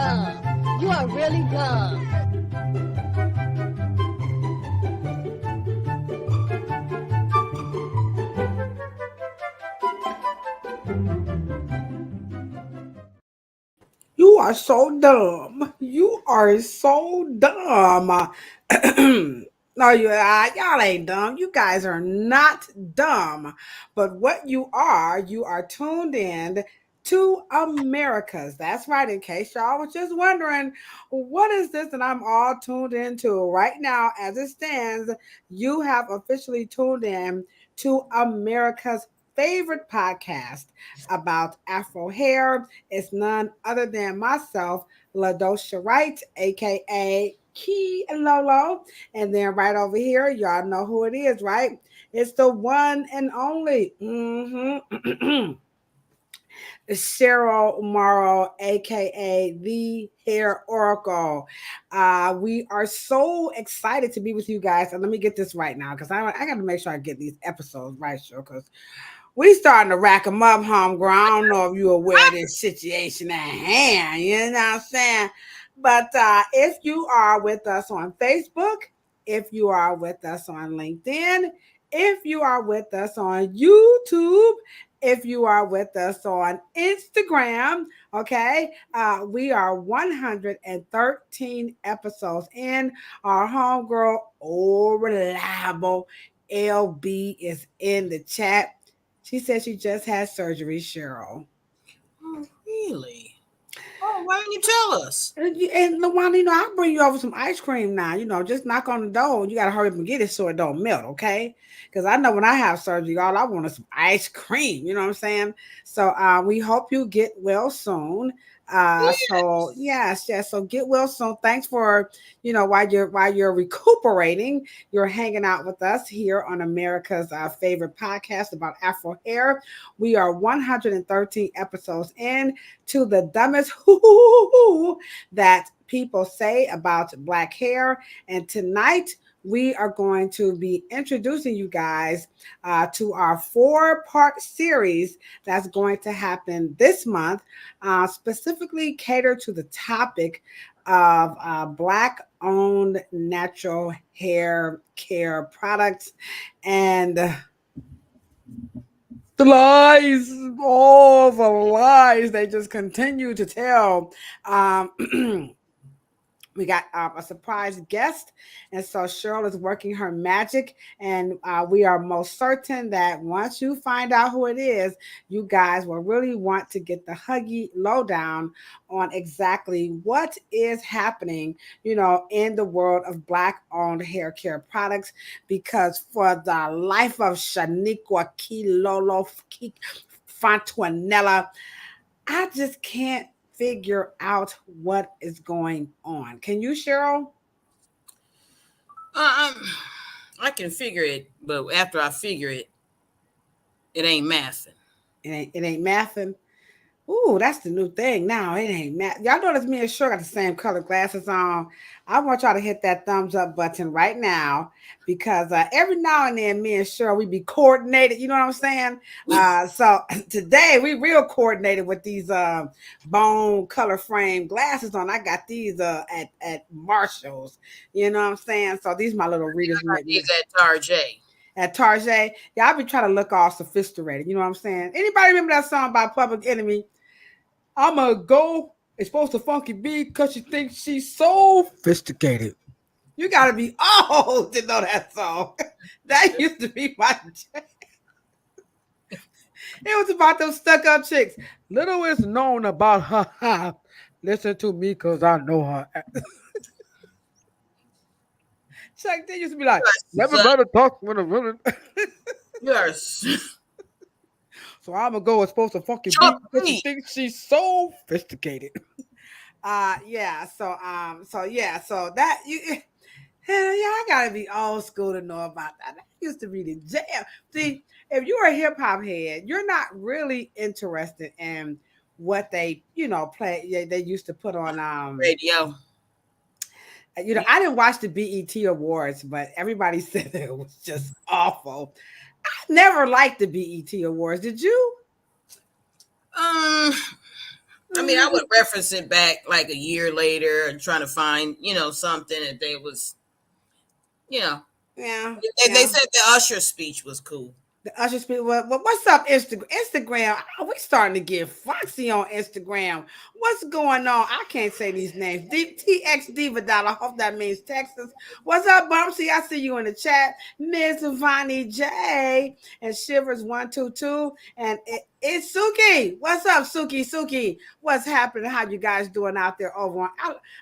dumb. You are really dumb. You are so dumb. You are so dumb. No, y'all ain't dumb. You guys are not dumb. But what you are tuned in to America's. That's right. In case y'all was just wondering, what is this that I'm all tuned into right now? As it stands, you have officially tuned in to America's favorite podcast about Afro hair. It's none other than myself, Ladosha Wright, aka Key Lolo. And then right over here, y'all know who it is, right? It's the one and only Cheryl Morrow, aka the Hair Oracle. We are so excited to be with you guys. And let me get this right now because I got to make sure I get these episodes right, sure, because we starting to rack them up, homegirl. I don't know if you're aware of this situation at hand. You know what I'm saying? But if you are with us on Facebook, if you are with us on LinkedIn, if you are with us on YouTube, if you are with us on Instagram, okay, we are 113 episodes in. Our homegirl, reliable LB, is in the chat. She said she just had surgery, Cheryl. Oh, really? Oh, why didn't you tell us? And Luana, I'll bring you over some ice cream now. Just knock on the door. You got to hurry up and get it so it don't melt, okay? Because I know when I have surgery, all I want is some ice cream. You know what I'm saying? So we hope you get well soon. So yes. So get well soon. Thanks for, while you're recuperating, you're hanging out with us here on America's favorite podcast about Afro hair. We are 113 episodes in to the dumbest that people say about Black hair. And tonight we are going to be introducing you guys to our 4-part series that's going to happen this month, specifically catered to the topic of Black-owned natural hair care products and the lies, all the lies they just continue to tell. We got a surprise guest, and so Cheryl is working her magic, and we are most certain that once you find out who it is, you guys will really want to get the huggy lowdown on exactly what is happening, in the world of Black-owned hair care products, because for the life of Shaniqua Kilolo Fontanella, I just can't figure out what is going on. Can you, Cheryl? I can figure it, but after I figure it, it ain't mathing. It ain't mathing. Ooh, that's the new thing now. It ain't math. Y'all notice me and Cheryl got the same color glasses on. I want y'all to hit that thumbs up button right now because every now and then me and Cheryl, we be coordinated. You know what I'm saying? So today we real coordinated with these bone color frame glasses on. I got these at Marshall's. You know what I'm saying? So these my little readers. I got these at Target. At Target. Yeah, I be trying to look all sophisticated. You know what I'm saying? Anybody remember that song by Public Enemy? I'ma go. It's supposed to funky beat because she thinks she's so sophisticated. You gotta be old to know that song. That used to be my It was about those stuck-up chicks. Little is known about her. Listen to me because I know her. Chuck, they used to be like, never better talk when a woman. Yes. So I'ma go. It's supposed to funky beat because she thinks she's so sophisticated. Yeah. So So that you. I gotta be old school to know about that. That used to be the jam. See, if you're a hip hop head, you're not really interested in what they, play. They used to put on radio. I didn't watch the BET Awards, but everybody said it was just awful. I never liked the BET Awards. Did you? I mean, I would reference it back like a year later and trying to find, something that they was, Yeah. They said the Usher speech was cool. The Usher speech. Well, what's up, Instagram? Instagram. We starting to get foxy on Instagram. What's going on? I can't say these names. TX Diva Dollar. I hope that means Texas. What's up, Bumpsy? I see you in the chat. Miss Vonnie J and Shivers122 and it's Suki. What's up, Suki? What's happening? How you guys doing out there over on?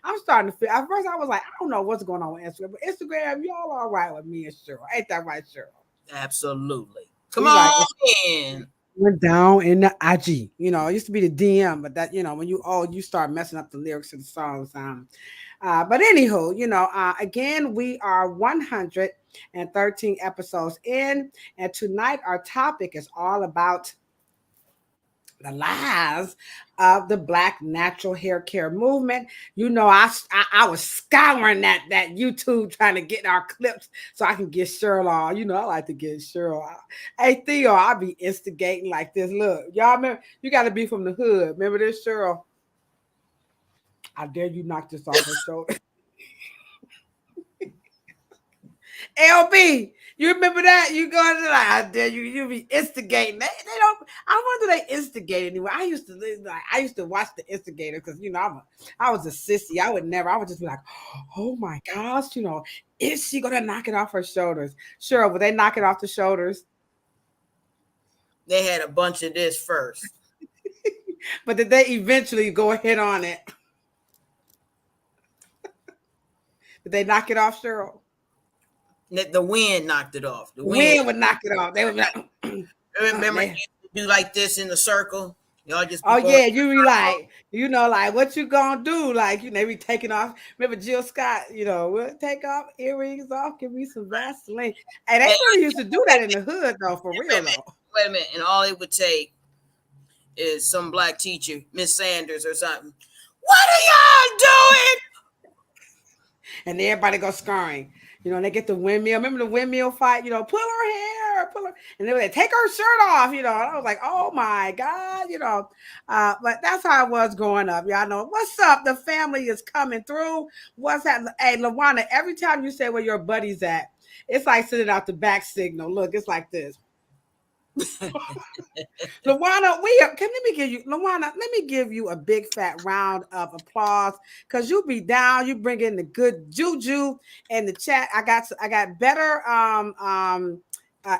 I'm starting to feel. At first, I was like, I don't know what's going on with Instagram, but Instagram, y'all all right with me and Cheryl. Ain't that right, Cheryl? Absolutely. Come on in. Went down in the IG. It used to be the DM, but that, when you start messing up the lyrics of the songs. But anywho, again, we are 113 episodes in, and tonight our topic is all about the lies of the Black natural hair care movement. I was scouring that YouTube trying to get our clips so I can get Cheryl on. I like to get Cheryl. Hey Theo, I'll be instigating like this. Look, y'all remember, you got to be from the hood. Remember this, Cheryl? I dare you knock this off her shoulder. LB, you remember that? You going to I dare you be instigating. They don't. I wonder they instigate anyway. I used to watch the instigator because I was a sissy. I would just be like, oh my gosh, is she gonna knock it off her shoulders? Sure, would they knock it off the shoulders? They had a bunch of this first. But did they eventually go ahead on it? Did they knock it off, Cheryl? The wind knocked it off. The wind would knock it off. They would be like, remember you do like this in the circle? Y'all just you be like, like what you gonna do? Like, they be taking off. Remember Jill Scott, we'll take off earrings off, give me some Vaseline. And they really used to do that in the hood though, for real though. Wait a minute, and all it would take is some black teacher, Miss Sanders or something. What are y'all doing? And everybody go scurrying. They get the windmill. Remember the windmill fight? Pull her hair, and they would take her shirt off. And I was like, oh my God, But that's how it was growing up. Y'all know what's up. The family is coming through. What's happening? Hey, LaWanda, every time you say where your buddy's at, it's like sending out the back signal. Look, it's like this. LaWanda, let me give you a big fat round of applause because you be down, you bring in the good juju in the chat. I got better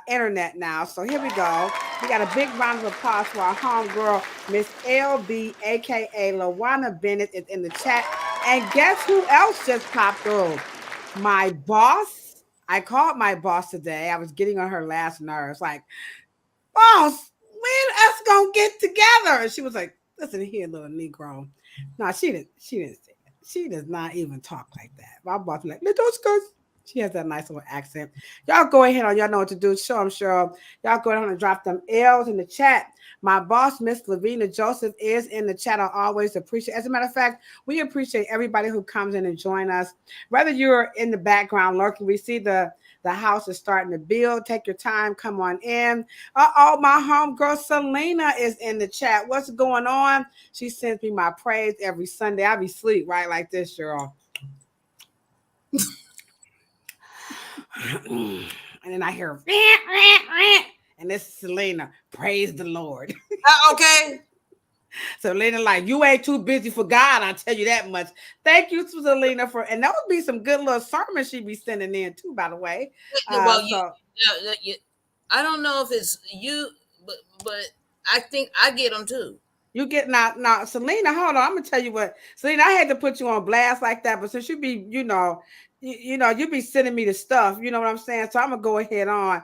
internet now, so here we go. We got a big round of applause for our homegirl, Miss LB, aka LaWanda Bennett, is in the chat. And guess who else just popped through? My boss. I called my boss today. I was getting on her last nerves, like, boss, when us gonna get together? And she was like, listen here, little Negro. No, she didn't say that. She does not even talk like that. My boss was like, Ladosha. She has that nice little accent. Y'all go ahead on. Y'all know what to do. Show them, Cheryl. Y'all go ahead and drop them L's in the chat. My boss, Miss Lavina Joseph, is in the chat. I always appreciate. As a matter of fact, we appreciate everybody who comes in and join us. Whether you're in the background lurking, we see the house is starting to build. Take your time. Come on in. My homegirl Selena is in the chat. What's going on? She sends me my praise every Sunday. I be asleep right like this, Cheryl. And then I hear, and this is Selena. Praise the Lord. Okay. Selena, like, you ain't too busy for God, I'll tell you that much. Thank you to Selena and that would be some good little sermons she'd be sending in too, by the way. I don't know if it's you, but I think I get them too. You get now, Selena. Hold on, I'm gonna tell you what, Selena. I had to put you on blast like that, but since you be, you be sending me the stuff. You know what I'm saying? So I'm gonna go ahead on.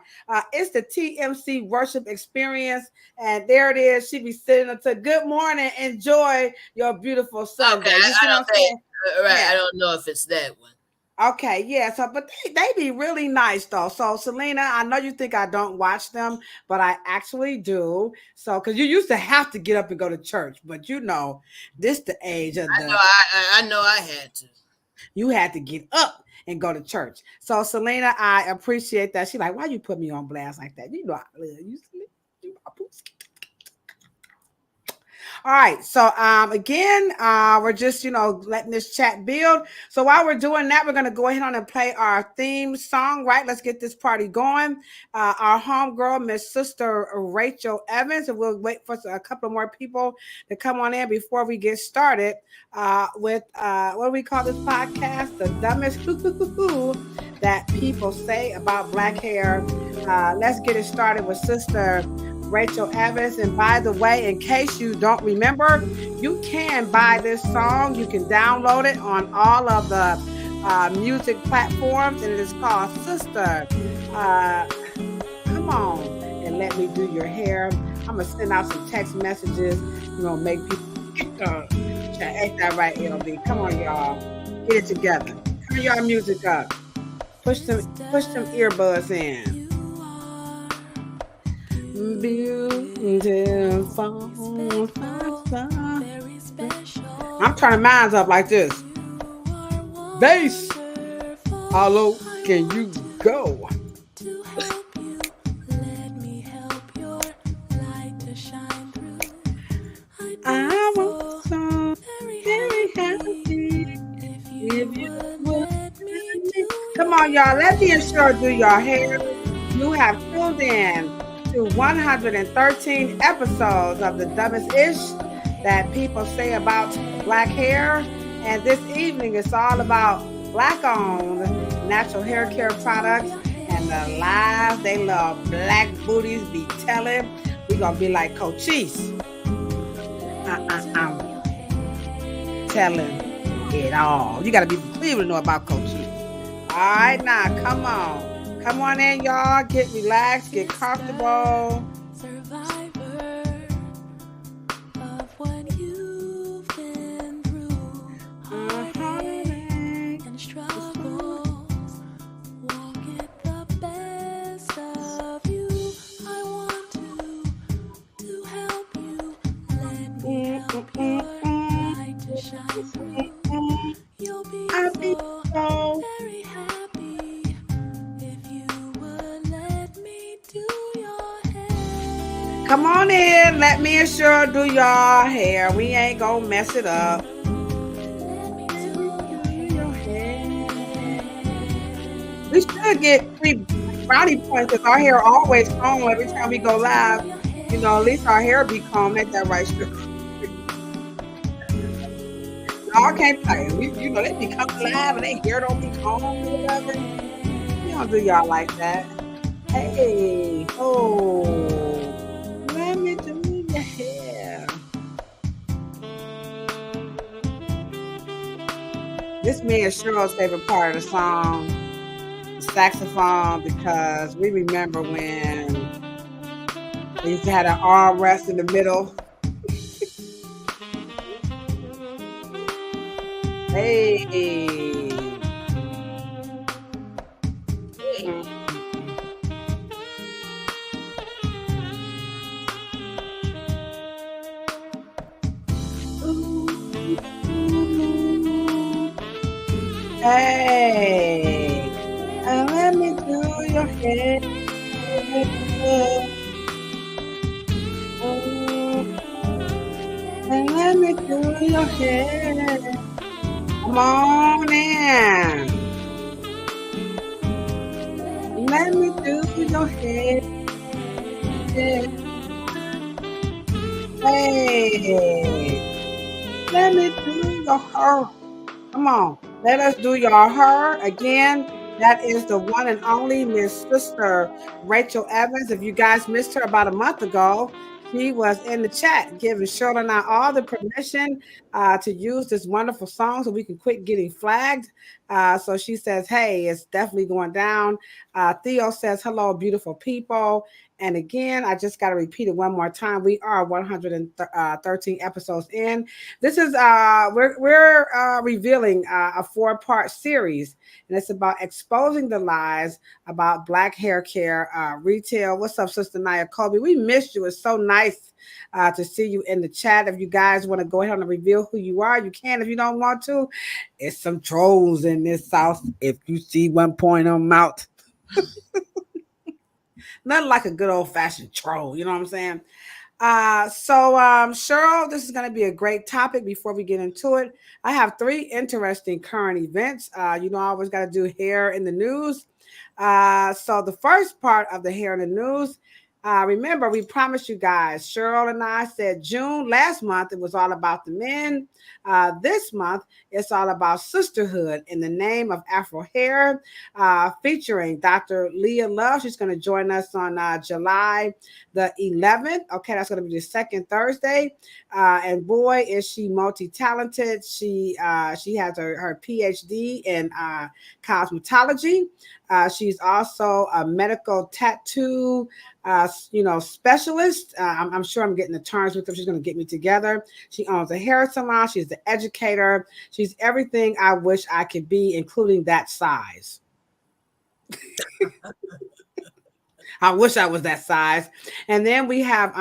It's the TMC Worship Experience, and there it is. She be sitting up to good morning. Enjoy your beautiful Sunday. Okay, you see what I'm saying? Right. Yeah. I don't know if it's that one. Okay, yeah. So, but they be really nice though. So, Selena, I know you think I don't watch them, but I actually do. So, because you used to have to get up and go to church, but this the age of the. I know. I had to. You had to get up and go to church. So, Selena, I appreciate that. She like, why you put me on blast like that? I love you. All right. So again, we're just letting this chat build. So while we're doing that, we're gonna go ahead on and play our theme song. Right. Let's get this party going. Our homegirl, Miss Sister Rachel Evans, and we'll wait for a couple more people to come on in before we get started with what do we call this podcast? The dumbest that people say about black hair. Let's get it started with Sister Rachel Evans. And by the way, in case you don't remember, you can buy this song. You can download it on all of the music platforms, and it is called Sister. Come on and let me do your hair. I'm gonna send out some text messages. Make people ain't that right, LB? Come on, y'all, get it together. Turn y'all music up. Push them earbuds in. Beautiful. I'm turning mine up like this. Bass. How low can you go? I was so very happy if you would. Come on, y'all. Let me ensure do your hair. You have tuned in to 113 episodes of the dumbest ish that people say about black hair. And this evening it's all about black-owned natural hair care products and the lies they love black booties be telling. We're going to be like Cochise. Telling it all. You got to be from Cleveland to know about Cochise. All right, now, come on. Come on in, y'all. Get relaxed. Get comfortable. Survivor of what you've been through. Heartache and struggles. Won't get the best of you. I want to help you. Let me help your light to shine through. You'll be so very happy if you would let me do your hair. Come on in. Let me ensure do your hair. We ain't gonna mess it up. Let me do your hair. We should get 3 brownie points because our hair always combed every time we go live. At least our hair be combed. Ain't that right, Cheryl? Y'all can't play. They be coming live and they hair don't be combed or whatever. We don't do y'all like that. Hey, let me do your hair. This me and Cheryl's favorite part of the song, the saxophone, because we remember when they used to have an armrest in the middle. Hey. Hey. And let me do your hair. And let me do your hair. Come on in. Let me do your hair. Hey. Let me do your hair. Come on. Let us do your hair. Again, that is the one and only Miss Sister Rachel Evans. If you guys missed her about a month ago, she was in the chat giving Cheryl and I all the permission to use this wonderful song so we can quit getting flagged. So she says, hey, it's definitely going down. Theo says, hello, beautiful people. And again, I just got to repeat it one more time. We are 113 episodes in. This is we're revealing a 4-part series, and it's about exposing the lies about black hair care retail. What's up, Sister Nia Colby? We missed you. It's so nice to see you in the chat. If you guys want to go ahead and reveal who you are, you can. If you don't want to, it's some trolls in this house. If you see one, point them out. Nothing like a good old-fashioned troll, you know what I'm saying? Cheryl, this is going to be a great topic. Before we get into it, I have three interesting current events. I always got to do hair in the news. So the first part of the hair in the news, remember we promised you guys, Cheryl and I said June last month, it was all about the men. This month, it's all about sisterhood in the name of Afro hair, featuring Dr. Leah Love. She's going to join us on July the 11th. Okay, that's going to be the second Thursday. And boy, is she multi-talented. She has her PhD in cosmetology. She's also a medical tattoo, specialist. I'm sure I'm getting the terms with her. She's going to get me together. She owns a hair salon. She's the educator. She's everything I wish I could be, including that size. I wish I was that size. And then we have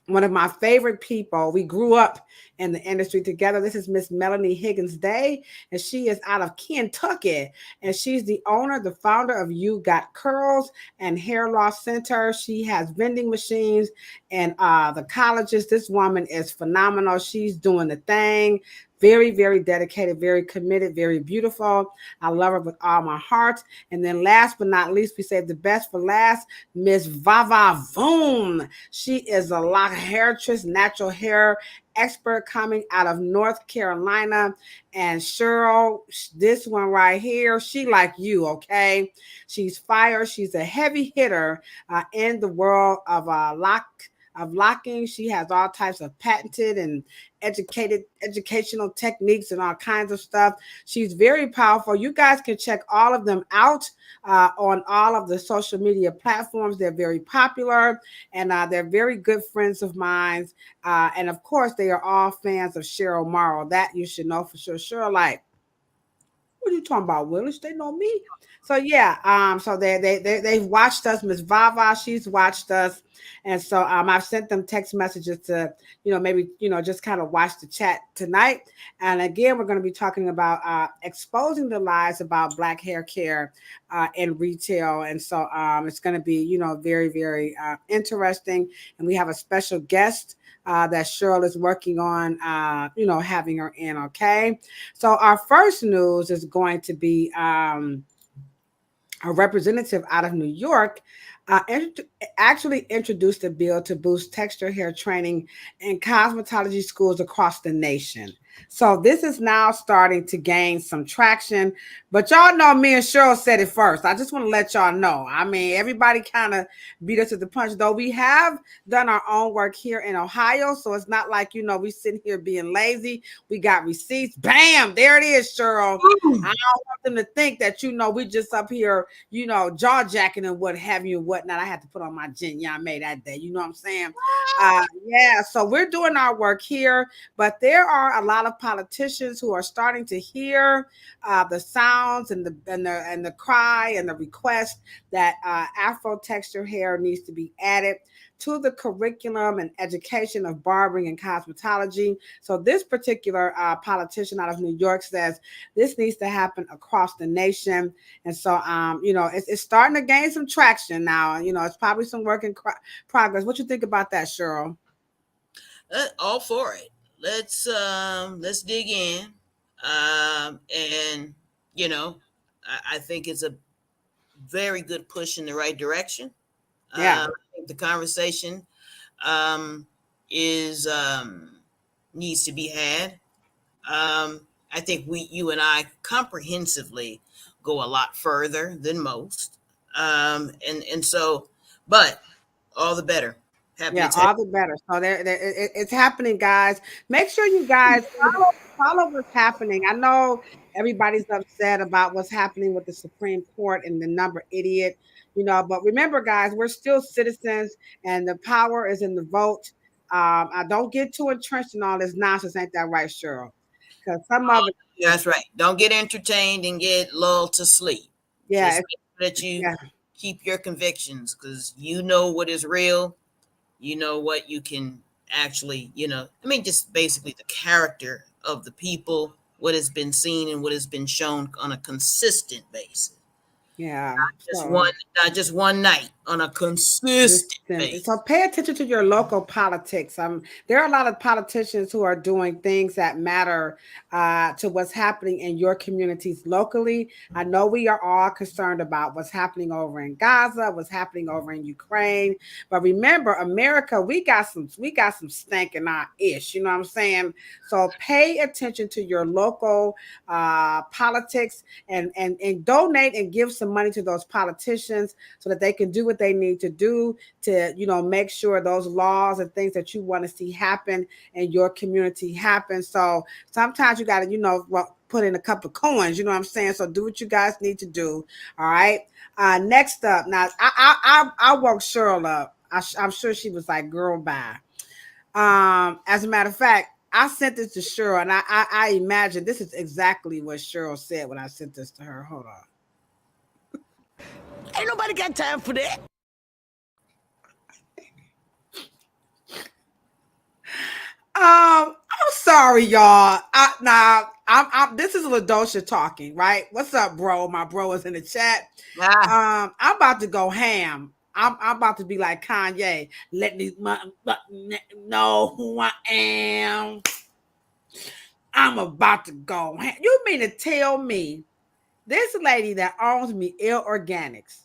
one of my favorite people. We grew up in the industry together. This is Miss Melanie Higgins Day, and she is out of Kentucky. And she's the owner, the founder of You Got Curls and Hair Loss Center. She has vending machines and the colleges. This woman is phenomenal. She's doing the thing. Very, very dedicated, very committed, very beautiful. I love her with all my heart. And then last but not least, we saved the best for last, Miss Vava Voon. She is a lock hairtress, natural hair expert coming out of North Carolina. And Cheryl, this one right here, she like you, okay? She's fire. She's a heavy hitter in the world of locking. She has all types of patented and educational techniques and all kinds of stuff. She's very powerful. You guys can check all of them out on all of the social media platforms. They're very popular, and they're very good friends of mine. And of course, they are all fans of Cheryl Morrow. That you should know for sure. Cheryl, like, what are you talking about, Willis? They know me. So yeah, so they've watched us. Miss Vava, she's watched us, and so I've sent them text messages to maybe just kind of watch the chat tonight. And again, we're going to be talking about exposing the lies about Black hair care in retail, and so it's going to be very, very interesting. And we have a special guest that Cheryl is working on, having her in. Okay, so our first news is going to be a representative out of New York actually introduced a bill to boost texture hair training in cosmetology schools across the nation. So this is now starting to gain some traction, but y'all know me and Cheryl said it first. I just want to let y'all know. I mean, everybody kind of beat us to the punch, though we have done our own work here in Ohio. So it's not like, we sitting here being lazy. We got receipts. Bam, there it is, Cheryl. I don't want them to think that, we just up here, jaw jacking and what have you and whatnot. I had to put on my gin made that day. You know what I'm saying? Yeah, so we're doing our work here, but there are a lot of politicians who are starting to hear the sounds and the cry and the request that Afro texture hair needs to be added to the curriculum and education of barbering and cosmetology. So this particular politician out of New York says this needs to happen across the nation. And so, it's starting to gain some traction now. It's probably some work in progress. What you think about that, Cheryl? All for it. Let's dig in. And I think it's a very good push in the right direction. Yeah. I think the conversation is needs to be had. I think you and I comprehensively go a lot further than most. And so, but all the better. Happy Yeah, to take. all the better. So it's happening, guys. Make sure you guys follow what's happening. I know everybody's upset about what's happening with the Supreme Court and the number idiot, but remember, guys, we're still citizens, and the power is in the vote. I don't get too entrenched in all this nonsense. Ain't that right, Cheryl? Because some of it. That's right. Don't get entertained and get lulled to sleep. Yeah. Just make sure that you keep your convictions, because you know what is real. You know what you can actually, just basically the character of the people, what has been seen and what has been shown on a consistent basis. Yeah. Not just one night. on a consistent basis. So pay attention to your local politics. There are a lot of politicians who are doing things that matter to what's happening in your communities locally. I know we are all concerned about what's happening over in Gaza, what's happening over in Ukraine, but remember, America, we got some stank in our ish. You know what I'm saying? So pay attention to your local politics and donate and give some money to those politicians so that they can do what they need to do to, make sure those laws and things that you want to see happen in your community happen. So sometimes you got to, put in a couple of coins, you know what I'm saying? So do what you guys need to do. All right. Next up, now I woke Cheryl up. I'm sure she was like, girl, bye. As a matter of fact, I sent this to Cheryl, and I imagine this is exactly what Cheryl said when I sent this to her. Hold on. Ain't nobody got time for that. I'm sorry, y'all. This is Ladosha talking, right? What's up, bro? My bro is in the chat. I'm about to go ham. I'm about to be like Kanye. Let me know who I am. I'm about to go ham. You mean to tell me this lady that owns Me Ill Organics,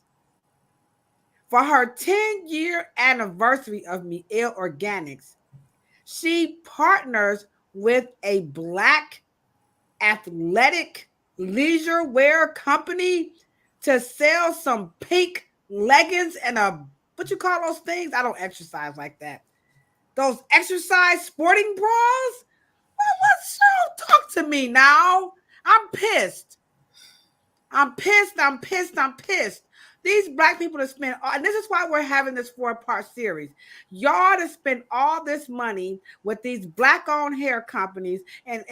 for her 10-year anniversary of Me Ill Organics, she partners with a Black athletic leisure wear company to sell some pink leggings and what you call those things? I don't exercise like that. Those exercise sporting bras? What's so? Talk to me now. I'm pissed. These Black people to spend, and this is why we're having this 4-part series. Y'all to spend all this money with these Black-owned hair companies, and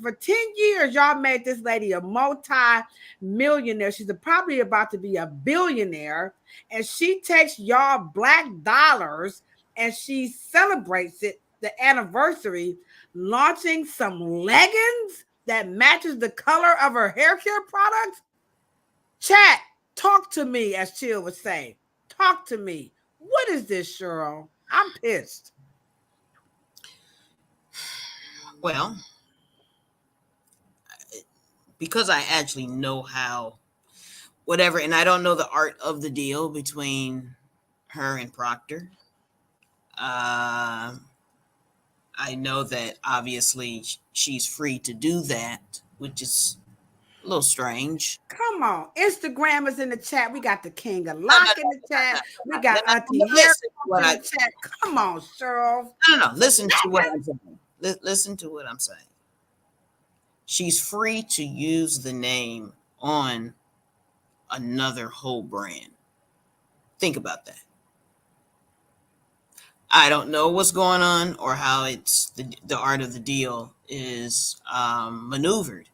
for 10 years, y'all made this lady a multi-millionaire. She's probably about to be a billionaire, and she takes y'all Black dollars and she celebrates it, the anniversary, launching some leggings that matches the color of her hair care products. Chat. Talk to me, as Chill would say. Talk to me. What is this, Cheryl? I'm pissed. Well, because I actually know how, whatever, and I don't know the art of the deal between her and Procter. I know that obviously she's free to do that, which is a little strange. Come on. Instagram is in the chat. We got the King of Lock in the chat. We got Auntie Hair in the chat. Come on, Cheryl. No. Listen to what I'm saying. Listen to what I'm saying. She's free to use the name on another whole brand. Think about that. I don't know what's going on or how it's the art of the deal is maneuvered.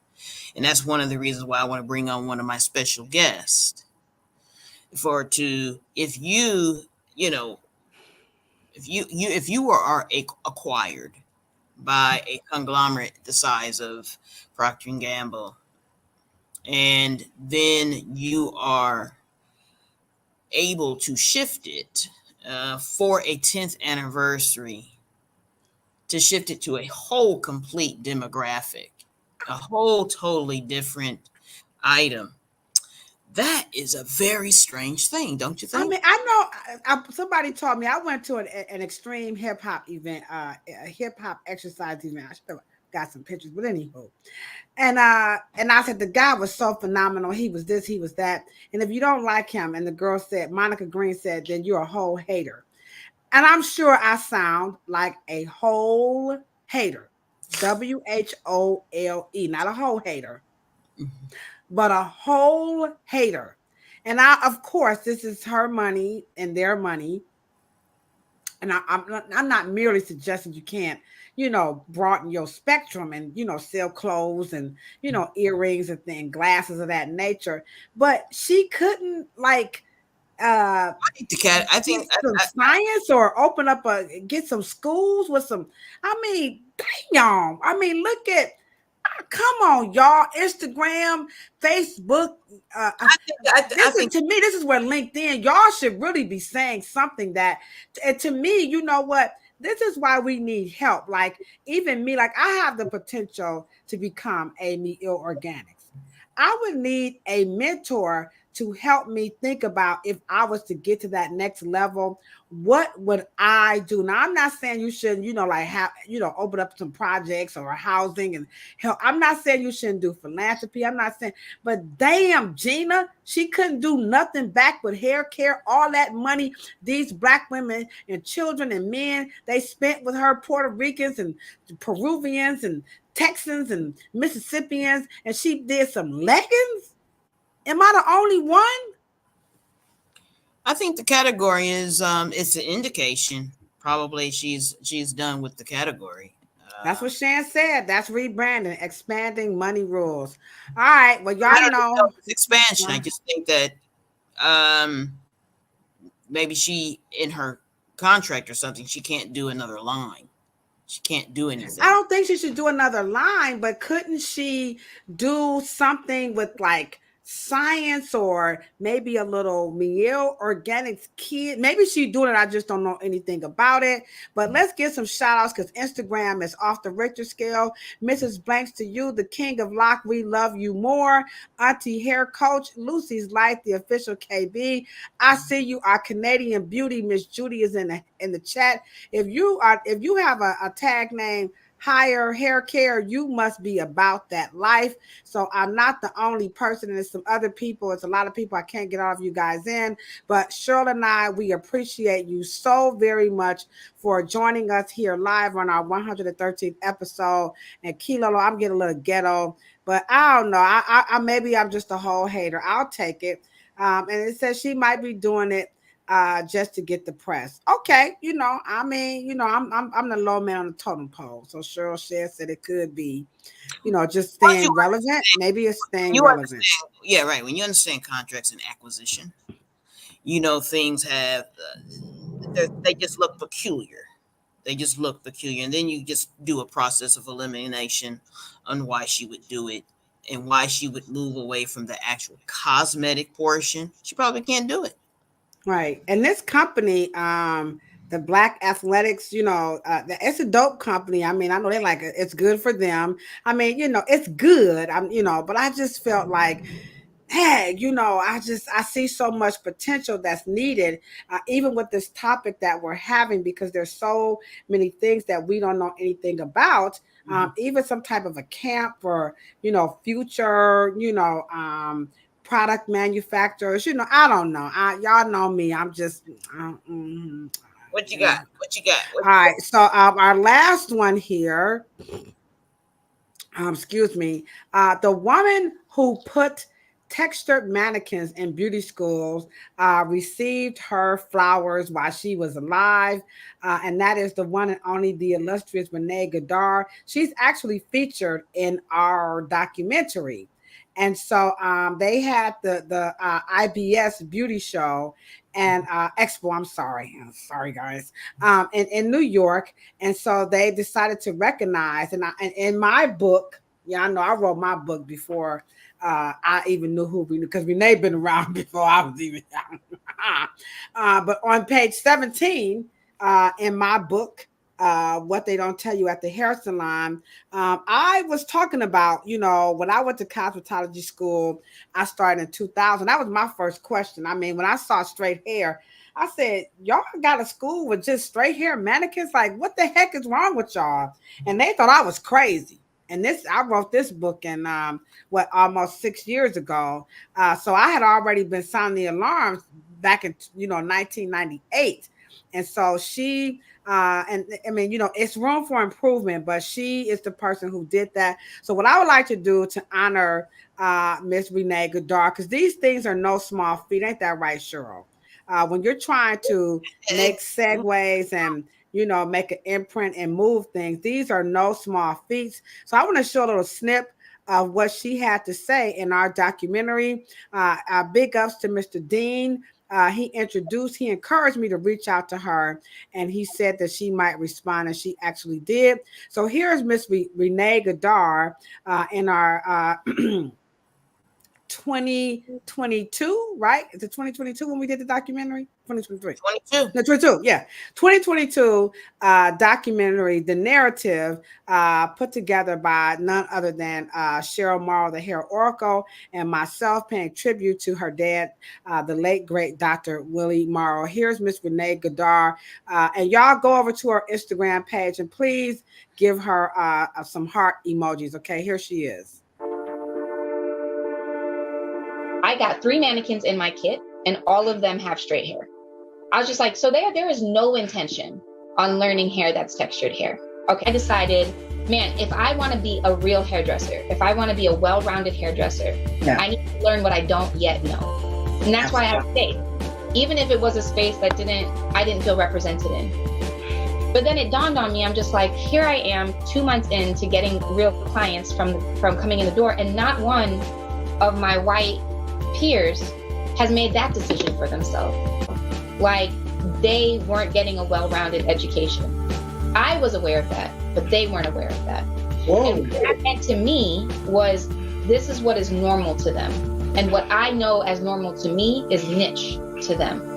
And that's one of the reasons why I want to bring on one of my special guests if you are acquired by a conglomerate the size of Procter & Gamble, and then you are able to shift it for a 10th anniversary, to shift it to a whole complete demographic, a whole totally different item. That is a very strange thing, don't you think? I mean, I know somebody told me I went to an extreme hip hop event, a hip hop exercise event. I should have got some pictures, but anywho. And I said the guy was so phenomenal. He was this, he was that. And if you don't like him, and the girl said, Monica Green said, then you're a whole hater. And I'm sure I sound like a whole hater. WHOLE, not a whole hater, but a whole hater. And of course, this is her money and their money. And I'm not merely suggesting you can't, broaden your spectrum and, sell clothes and, earrings and glasses of that nature. But she couldn't I think some science or open up get some schools with some, damn. Look at, Come on, y'all. Instagram, Facebook. I This is think to me. This is where LinkedIn. Y'all should really be saying something that. And to me, you know what? This is why we need help. Like even me, like I have the potential to become a meal organics. I would need a mentor to help me think about if I was to get to that next level, what would I do? Now, I'm not saying you shouldn't, like have, open up some projects or housing and help. I'm not saying you shouldn't do philanthropy. I'm not saying, but damn, Gina, she couldn't do nothing back with hair care. All that money these black women and children and men they spent with her, Puerto Ricans and Peruvians and Texans and Mississippians, and she did some leggings. Am I the only one? I think the category is it's an indication. Probably she's done with the category. That's what Shan said. That's rebranding, expanding money rules. All right. Well, y'all I don't know know. if it's expansion. I just think that maybe she in her contract or something she can't do another line. She can't do anything. I don't think she should do another line, but couldn't she do something with like science or maybe a little meal organics kid? Maybe she's doing it. I just don't know anything about it. But let's get some shout outs because Instagram is off the Richter scale. Mrs. Blanks to you, the king of lock. We love you more. Auntie Hair Coach, Lucy's Light, the official KB. I see you. Our Canadian beauty, Miss Judy, is in the chat. If you have a tag name higher hair care, you must be about that life. So I'm not the only person, and there's some other people. It's a lot of people I can't get all of you guys in, but Cheryl and I, we appreciate you so very much for joining us here live on our 113th episode. And Kilo, I'm getting a little ghetto, but I don't know. I maybe I'm just a whole hater. I'll take it. And it says she might be doing it just to get the press. Okay, I'm the low man on the totem pole. So Cheryl said it could be, just staying relevant. Maybe it's staying relevant. Yeah, right. When you understand contracts and acquisition, things have they just look peculiar. They just look peculiar, and then you just do a process of elimination on why she would do it and why she would move away from the actual cosmetic portion. She probably can't do it. Right. And this company, the Black Athletics, it's a dope company. I mean, I know they like it. It's good for them. I mean, it's good. But I just felt like, hey, I see so much potential that's needed, even with this topic that we're having, because there's so many things that we don't know anything about. Even some type of a camp for, future, product manufacturers, I don't know. Y'all know me. I'm just. What you got? All right. So our last one here. Excuse me. The woman who put textured mannequins in beauty schools received her flowers while she was alive, and that is the one and only the illustrious Renee Dar. She's actually featured in our documentary. And so they had the IBS beauty show and expo. I'm sorry guys, in New York. And so they decided to recognize. And in my book, I know I wrote my book before I even knew who we knew, because Renee been around before I was even young. But on page 17 in my book, What They Don't Tell You at the Hair Salon, I was talking about, when I went to cosmetology school, I started in 2000. That was my first question. I mean, when I saw straight hair, I said, y'all got a school with just straight hair mannequins? Like, what the heck is wrong with y'all? And they thought I was crazy. And I wrote this book in almost 6 years ago. So I had already been sounding the alarms back in 1998. And so she and I mean, it's room for improvement, but she is the person who did that. So what I would like to do to honor Miss Renee Dar, because these things are no small feat, ain't that right, Cheryl? When you're trying to make segues and make an imprint and move things, these are no small feats. So I want to show a little snip of what she had to say in our documentary. Big ups to Mr. Dean he encouraged me to reach out to her, and he said that she might respond, and she actually did. So here's Miss Renee Dar in our 2022, right? Is it 2022 when we did the documentary? 2023. 22. No, 22, yeah. 2022 documentary, The Narrative, put together by none other than Cheryl Morrow, the hair oracle, and myself, paying tribute to her dad, the late, great Dr. Willie Morrow. Here's Miss Renee Dar. And y'all go over to her Instagram page and please give her some heart emojis, okay? Here she is. I got 3 mannequins in my kit, and all of them have straight hair. I was just like, so there is no intention on learning hair that's textured hair. Okay, I decided, man, if I want to be a real hairdresser, if I want to be a well-rounded hairdresser, I need to learn what I don't yet know. And that's why I stayed. Even if it was a space that I didn't feel represented in. But then it dawned on me, I'm just like, here I am 2 months into getting real clients from coming in the door, and not one of my white peers has made that decision for themselves. Like, they weren't getting a well-rounded education. I was aware of that, but they weren't aware of that. Whoa. And what that meant to me was, this is what is normal to them. And what I know as normal to me is niche to them.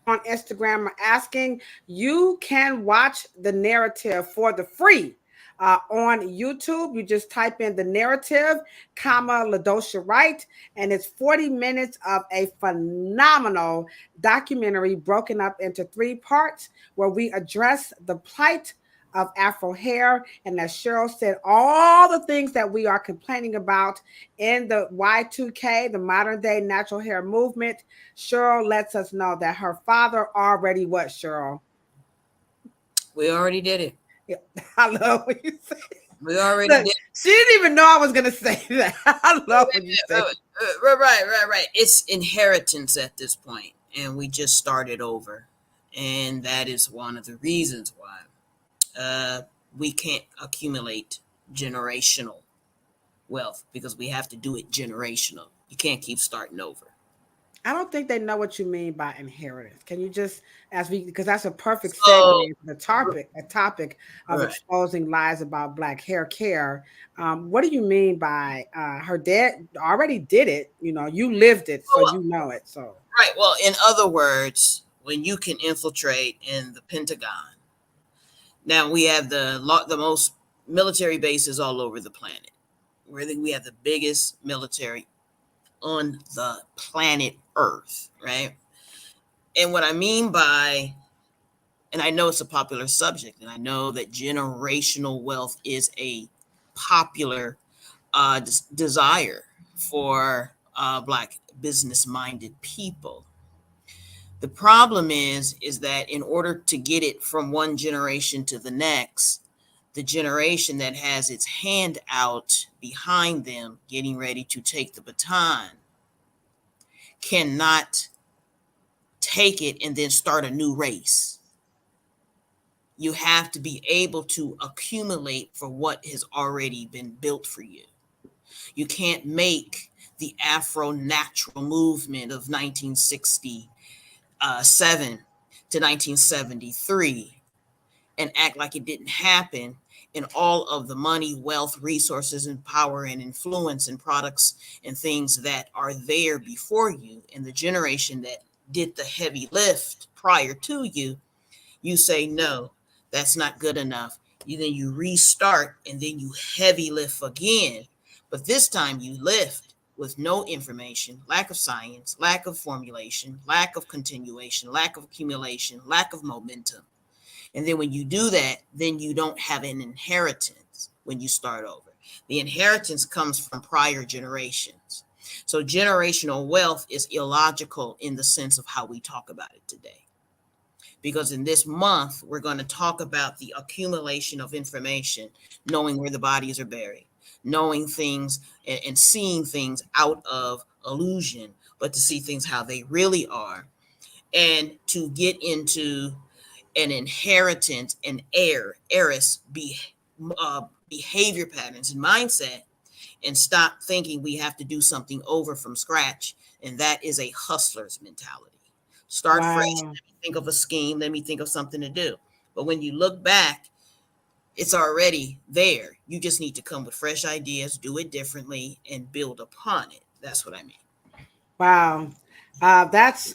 On Instagram are asking, you can watch The Narrative for the free on YouTube. You just type in The Narrative, Ladosha Wright, and it's 40 minutes of a phenomenal documentary broken up into 3 parts where we address the plight of Afro hair. And as Cheryl said, all the things that we are complaining about in the Y2K, the modern day natural hair movement. Cheryl lets us know that her father already what, Cheryl? We already did it. Yeah, I love what you say. We already Look, did. She didn't even know I was going to say that. I love what you say. Right. It's inheritance at this point, and we just started over. And that is one of the reasons why we can't accumulate generational wealth, because we have to do it generational. You can't keep starting over. I don't think they know what you mean by inheritance. Can you just, because that's a perfect segue into the topic of exposing lies about Black hair care. What do you mean by her dad already did it? You know, you lived it, so you know it. So right. Well, in other words, when you can infiltrate in the Pentagon. Now we have the most military bases all over the planet. We have the biggest military on the planet Earth, right? And what I mean by, and I know it's a popular subject, and I know that generational wealth is a popular desire for Black business-minded people. The problem is that in order to get it from one generation to the next, the generation that has its hand out behind them, getting ready to take the baton, cannot take it and then start a new race. You have to be able to accumulate for what has already been built for you. You can't make the Afro natural movement of 1967 to 1973 and act like it didn't happen, and all of the money, wealth, resources, and power and influence and products and things that are there before you, and the generation that did the heavy lift prior to you, you say, no, that's not good enough. Then you restart, and then you heavy lift again. But this time you lift with no information, lack of science, lack of formulation, lack of continuation, lack of accumulation, lack of momentum. And then when you do that, then you don't have an inheritance when you start over. The inheritance comes from prior generations. So generational wealth is illogical in the sense of how we talk about it today. Because in this month, we're going to talk about the accumulation of information, knowing where the bodies are buried, knowing things and seeing things out of illusion, but to see things how they really are, and to get into an inheritance, an heiress behavior patterns and mindset, and stop thinking we have to do something over from scratch. And that is a hustler's mentality. Start fresh. Wow. Let me think of a scheme. Let me think of something to do. But when you look back, it's already there. You just need to come with fresh ideas, do it differently, and build upon it. That's what I mean. Wow. That's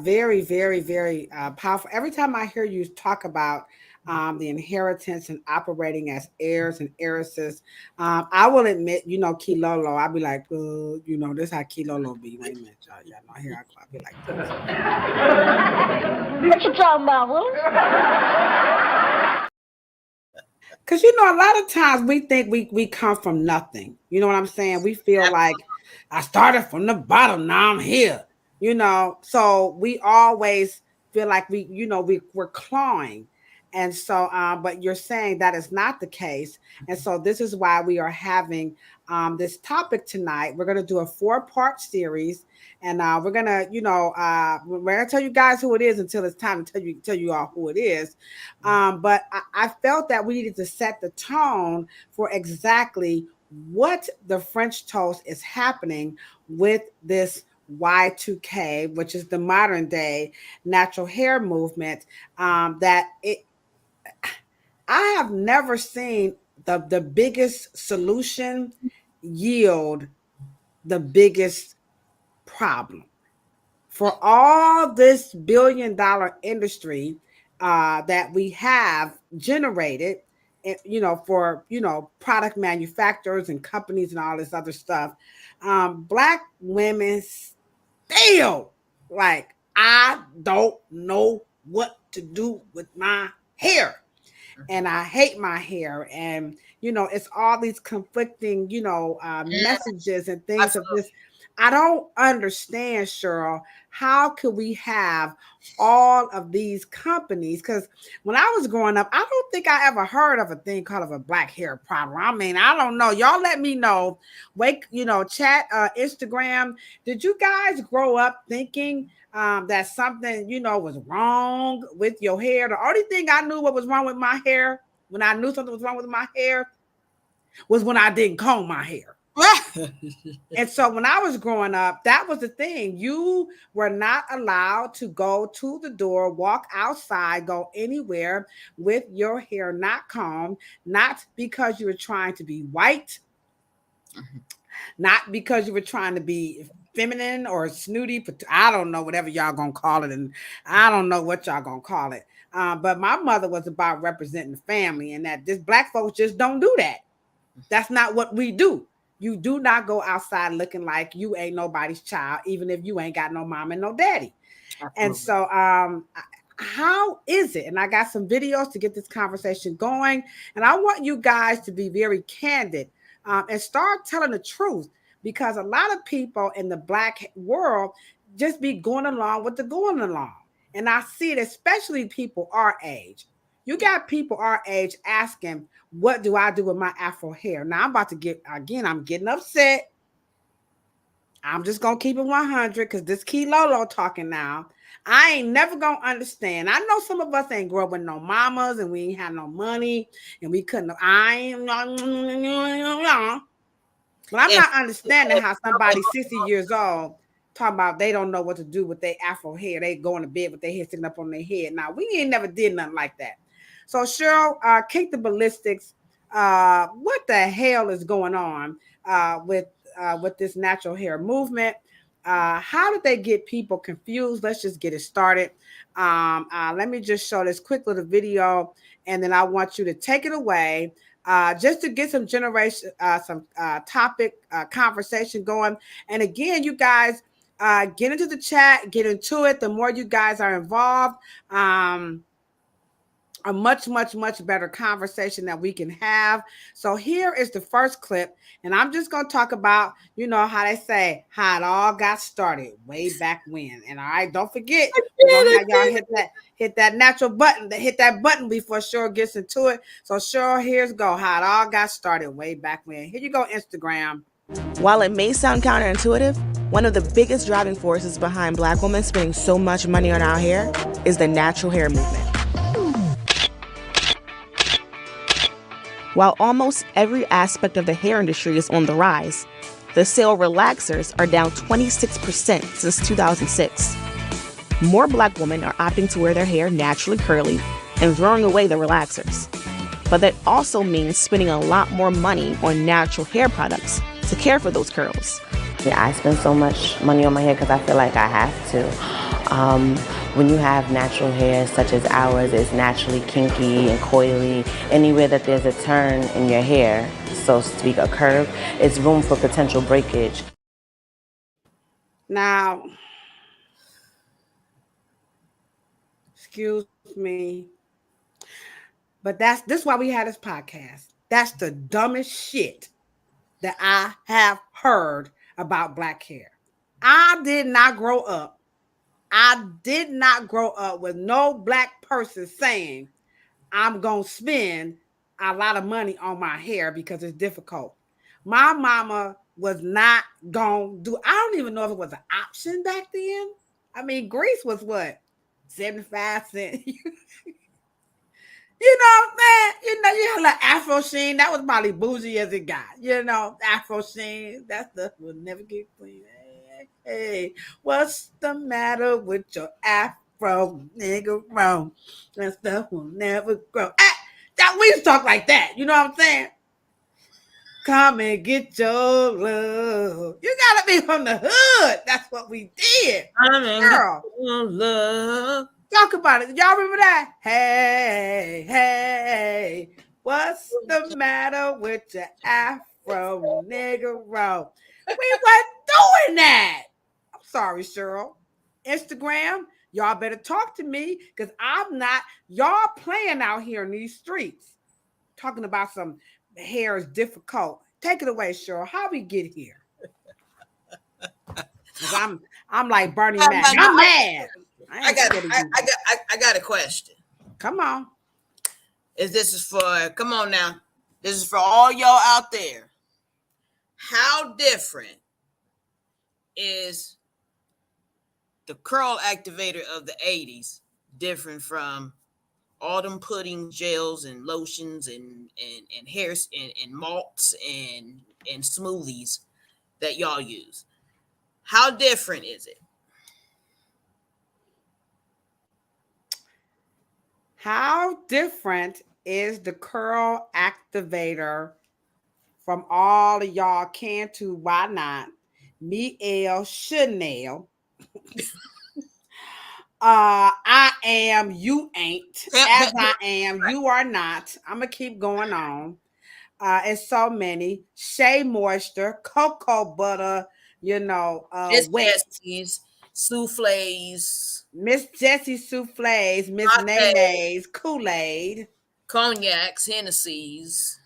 very, very, very powerful. Every time I hear you talk about the inheritance and operating as heirs and heiresses, I will admit, Kilolo, I'll be like, this how Kilolo be. Wait a minute, y'all know, here I'll be like, What you talking about? because a lot of times we think we come from nothing. You know what I'm saying? We feel like I started from the bottom, now I'm here. So we always feel like we're clawing. And so, but you're saying that is not the case. And so this is why we are having this topic tonight. We're going to do a 4-part series, and we're going to, we're going to tell you guys who it is until it's time to tell you all who it is. But I felt that we needed to set the tone for exactly what the French toast is happening with this Y2K, which is the modern day natural hair movement. I have never seen the biggest solution yield the biggest problem. For all this billion-dollar industry that we have generated, for product manufacturers and companies and all this other stuff, Black women still like, I don't know what to do with my hair. And I hate my hair. And, it's all these conflicting, messages and things of this. I don't understand, Cheryl, how could we have all of these companies? Because when I was growing up, I don't think I ever heard of a thing called a black hair problem. I mean, I don't know. Y'all let me know. Chat, Instagram. Did you guys grow up thinking that something, was wrong with your hair? The only thing I knew what was wrong with my hair, when I knew something was wrong with my hair, was when I didn't comb my hair. And so when I was growing up, that was the thing. You were not allowed to go to the door, walk outside, go anywhere with your hair not combed, not because you were trying to be white, not because you were trying to be feminine or snooty. I don't know, whatever y'all gonna call it, and I don't know what y'all gonna call it. But my mother was about representing the family, and that this Black folks just don't do that. That's not what we do. You do not go outside looking like you ain't nobody's child, even if you ain't got no mom and no daddy. Absolutely. And so how is it? And I got some videos to get this conversation going. And I want you guys to be very candid and start telling the truth, because a lot of people in the Black world just be going along with the going along. And I see it, especially people our age. You got people our age asking, what do I do with my Afro hair? Now I'm getting upset. I'm just going to keep it 100 because this Kilolo talking now. I ain't never going to understand. I know some of us ain't grow up with no mamas and we ain't have no money and we couldn't. But I'm not understanding how somebody 60 years old talking about they don't know what to do with their Afro hair. They going to bed with their hair sticking up on their head. Now, we ain't never did nothing like that. So, Cheryl, kick the ballistics. What the hell is going on with this natural hair movement? How did they get people confused? Let's just get it started. Let me just show this quick little video, and then I want you to take it away just to get some topic conversation going. And again, you guys get into the chat, get into it. The more you guys are involved, a much, much, much better conversation that we can have. So here is the first clip, and I'm just going to talk about, how they say, how it all got started way back when. And all right, don't forget, we're gonna have y'all hit that natural button, hit that button before Cheryl gets into it. So Cheryl, here's go, how it all got started way back when. Here you go, Instagram. While it may sound counterintuitive, one of the biggest driving forces behind Black women spending so much money on our hair is the natural hair movement. While almost every aspect of the hair industry is on the rise, the sale relaxers are down 26% since 2006. More Black women are opting to wear their hair naturally curly and throwing away the relaxers. But that also means spending a lot more money on natural hair products to care for those curls. Yeah, I spend so much money on my hair because I feel like I have to. When you have natural hair such as ours, it's naturally kinky and coily. Anywhere that there's a turn in your hair, so to speak, a curve, it's room for potential breakage. Now, excuse me, but this is why we had this podcast. That's the dumbest shit that I have heard about Black hair. I did not grow up with no Black person saying, I'm going to spend a lot of money on my hair because it's difficult. My mama was not going to do, I don't even know if it was an option back then. I mean, grease was what? 75 cents. You know what I'm saying? You know, you had like Afro sheen. That was probably bougie as it got. You know, Afro sheen. That stuff will never get clean. Hey, what's the matter with your Afro, nigga? Wrong. That stuff will never grow. That we used to talk like that. You know what I'm saying? Come and get your love. You gotta be from the hood. That's what we did. Girl, Love. talk about it. Y'all remember that? Hey, hey, what's the matter with your Afro, nigga? We weren't doing that. I'm sorry, Cheryl. Instagram, y'all better talk to me because I'm not. Y'all playing out here in these streets, talking about some hair is difficult. Take it away, Cheryl. How we get here? I'm like Bernie Mac. I'm mad. I got a question. Come on. This is for all y'all out there. How different is the curl activator of the 80s different from all them pudding gels and lotions and hairs and malts and smoothies that y'all use? How different is it? How different is the curl activator from all of y'all can to why not? Me, L, Chanel. I am, you ain't. As I am, you are not. I'm going to keep going on. It's so many. Shea Moisture, cocoa butter, Miss wet. Jessie's souffles, Miss Jessie souffles, Miss Latte. Nene's Kool-Aid. cognacs, Hennessy's.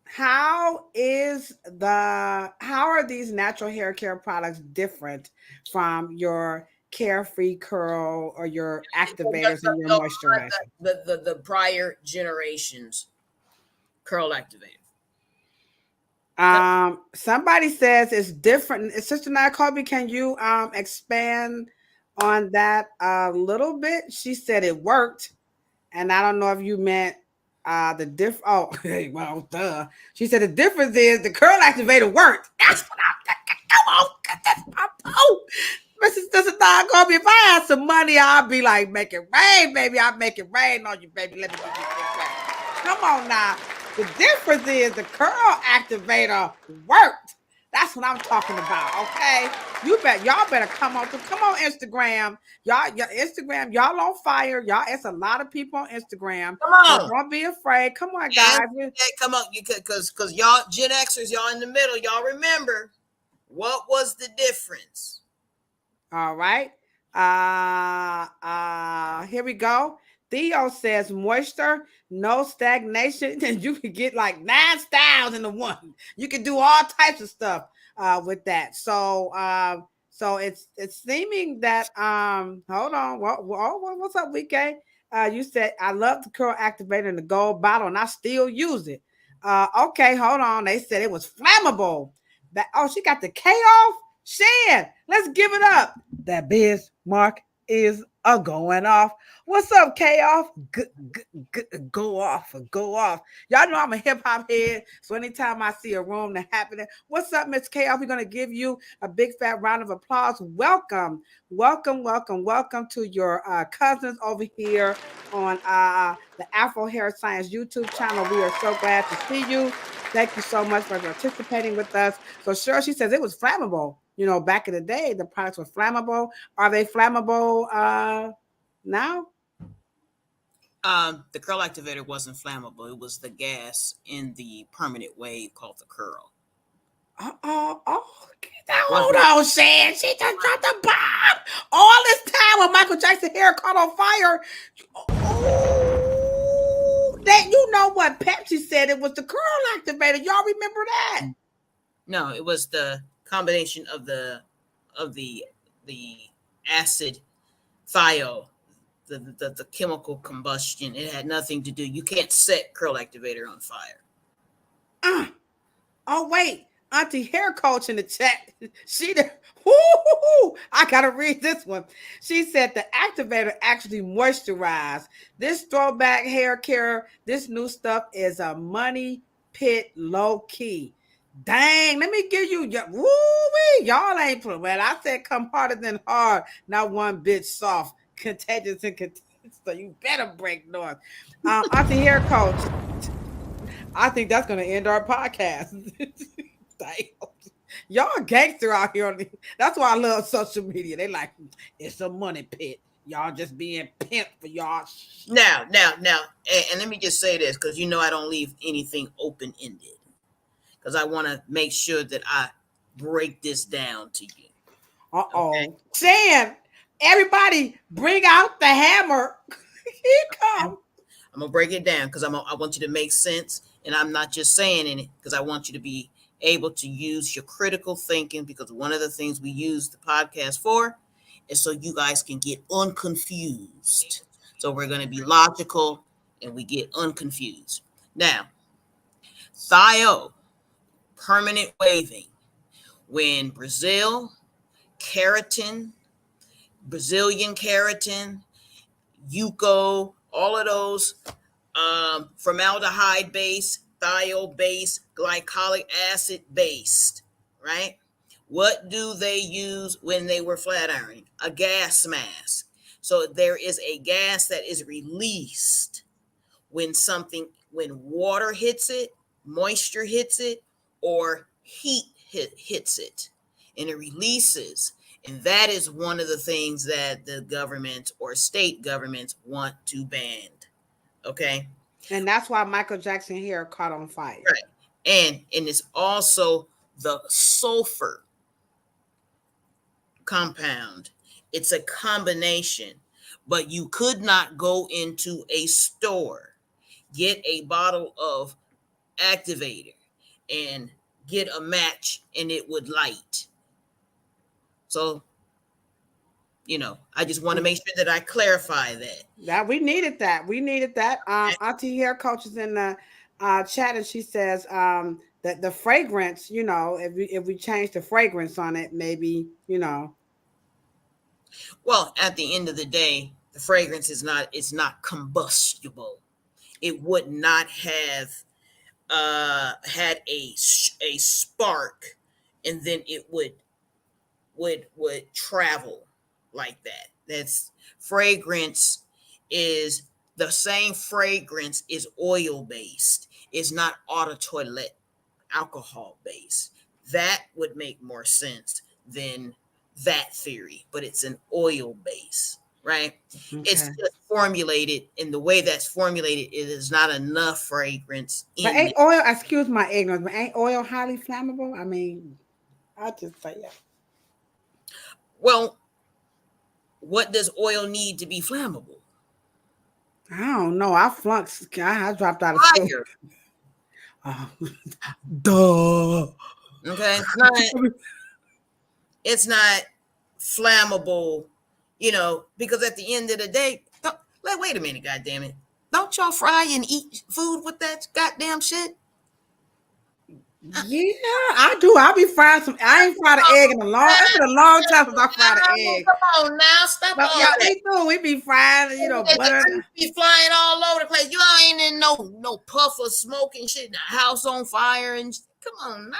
How are these natural hair care products different from your Carefree Curl or your activators and your moisturizers? The prior generations curl activator. Somebody says it's different. Sister Nykobe, can you expand on that a little bit? She said it worked, and I don't know if you meant the diff. Oh, well, duh. She said the difference is the curl activator worked. That's what come on. That's my point. Sister Nykobe, if I had some money, I'd be like, make it rain, baby. I'll make it rain on you, baby. Let me give you this. Come on now. The difference is the curl activator worked. That's what I'm talking about. Okay, y'all better come on Instagram. Instagram, y'all on fire. Y'all, it's a lot of people on Instagram. Come on, so don't be afraid. Come on, guys. Come on, because y'all Gen Xers, y'all in the middle. Y'all remember what was the difference? All right. Here we go. Theo says moisture, no stagnation, and you can get like 9 styles in the one. You can do all types of stuff with that. So it's seeming that hold on. What's up, WK? You said I love the curl activator in the gold bottle, and I still use it. Okay, hold on. They said it was flammable. She got the K off. Shan, let's give it up. That Bismarck is Going off. What's up, K off? Go off, go off. Y'all know I'm a hip hop head, so anytime I see a room that happening, what's up, Miss K off? We're gonna give you a big fat round of applause. Welcome, welcome, welcome, welcome to your cousins over here on the Afro Hair Science YouTube channel. We are so glad to see you. Thank you so much for participating with us. So Cheryl, she says it was flammable. You know, back in the day, the products were flammable. Are they flammable now? The curl activator wasn't flammable. It was the gas in the permanent wave called the curl. Hold on, Shan. She just dropped the bomb. All this time when Michael Jackson's hair caught on fire. Oh, that you know what Pepsi said it was the curl activator. Y'all remember that? No, it was the combination of the acid thio, the chemical combustion. It had nothing to do. You can't set curl activator on fire. Oh wait, Auntie Hair Coach in the chat. She I gotta read this one. She said the activator actually moisturized. This throwback hair care, this new stuff is a money pit low key. Dang, let me give you y'all ain't playing. Well, I said come harder than hard, not one bit soft, contagious and contagious. So you better break north. Auntie Hair Coach. I think that's going to end our podcast. Y'all gangster out here. That's why I love social media. They like, it's a money pit. Y'all just being pimped for y'all. Now, and let me just say this, because you know I don't leave anything open-ended. Because I want to make sure that I break this down to you. Okay? Shan, everybody bring out the hammer. Here come. I'm going to break it down because I want you to make sense. And I'm not just saying it because I want you to be able to use your critical thinking, because one of the things we use the podcast for is so you guys can get unconfused. So we're going to be logical and we get unconfused. Now, thio, permanent waving, when Brazilian keratin, Yuko, all of those formaldehyde based, thio based, glycolic acid based, right? What do they use when they were flat ironing? A gas mask. So there is a gas that is released when water hits it, moisture hits it, or heat hits it, and it releases. And that is one of the things that the government or state governments want to ban. Okay. And that's why Michael Jackson hair caught on fire. Right. And it's also the sulfur compound. It's a combination, but you could not go into a store, get a bottle of Activator and get a match and it would light. So, I just want to make sure that I clarify that. That we needed that. Auntie Hair Coach is in the chat and she says that the fragrance, if we change the fragrance on it, maybe, Well, at the end of the day, the fragrance is not combustible. It would not have had a spark, and then it would travel like that. That's fragrance is the same fragrance is oil based. It's not auto toilet alcohol based. That would make more sense than that theory, but it's an oil base, right? Okay. It's just formulated in the way that's formulated. It is not enough fragrance. But ain't oil, excuse my ignorance, but ain't oil highly flammable? I mean, I'll just say that. Well, what does oil need to be flammable? I don't know. I dropped out of fire. Duh. Okay. It's not flammable, because at the end of the day, wait a minute, goddammit. Don't y'all fry and eat food with that goddamn shit? Yeah, I do. I'll be frying some. I ain't fried an egg in a long. It's been a long time since I fried an egg. Come on now, stop But all yeah, that. we do. We be frying, The butter. grease be flying all over the place. You ain't in no puff of smoke and shit. The house on fire and come on now.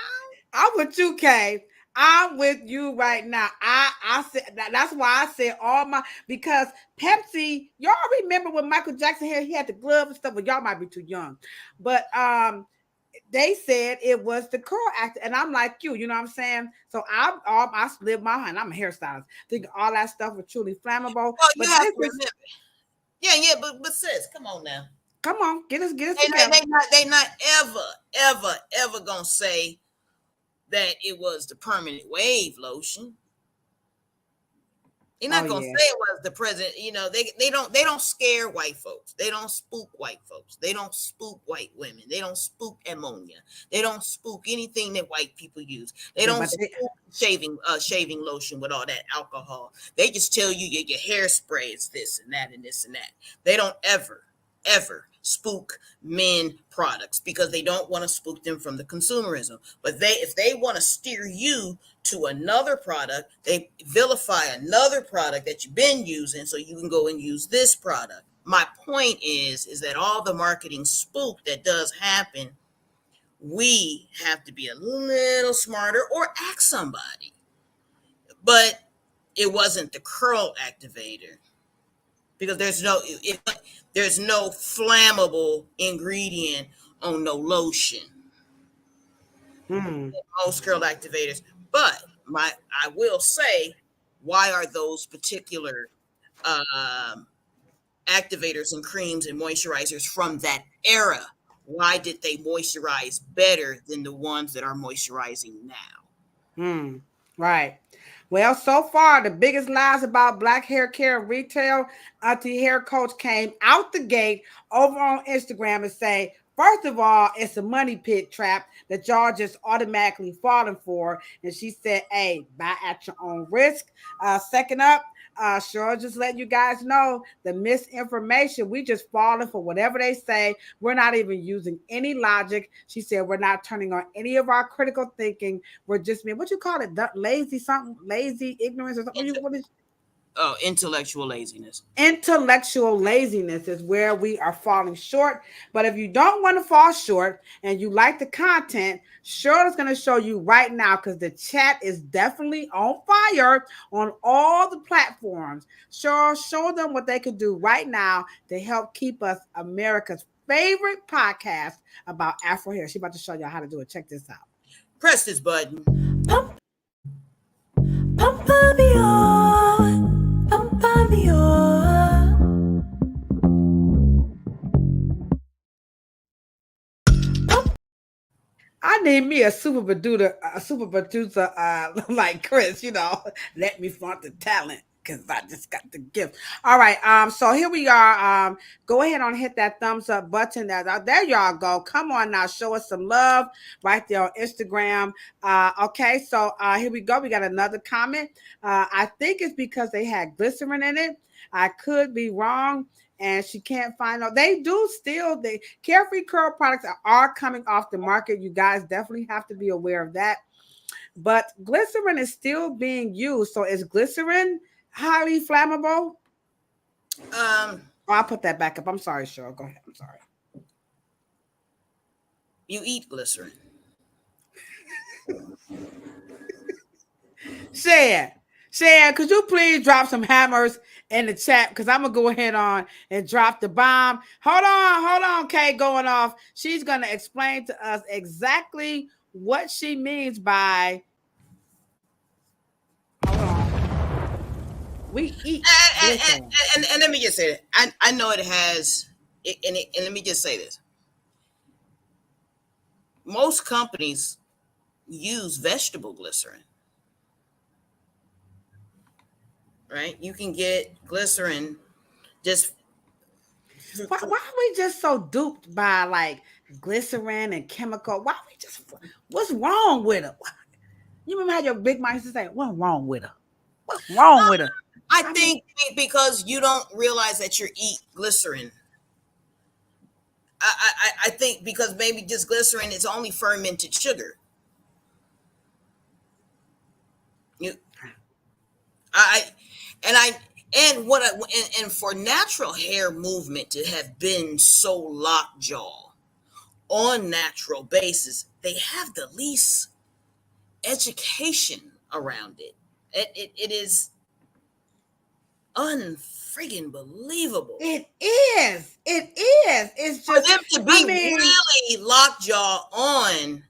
I'm with you, Kay. I'm with you right now. I said that's why I said all my because Pepsi. Y'all remember when Michael Jackson had he had the glove and stuff? But y'all might be too young. But they said it was the curl actor, and I'm like you know what I'm saying. So I live my hand. I'm a hairstylist. Think all that stuff was truly flammable. Well, But you have this to is remember. Yeah, but sis, come on now. come on, get us They together. not ever gonna say that it was the permanent wave lotion. You're not gonna say it was the president. They don't scare white folks. They don't spook white folks. They don't spook white women. They don't spook ammonia. They don't spook anything that white people use. They don't spook shaving lotion with all that alcohol. They just tell you your hairspray is this and that and this and that. They don't ever spook men products because they don't want to spook them from the consumerism. But if they want to steer you to another product, they vilify another product that you've been using so you can go and use this product. My point is that all the marketing spook that does happen, we have to be a little smarter or ask somebody. But it wasn't the curl activator because there's no flammable ingredient on no lotion. Most curl activators. But I will say, why are those particular activators and creams and moisturizers from that era? Why did they moisturize better than the ones that are moisturizing now? Right. Well, so far, the biggest lies about black hair care and retail, Auntie Hair Coach came out the gate over on Instagram and say, first of all, it's a money pit trap that y'all just automatically falling for. And she said, hey, buy at your own risk. Second up, Cheryl just letting you guys know the misinformation. We just falling for whatever they say. We're not even using any logic. She said we're not turning on any of our critical thinking. We're just being, what you call it, lazy something, lazy ignorance or something. Intellectual laziness. Intellectual laziness is where we are falling short. But if you don't want to fall short and you like the content, Cheryl is going to show you right now because the chat is definitely on fire on all the platforms. Cheryl, show them what they could do right now to help keep us America's favorite podcast about Afro hair. She's about to show y'all how to do it. Check this out. Press this button. Pump me on. Pump me on. I need me a super producer like Chris, let me flaunt the talent because I just got the gift. All right, so here we are. Go ahead and hit that thumbs up button. There y'all go. Come on now, show us some love right there on Instagram. Okay, so here we go. We got another comment. I think it's because they had glycerin in it. I could be wrong. And she can't find out. They do still, the Carefree Curl products are coming off the market. You guys definitely have to be aware of that. But glycerin is still being used. So is glycerin highly flammable? I'll put that back up. I'm sorry, Cheryl. Go ahead. I'm sorry. You eat glycerin. Shan, could you please drop some hammers in the chat? Because I'm going to go ahead on and drop the bomb. Hold on, Kay, going off. She's going to explain to us exactly what she means by, hold on. We eat. And let me just say that. I know it has, and let me just say this. Most companies use vegetable glycerin. Right? You can get glycerin just. Why are we just so duped by like glycerin and chemical? Why are we just, what's wrong with her? You remember how your big mom used to say, what's wrong with her? What's wrong with her? I think because you don't realize that you eat glycerin. I think because maybe just glycerin is only fermented sugar. You, I, and I, and what, and for natural hair movement to have been so lockjaw on natural basis, they have the least education around it. It is unfriggin' believable. It is. It is. It's For just them to be really lockjaw on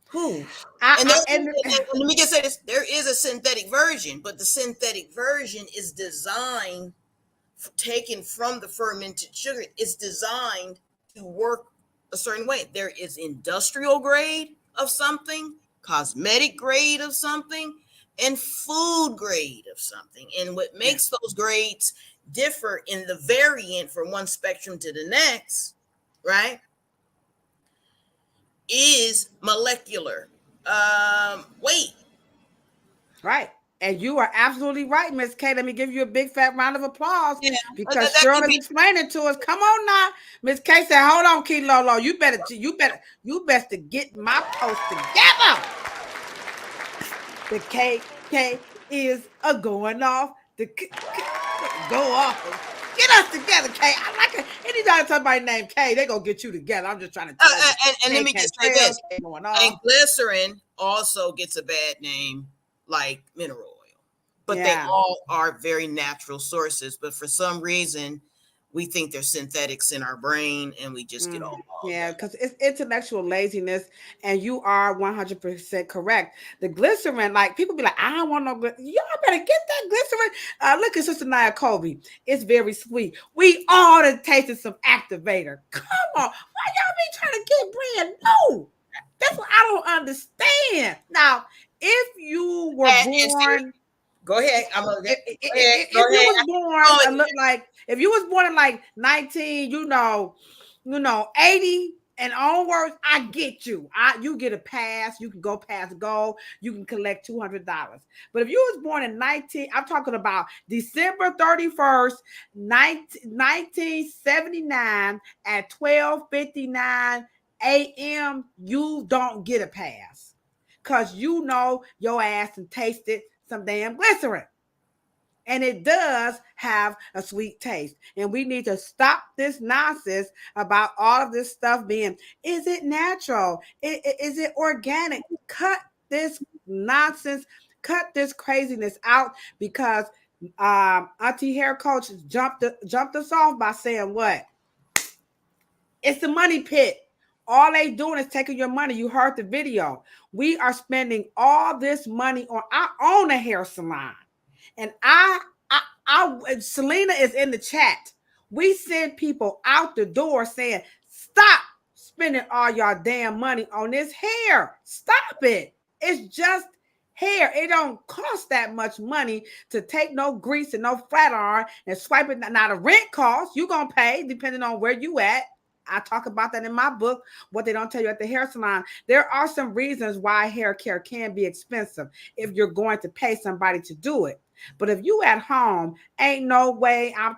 who? And let me just say this: there is a synthetic version, but the synthetic version is designed, taken from the fermented sugar. It's designed to work a certain way. There is industrial grade of something, cosmetic grade of something, and food grade of something. And what makes those grades differ in the variant from one spectrum to the next, right, is molecular weight. Right. And you are absolutely right, Miss K. Let me give you a big fat round of applause because that Cheryl is explaining to us. Come on now. Miss K said, hold on, Key Lolo. You best to get my post together. The KK is a going off. Go off. Get us together, K. I like it. Anytime somebody named K, they gonna get you together. I'm just trying to tell you. And let me just say this. And glycerin also gets a bad name like mineral oil. But they all are very natural sources. But for some reason, we think they're synthetics in our brain and we just get all because it's intellectual laziness, and you are 100% correct. The glycerin, like people be like, I don't want no glycerin. Y'all better get that glycerin. Look at Sister Nia Colby. It's very sweet. We all have tasted some Activator. Come on. Why y'all be trying to get brand new? That's what I don't understand. Now, if you were born... Go ahead. If you was born, if you was born in like 19, 80 and onwards, I get you. You get a pass. You can go past goal. You can collect $200. But if you was born in 19, I'm talking about December 31st, 1979 at 12:59 a.m., you don't get a pass because your ass and tasted some damn glycerin. And it does have a sweet taste. And we need to stop this nonsense about all of this stuff being, is it natural? Is it organic? Cut this nonsense. Cut this craziness out because Auntie Hair Coach jumped us off by saying what? It's the money pit. All they doing is taking your money. You heard the video. We are spending all this money on. I own a hair salon, and Selena is in the chat. We send people out the door saying, "Stop spending all y'all damn money on this hair. Stop it. It's just hair. It don't cost that much money to take no grease and no flat iron and swipe it. Now the rent cost you gonna pay depending on where you at." I talk about that in my book, what they don't tell you at the hair salon. There are some reasons why hair care can be expensive if you're going to pay somebody to do it. But if you at home, ain't no way I'll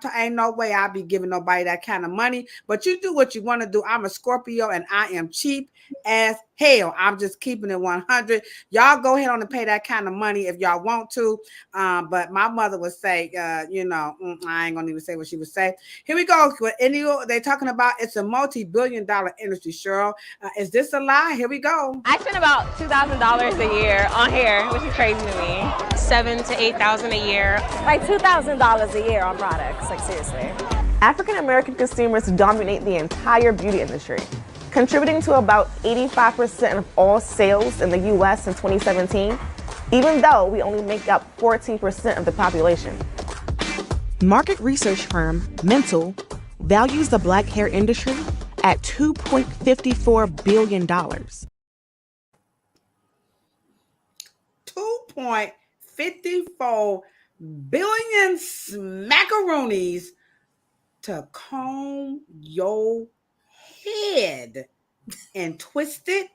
be giving nobody that kind of money. But you do what you want to do. I'm a Scorpio and I am cheap as hell. I'm just keeping it 100. Y'all go ahead on and pay that kind of money if y'all want to. But my mother would say, I ain't gonna even say what she would say. Here we go. They're talking about it's a multi-billion-dollar industry, Cheryl. Is this a lie? Here we go. I spend about $2,000 a year on hair, which is crazy to me. $7,000 to $8,000 a year. Like $2,000 a year on products, like seriously. African American consumers dominate the entire beauty industry, contributing to about 85% of all sales in the U.S. in 2017, even though we only make up 14% of the population. Market research firm Mental values the black hair industry at $2.54 billion. 2.54 billion smackaroonies to comb your head and twist it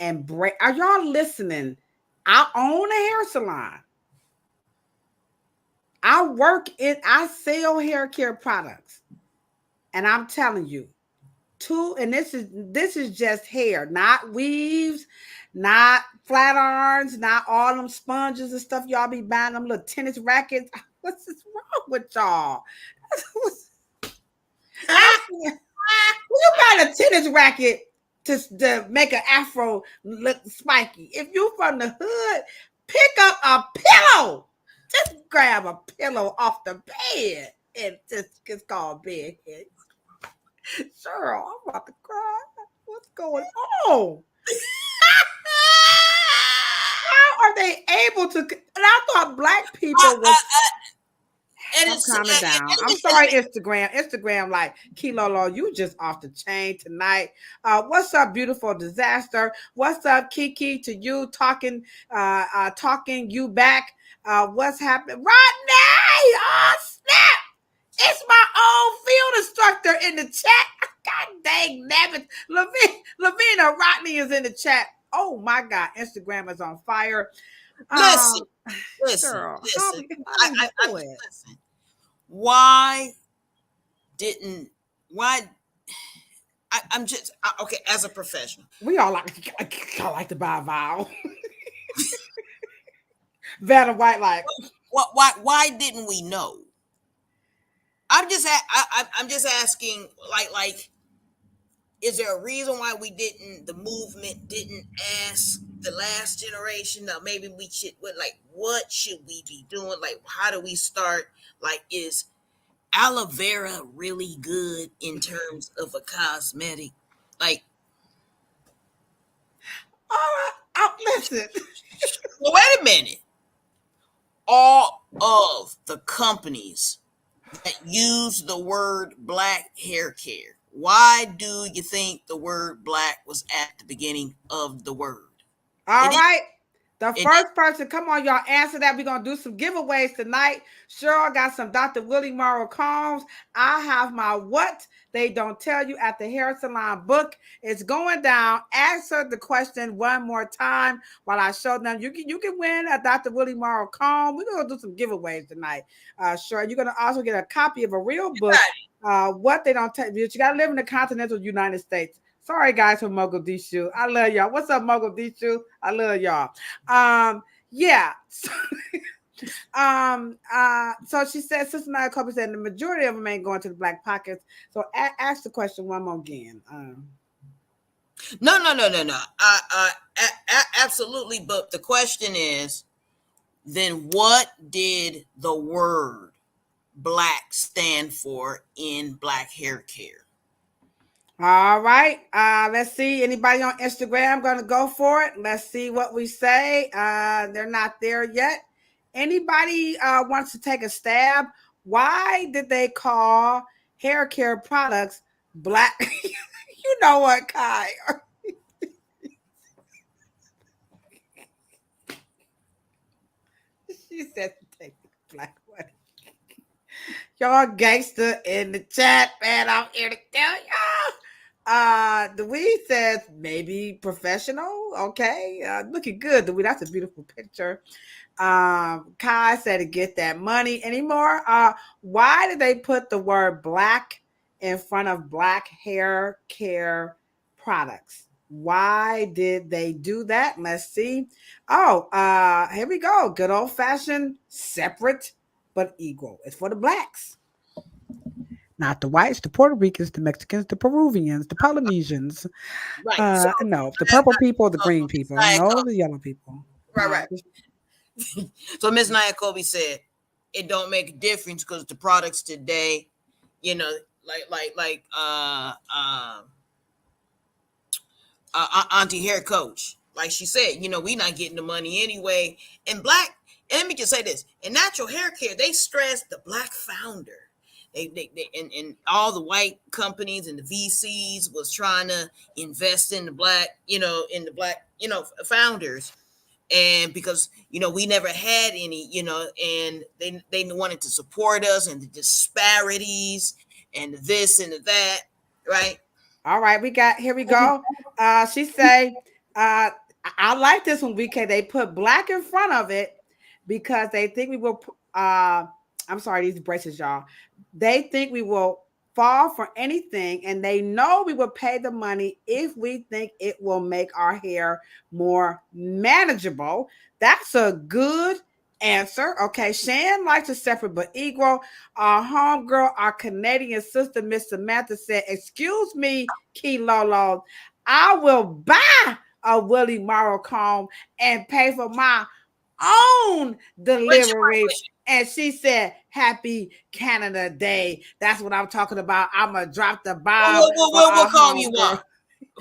and break. Are y'all listening? I own a hair salon. I sell hair care products. And I'm telling you, and this is just hair, not weaves, not flat irons, not all them sponges and stuff y'all be buying, them little tennis rackets. What's this wrong with y'all? You buy a tennis racket to make an afro look spiky. If you from the hood, pick up a pillow. Just grab a pillow off the bed and it's called bed. Cheryl, I'm about to cry. What's going on? How are they able to? And I thought black people was. I'm calming down. I'm sorry, Instagram. Instagram, like Kilolo, you just off the chain tonight. What's up, beautiful disaster? What's up, Kiki? To you talking you back. What's happening? Rodney! Oh snap! It's my old field instructor in the chat. God dang nabbit. Lavina Rodney is in the chat. Oh my God, Instagram is on fire. Listen. Girl, listen. Listen. I'm just okay as a professional. We all like to buy a vowel. Vanna White, like why didn't we know? I'm just asking, like, is there a reason why the movement didn't ask the last generation? Now maybe we should, what should we be doing? Like, how do we start? Like, is aloe vera really good in terms of a cosmetic? Like, all right, listen. Well, wait a minute. All of the companies that use the word black hair care, why do you think the word black was at the beginning of the word? All right. The first person, come on, y'all, answer that. We're going to do some giveaways tonight. Cheryl got some Dr. Willie Morrow combs. I have my What They Don't Tell You at the Hair Salon book. It's going down. Answer the question one more time while I show them. You can win a Dr. Willie Morrow comb. We're going to do some giveaways tonight. Cheryl, you're going to also get a copy of a real book, What They Don't Tell You. You got to live in the continental United States. Sorry, guys, from Mogadishu. I love y'all. What's up, Mogadishu? I love y'all. Yeah. So she said, Sister Naya Kobe said the majority of them ain't going to the black pockets. So ask the question one more again. No. Absolutely. But the question is, then what did the word black stand for in black hair care? All right. Let's see. Anybody on Instagram going to go for it? Let's see what we say. They're not there yet. Anybody wants to take a stab? Why did they call hair care products black? You know what, Kai? She said to take the black one. Y'all gangster in the chat, man. I'm here to tell y'all. Dewey says maybe professional. Okay. Looking good, Dewey. That's a beautiful picture. Kai said to get that money anymore. Why did they put the word black in front of black hair care products? Why did they do that? Let's see. Oh, here we go. Good old fashioned separate but equal. It's for the blacks. Not the whites, the Puerto Ricans, the Mexicans, the Peruvians, the Polynesians. Right. No, the purple people, the green people. No, the yellow people. Right. So Ms. Naya Kobe said it don't make a difference because the products today, you know, like Auntie Hair Coach, like she said, you know, we not getting the money anyway. And let me just say this, in natural hair care, they stress the black founder. They and all the white companies and the VCs was trying to invest in the black, founders. And because, we never had any, and they wanted to support us, and the disparities and this and that, right? All right, here we go. She say, I like this one, BK. They put black in front of it because they think we will, I'm sorry, these braces, y'all. They think we will fall for anything, and they know we will pay the money if we think it will make our hair more manageable. That's a good answer. Okay, Shan likes a separate but equal. Our homegirl, our Canadian sister, Miss Samantha said, "Excuse me, Key Lolo, I will buy a Willie Morrow comb and pay for my own delivery." And she said, "Happy Canada Day." That's what I'm talking about. I'm going to drop the bomb. What comb you want?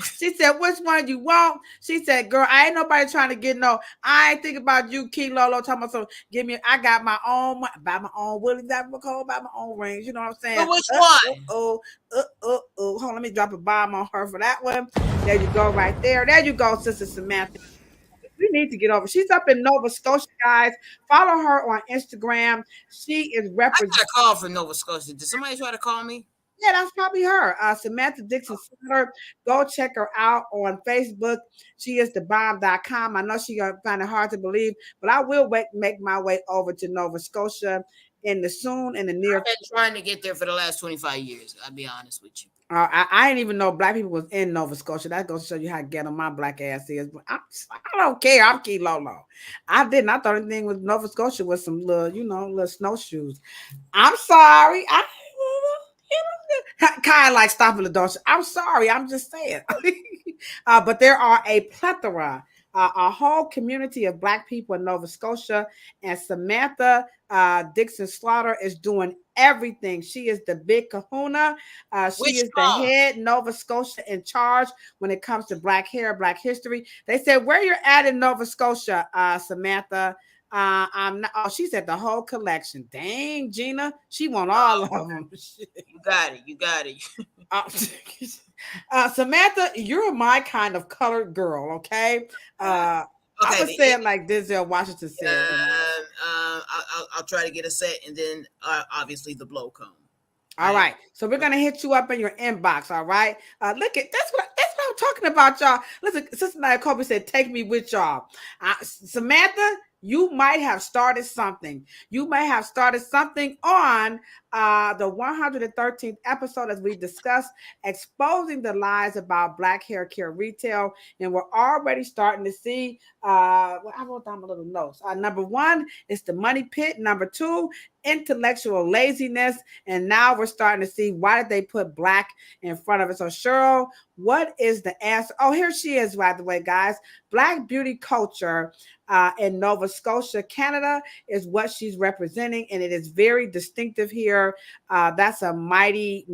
She said, "Which one you want?" She said, "Girl, I ain't nobody trying to get no. I ain't thinking about you, Key Lolo, talking about so give me. I got my own, buy my own Willie McCall, buy my own rings. You know what I'm saying?" But which one? Hold on, let me drop a bomb on her for that one. There you go, right there. There you go, Sister Samantha. We need to get over. She's up in Nova Scotia, guys. Follow her on Instagram. She is I got a call from Nova Scotia. Did somebody try to call me? Yeah, that's probably her. Samantha Dixon Sutter. Go check her out on Facebook. She is thebomb.com. I know she's gonna find it hard to believe, but I will make my way over to Nova Scotia in the near. I've been trying to get there for the last 25 years. I'll be honest with you. I didn't even know black people was in Nova Scotia. That goes to show you how ghetto my black ass is. But I don't care. I'm Key Lolo. I didn't. I thought everything with Nova Scotia was some little snowshoes. I'm sorry. Kind of like stopping Ladosha. I'm sorry. I'm just saying. But there are a plethora, a whole community of black people in Nova Scotia, and Samantha Dixon Slaughter is doing everything. She is the big kahuna. She is the head Nova Scotia in charge when it comes to black hair, black history. They said, "Where you're at in Nova Scotia, Samantha?" I'm not. Oh, she said the whole collection. Dang, Gina, she want all of them. You got it. Samantha, you're my kind of colored girl. Okay. I was saying like Denzel Washington said. I'll try to get a set, and then obviously the blow comb. All right. So we're gonna hit you up in your inbox. All right. Look at that's what I'm talking about, y'all. Listen, Sister Nia Kobe said, "Take me with y'all." Samantha, you might have started something. You may have started something on the 113th episode, as we discussed, exposing the lies about black hair care retail. And we're already starting to see, I wrote down my little notes. Number one is the money pit. Number two, intellectual laziness. And now we're starting to see, why did they put black in front of it? So Cheryl, what is the answer? Oh, here she is, by the way, guys. Black beauty culture in Nova Scotia, Canada, is what she's representing, and it is very distinctive here. That's a mighty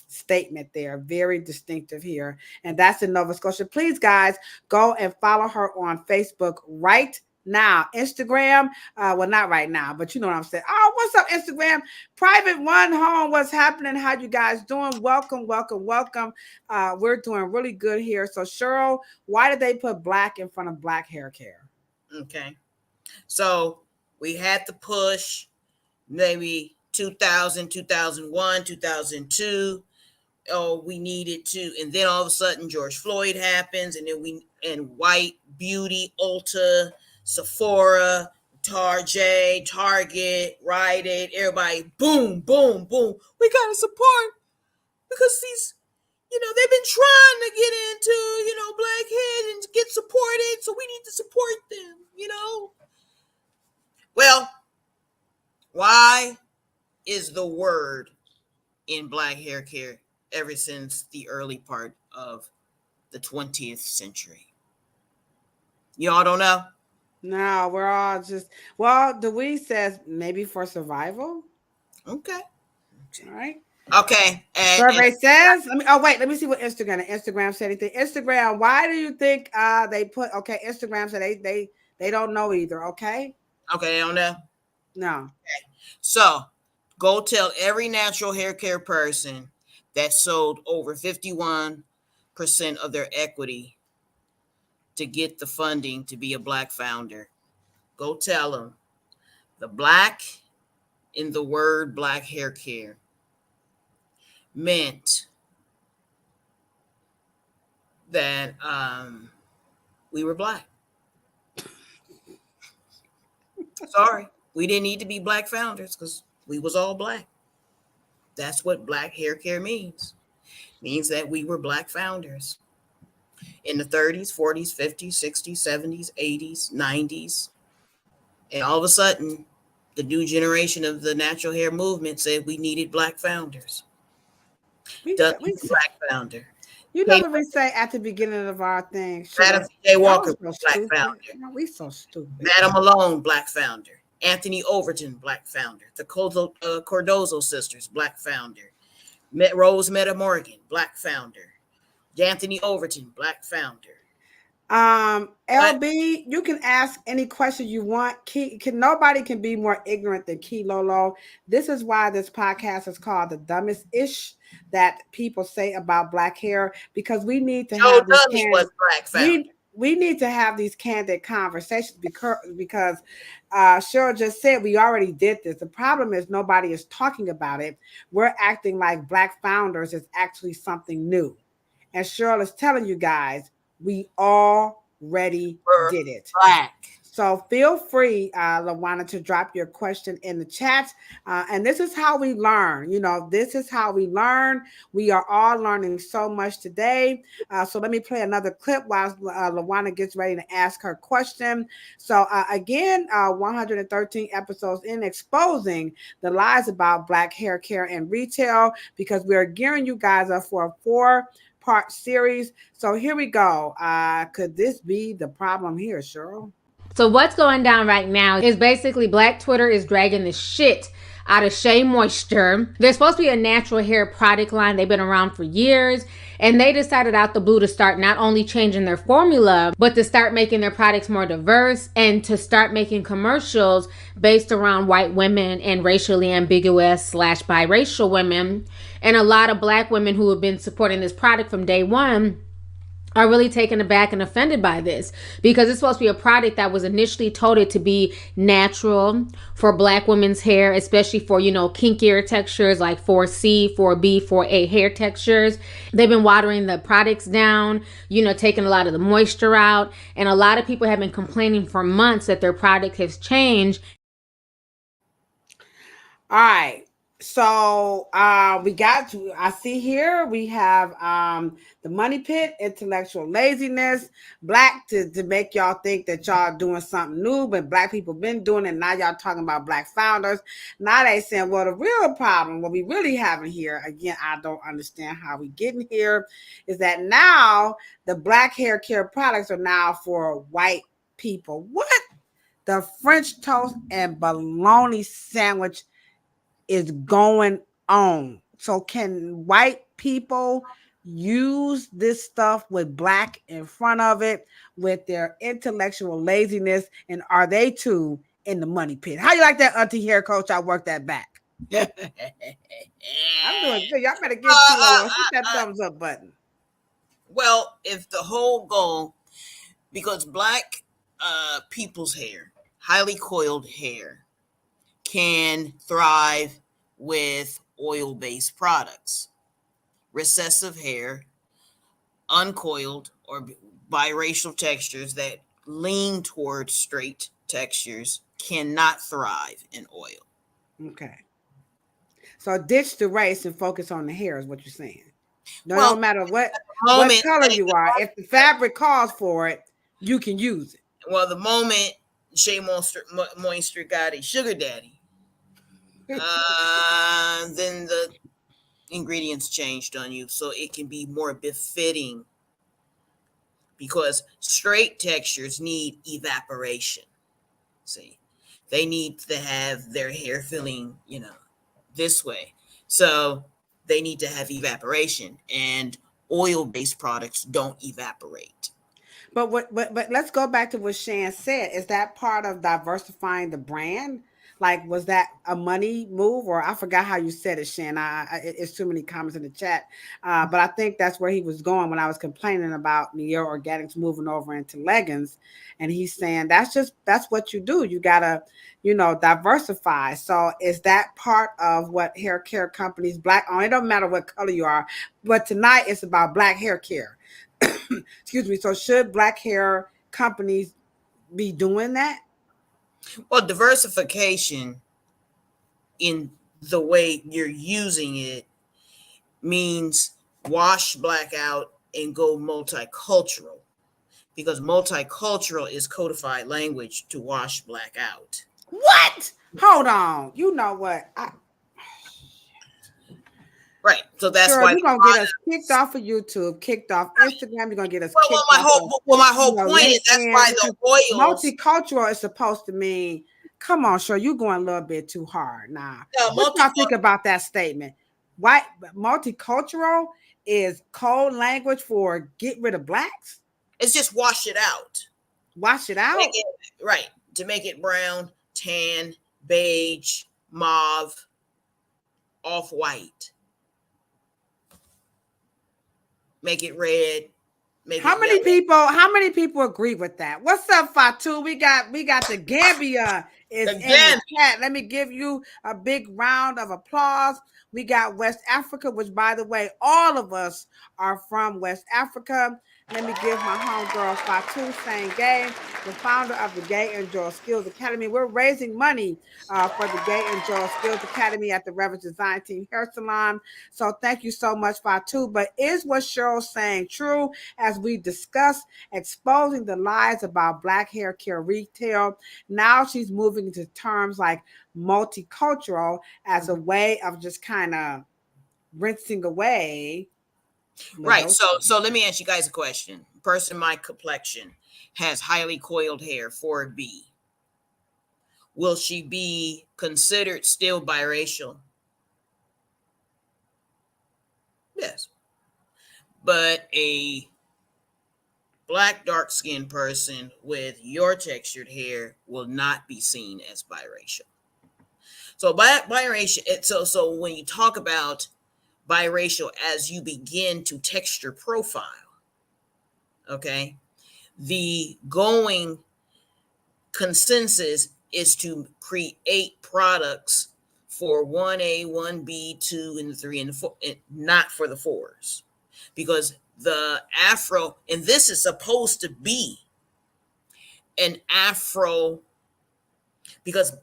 statement there. Very distinctive here, and that's in Nova Scotia. Please, guys, go and follow her on Facebook right now. Instagram, well, not right now, but you know what I'm saying. Oh, what's up, Instagram? Private One Home, what's happening? How you guys doing? Welcome. We're doing really good here. So Cheryl, why did they put black in front of black hair care? Okay, so we had to push maybe 2000, 2001, 2002. Oh, we needed to, and then all of a sudden George Floyd happens, and then white beauty, Ulta, Sephora, Target, Wright, everybody, boom, boom, boom. We gotta support, because these, they've been trying to get into, black hair and get supported, so we need to support them, Well, why is the word in black hair care ever since the early part of the 20th century? Y'all don't know? No, we're all just, well, Dewey says maybe for survival. Okay. All right. Okay. Survey says, let me see what Instagram said anything. Instagram, why do you think they put, okay, Instagram said they don't know either, okay? Okay, they don't know? No. Okay. So go tell every natural hair care person that sold over 51% of their equity to get the funding to be a black founder. Go tell them the black in the word black hair care meant that we were black. Sorry, we didn't need to be black founders because we was all black. That's what Black hair care means. Means that we were Black founders in the 30s, 40s, 50s, 60s, 70s, 80s, 90s. And all of a sudden, the new generation of the natural hair movement said we needed Black founders. Dudley's a Black founder. You know what we say at the beginning of our thing? Madam C.J. Walker, so Black stupid. founder. We so stupid. Madam Malone, Black founder. Anthony Overton, Black founder. The Cordozo sisters, Black founder. Rose Meta Morgan, Black founder. Anthony Overton, Black founder. LB, you can ask any question you want. Nobody can be more ignorant than Key Lolo. This is why this podcast is called The Dumbest Ish That People Say About Black Hair, because we need to have we need to have these candid conversations because Cheryl just said we already did this. The problem is nobody is talking about it. We're acting like Black founders is actually something new. And Cheryl is telling you guys, we already did it. Black. So feel free, LaWanna, to drop your question in the chat. And this is how we learn. You know, this is how we learn. We are all learning so much today. So let me play another clip while LaWanna gets ready to ask her question. So again, 113 episodes in, exposing the lies about Black hair care and retail, because we are gearing you guys up for a 4-part series. So here we go. Could this be the problem here, Cheryl? So what's going down right now is basically Black Twitter is dragging the shit out of Shea Moisture. They're supposed to be a natural hair product line. They've been around for years, and they decided out the blue to start not only changing their formula, but to start making their products more diverse and to start making commercials based around white women and racially ambiguous / biracial women. And a lot of Black women who have been supporting this product from day one are really taken aback and offended by this, because it's supposed to be a product that was initially touted to be natural for Black women's hair, especially for, you know, kinkier textures like 4C, 4B, 4A hair textures. They've been watering the products down, you know, taking a lot of the moisture out. And a lot of people have been complaining for months that their product has changed. All right. So we got to, I see here we have the money pit, intellectual laziness, Black to make y'all think that y'all doing something new, but Black people been doing it. Now y'all talking about Black founders. Now they saying, well, the real problem, what we really having here, again, I don't understand how we getting here, is that now the Black hair care products are now for white people. What? The French toast and bologna sandwich is going on. So can white people use this stuff with Black in front of it with their intellectual laziness? And are they too in the money pit? How you like that, Auntie Hair Coach? I work that back. I'm doing good. Y'all better give hit that thumbs up button. Well, if the whole goal, because Black people's hair, highly coiled hair, can thrive with oil-based products. Recessive hair, uncoiled or biracial textures that lean towards straight textures cannot thrive in oil. Okay. So ditch the race and focus on the hair is what you're saying. No matter what color you are, if the fabric calls for it, you can use it. Well, the moment Shea Moisture got a sugar daddy, then the ingredients changed on you, so it can be more befitting, because straight textures need evaporation. See, they need to have their hair feeling, you know, this way, so they need to have evaporation, and oil-based products don't evaporate. But let's go back to what Shan said. Is that part of diversifying the brand? Like, was that a money move, or I forgot how you said it, Shan? It's too many comments in the chat, but I think that's where he was going when I was complaining about Neo Organics moving over into leggings, and he's saying that's what you do. You gotta, you know, diversify. So is that part of what hair care companies, Black on? It don't matter what color you are, but tonight it's about Black hair care. Excuse me. So should Black hair companies be doing that? Well, diversification in the way you're using it means wash black out and go multicultural, because multicultural is codified language to wash black out. What? Hold on. You know what? Right. So that's Cheryl, why you're gonna get us kicked off of YouTube, kicked off Instagram. You're gonna get us kicked my off. whole point is that's why the oils. Multicultural is supposed to mean. Come on, Cheryl, you're going a little bit too hard now. No, what y'all think about that statement? Why multicultural is code language for get rid of blacks? It's just wash it out. Wash it out? Right. To make it brown, tan, beige, mauve, off-white. Make it red. How many people agree with that? What's up, Fatu? We got the Gambia is in the chat. Let me give you a big round of applause. We got West Africa, which, by the way, all of us are from West Africa. Let me give my homegirl Fatu saying gay, the founder of the Gay and Joy Skills Academy. We're raising money for the Gay and Joy Skills Academy at the Reverend Design Team Hair Salon. So thank you so much, Fatu. But is what Cheryl's saying true? As we discuss exposing the lies about Black hair care retail, now she's moving into terms like multicultural as a way of just kind of rinsing away. Right. So let me ask you guys a question. Person my complexion has highly coiled hair, 4B. Will she be considered still biracial? Yes. But a black dark-skinned person with your textured hair will not be seen as biracial. So biracial. So when you talk about biracial, as you begin to texture profile, okay, the going consensus is to create products for 1A, 1B, 2, and 3, and 4, and not for the 4s, because the Afro, and this is supposed to be an Afro, because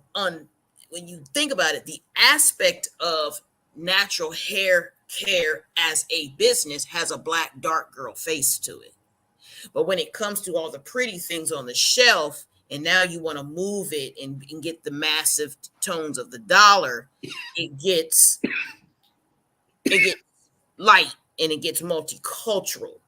when you think about it, the aspect of natural hair care as a business has a black dark girl face to it. But when it comes to all the pretty things on the shelf, and now you want to move it and get the massive tones of the dollar, it gets light, and it gets multicultural.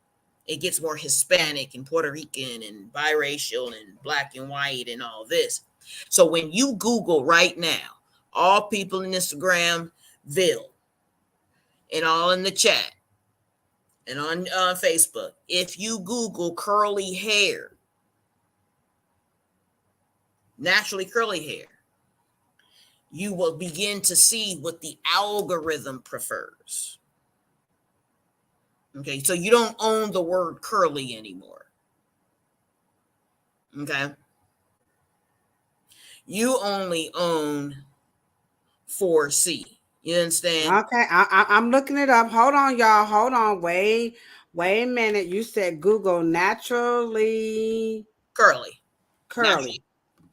It gets more Hispanic and Puerto Rican and biracial and black and white and all this. So when you Google right now, all people in Instagramville, and all in the chat and on Facebook, if you Google curly hair, naturally curly hair, you will begin to see what the algorithm prefers. Okay, so you don't own the word curly anymore. Okay, you only own 4C. You understand? Okay, I'm looking it up. Hold on, y'all. Hold on. Wait a minute. You said Google naturally curly.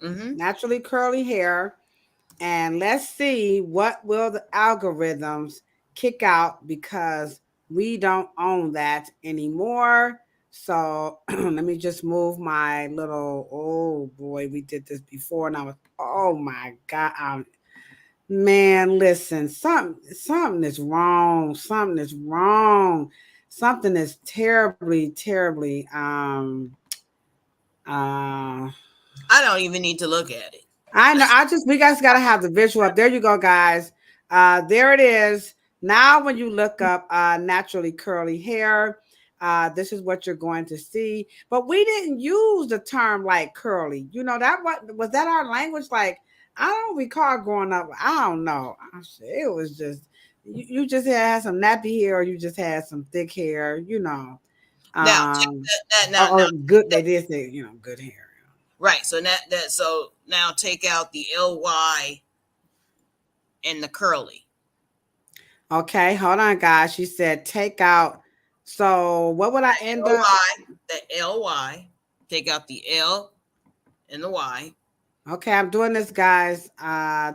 Naturally curly hair. And let's see what will the algorithms kick out, because we don't own that anymore. So let me just move my little, oh boy, we did this before and I was, oh my God. Man, listen, something is wrong. Something is wrong. Something is terribly, terribly. I don't even need to look at it. I know. We guys got to have the visual up. There you go, guys. There it is. Now, when you look up naturally curly hair, this is what you're going to see. But we didn't use the term like curly. You know, was that our language? Like, I don't recall growing up. I don't know. It was just, you just had some nappy hair, or you just had some thick hair, you know. Now, good. They did say, you know, good hair. Right. So now take out the LY and the curly. Okay, hold on, guys. She said take out. So what would I end up? The LY. Take out the L and the Y. Okay, I'm doing this, guys.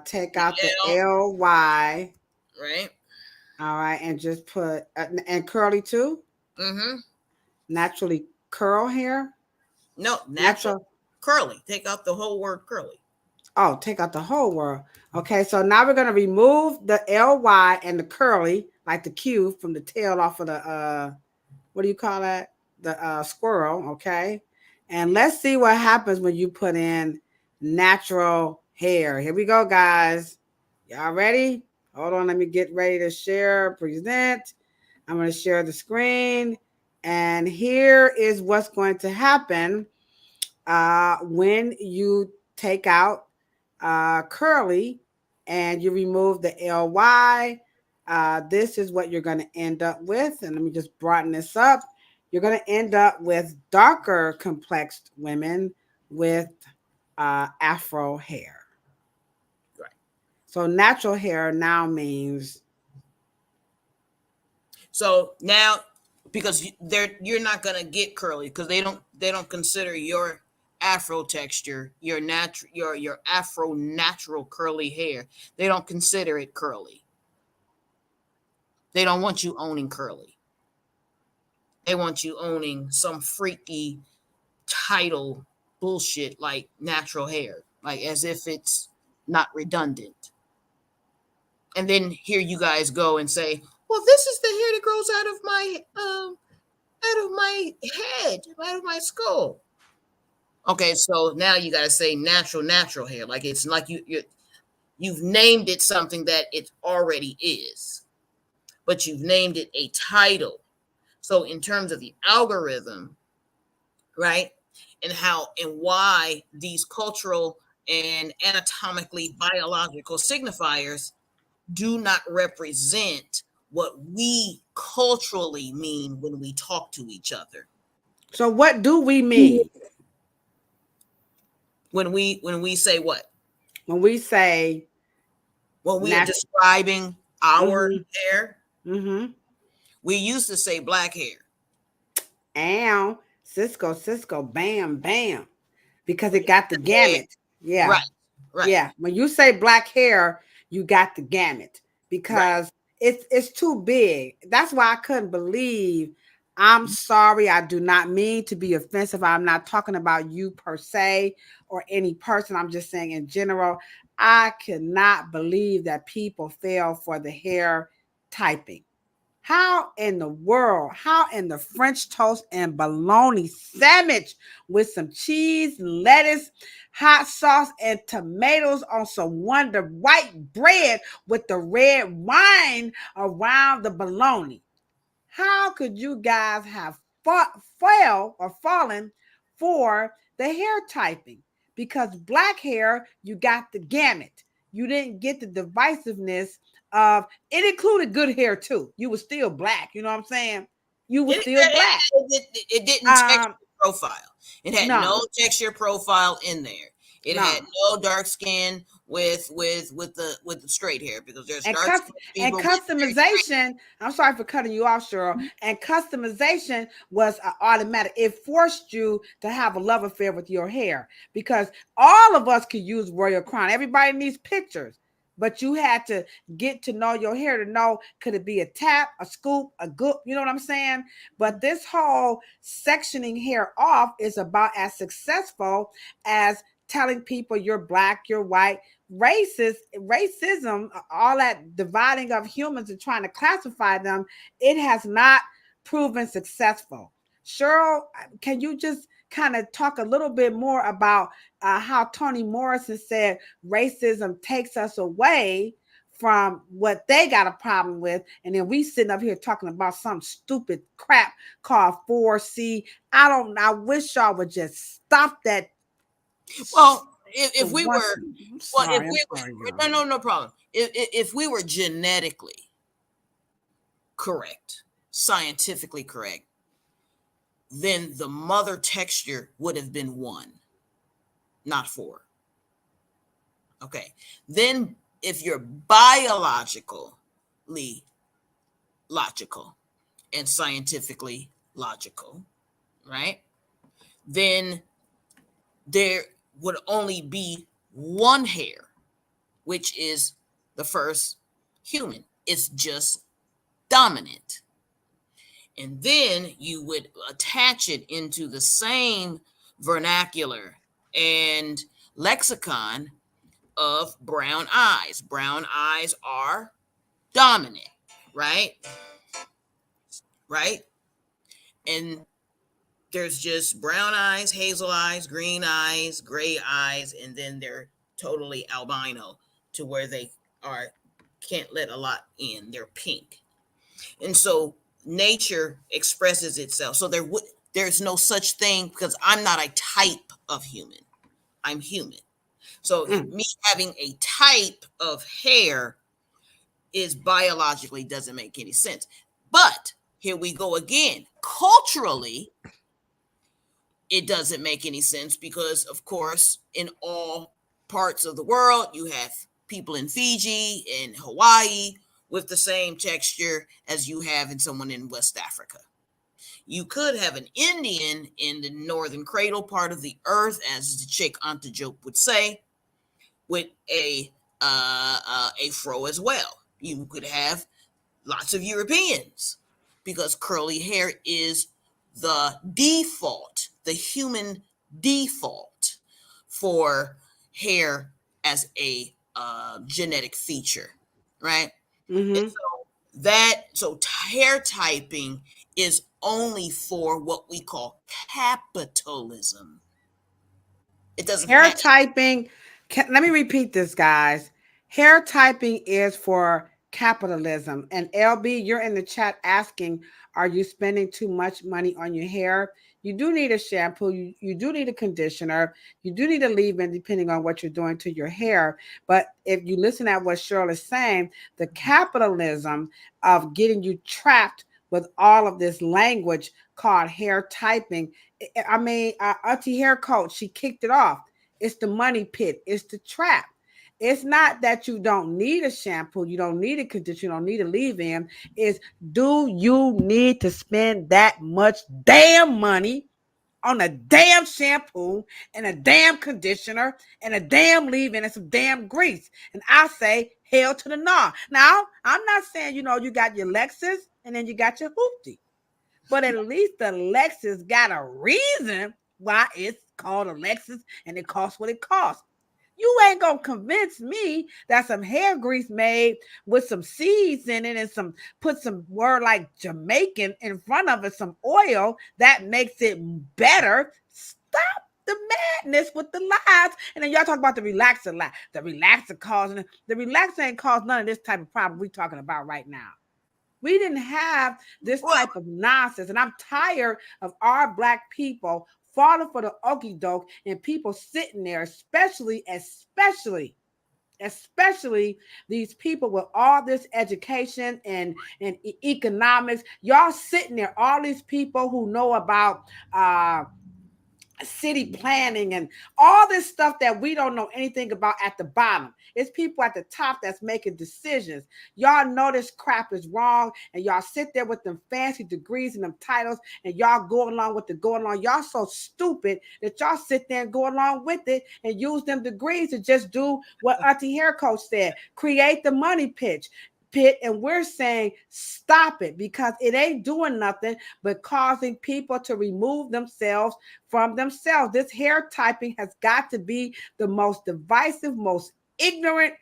Take out the L-Y. Right. All right, and just put and curly too. Mm-hmm. Naturally curl hair. No, natural curly. Take out the whole word curly. Oh, take out the whole word. Okay, so now we're gonna remove the L-Y and the curly, like the Q from the tail off of the what do you call that? The squirrel. Okay, and let's see what happens when you put in natural hair. Here we go, guys. Y'all ready? Hold on, let me get ready to share, present. I'm going to share the screen. And here is what's going to happen when you take out curly and you remove the LY. This is what you're going to end up with. And let me just broaden this up. You're going to end up with darker complexed women with Afro hair. Right. So natural hair now means. So now, because you're not gonna get curly because they don't consider your Afro texture, your Afro natural curly hair. They don't consider it curly. They don't want you owning curly. They want you owning some freaky title bullshit like natural hair, like as if it's not redundant. And then here you guys go and say, well, this is the hair that grows out of my head, out of my skull. Okay, so now you gotta say natural hair, like it's like you've named it something that it already is, but you've named it a title. So in terms of the algorithm, right, and how and why these cultural and anatomically biological signifiers do not represent what we culturally mean when we talk to each other. So what do we mean when we say what? When we say when we are describing our hair, mm-hmm. we used to say black hair. Ow, Cisco, bam, bam, because it got the gamut. Yeah, right. Yeah, when you say black hair, you got the gamut because it's too big. That's why I couldn't believe. I'm sorry, I do not mean to be offensive. I'm not talking about you per se or any person. I'm just saying in general. I cannot believe that people fell for the hair typing. How in the world? How in the French toast and bologna sandwich with some cheese, lettuce, hot sauce, and tomatoes on some Wonder white bread with the red wine around the bologna? How could you guys have fallen for the hair typing? Because black hair, you got the gamut. You didn't get the divisiveness of it. Included good hair too. You were still black. You know what I'm saying? You were still black. It didn't texture profile. It had no texture profile in there. It had no dark skin with the straight hair, because there's dark skin people and customization. I'm sorry for cutting you off, Cheryl. And customization was automatic. It forced you to have a love affair with your hair, because all of us could use Royal Crown. Everybody needs pictures. But you had to get to know your hair to know, could it be a tap, a scoop, a goop? You know what I'm saying? But this whole sectioning hair off is about as successful as telling people you're black, you're white. Racism, all that dividing of humans and trying to classify them, it has not proven successful. Cheryl, can you just kind of talk a little bit more about how Toni Morrison said racism takes us away from what they got a problem with, and then we sitting up here talking about some stupid crap called 4C. I wish y'all would just stop that. Well, if we were, no problem. If we were genetically correct, scientifically correct, then the mother texture would have been 1, not 4. Okay. Then if you're biologically logical and scientifically logical, right? Then there would only be one hair, which is the first human. It's just dominant. And then you would attach it into the same vernacular and lexicon of brown eyes. Brown eyes are dominant, right? Right? And there's just brown eyes, hazel eyes, green eyes, gray eyes, and then they're totally albino to where they can't let a lot in. They're pink. And so nature expresses itself. So there's no such thing, because I'm not a type of human. I'm human. So me having a type of hair is biologically doesn't make any sense. But here we go again. Culturally, it doesn't make any sense because, of course, in all parts of the world, you have people in Fiji and Hawaii with the same texture as you have in someone in West Africa. You could have an Indian in the northern cradle part of the earth, as the chick Auntie Joke would say, with a afro as well. You could have lots of Europeans because curly hair is the default, the human default for hair as a genetic feature, right? And so hair typing is only for what we call capitalism. It doesn't hair typing. Let me repeat this, guys. Hair typing is for capitalism. And LB, you're in the chat asking, are you spending too much money on your hair? You do need a shampoo. You do need a conditioner. You do need a leave-in, depending on what you're doing to your hair. But if you listen at what Cheryl is saying, the capitalism of getting you trapped with all of this language called hair typing. I mean, Auntie Hair Coach, she kicked it off. It's the money pit. It's the trap. It's not that you don't need a shampoo, you don't need a conditioner, you don't need a leave-in. It's, do you need to spend that much damn money on a damn shampoo and a damn conditioner and a damn leave-in and some damn grease? And I say, hell to the no. Now, I'm not saying, you got your Lexus and then you got your hoopty. But at least the Lexus got a reason why it's called a Lexus and it costs what it costs. You ain't gonna convince me that some hair grease made with some seeds in it and put some word like Jamaican in front of it, some oil, that makes it better. Stop the madness with the lies. And then y'all talk about the relaxer lie. The relaxer ain't caused none of this type of problem we talking about right now. We didn't have this type of nonsense. And I'm tired of our Black people falling for the okie doke and people sitting there, especially these people with all this education and economics. Y'all sitting there, all these people who know about city planning and all this stuff that we don't know anything about at the bottom. It's people at the top that's making decisions. Y'all know this crap is wrong, and y'all sit there with them fancy degrees and them titles, and y'all go along with the going along. Y'all so stupid that y'all sit there and go along with it and use them degrees to just do what Auntie Hair Coach said, create the money pit. And we're saying stop it, because it ain't doing nothing but causing people to remove themselves from themselves. This hair typing has got to be the most divisive, most ignorant.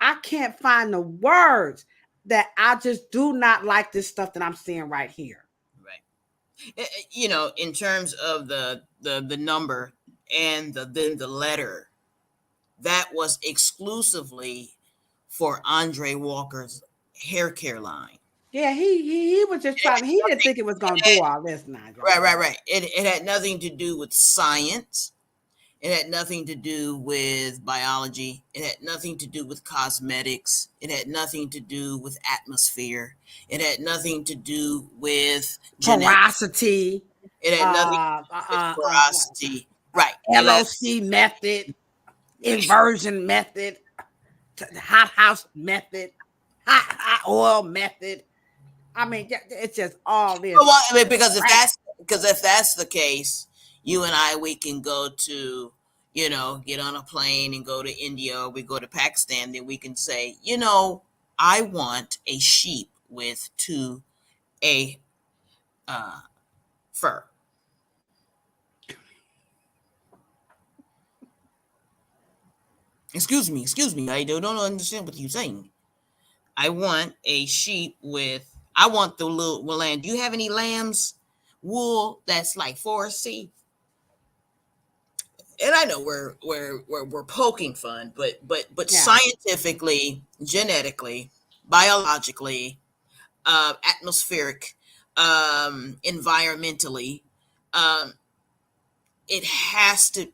I can't find the words that I just do not like this stuff that I'm seeing right here. Right. In terms of the number and then the letter, that was exclusively for Andre Walker's hair care line. Yeah, he was just trying. He didn't think it was going to do all this now. Right. It had nothing to do with science. It had nothing to do with biology. It had nothing to do with cosmetics. It had nothing to do with atmosphere. It had nothing to do with porosity. It had nothing to do with porosity. Right. LOC method, inversion method, hot house method, hot oil method. I mean, it's just all this. Because if that's the case, you and I, we can go to, get on a plane and go to India, or we go to Pakistan, then we can say, I want a sheep with a fur. Excuse me. I don't understand what you're saying. I want a sheep I want the little lamb. Do you have any lambs wool that's like 4C? And I know we're poking fun, but scientifically, genetically, biologically, atmospheric, environmentally, it has to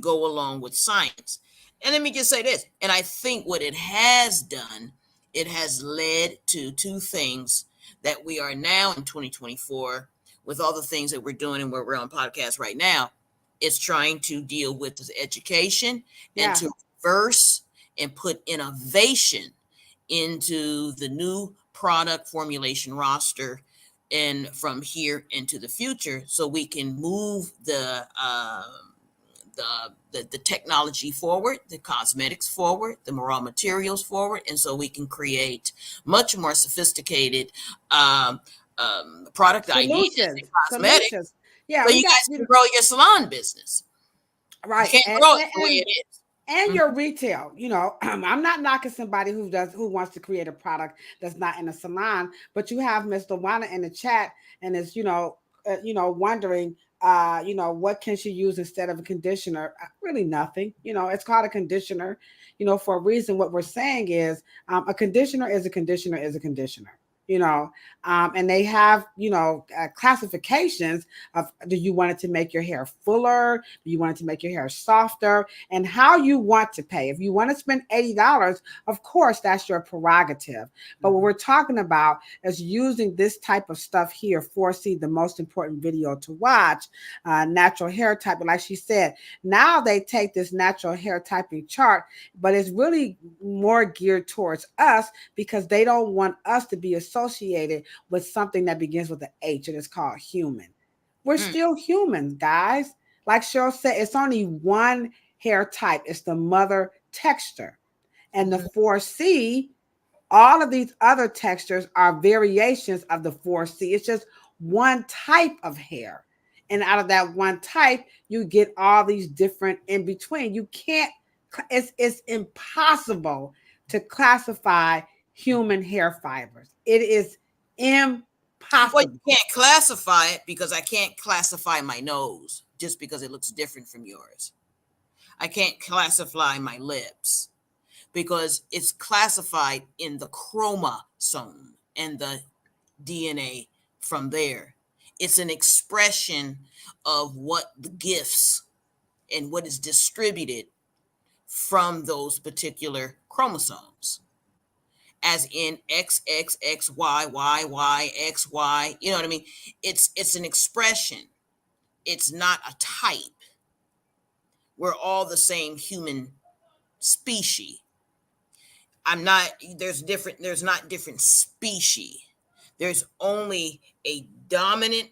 go along with science. And let me just say this, and I think what it has done, it has led to two things that we are now in 2024 with all the things that we're doing and where we're on podcast right now. It's trying to deal with the education and to reverse and put innovation into the new product formulation roster and from here into the future, so we can move the technology forward, the cosmetics forward, the raw materials forward, and so we can create much more sophisticated product ideas and cosmetics. Solutions. So you guys can grow your salon business. Right. You can't grow it the way it is. And your retail, I'm not knocking somebody who wants to create a product that's not in a salon, but you have Miss Lawana in the chat and is, wondering, what can she use instead of a conditioner? Really nothing. It's called a conditioner, for a reason. What we're saying is a conditioner is a conditioner is a conditioner. And they have, classifications of, do you want it to make your hair fuller? Do you want it to make your hair softer? And how you want to pay. If you want to spend $80, of course, that's your prerogative. But what we're talking about is using this type of stuff here, 4C, the most important video to watch, natural hair type. Like she said, now they take this natural hair typing chart, but it's really more geared towards us because they don't want us to be associated with something that begins with an H and it's called human. We're still humans, guys. Like Cheryl said, it's only one hair type. It's the mother texture. And the 4C, all of these other textures are variations of the 4C. It's just one type of hair. And out of that one type, you get all these different in between. You can't, it's impossible to classify human hair fibers. It is impossible. Well, you can't classify it because I can't classify my nose just because it looks different from yours. I can't classify my lips because it's classified in the chromosome and the DNA from there. It's an expression of what the gifts and what is distributed from those particular chromosomes. As in XX, XY, YY, XY, you know what I mean? It's an expression. It's not a type. We're all the same human species. There's not different species. There's only a dominant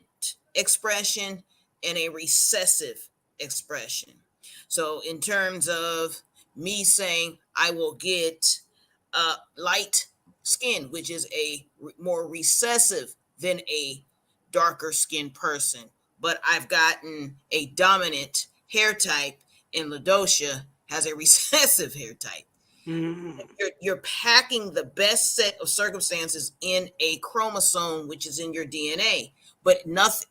expression and a recessive expression. So in terms of me saying I will get light skin, which is a more recessive than a darker skinned person, but I've gotten a dominant hair type, and Ladosha has a recessive hair type. Mm-hmm. You're packing the best set of circumstances in a chromosome, which is in your DNA, but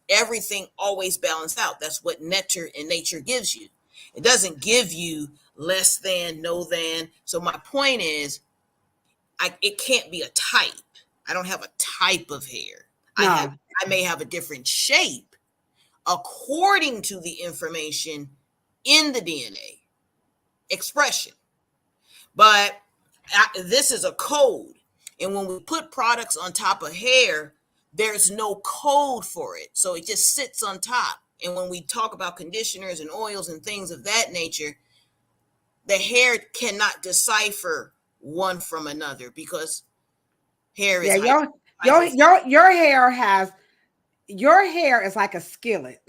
everything always balanced out. That's what nature gives you. It doesn't give you less than, no than. So my point is, it can't be a type. I don't have a type of hair. No. I may have a different shape according to the information in the DNA expression. But this is a code. And when we put products on top of hair, there's no code for it. So it just sits on top. And when we talk about conditioners and oils and things of that nature, the hair cannot decipher one from another because hair is your hair is like a skillet.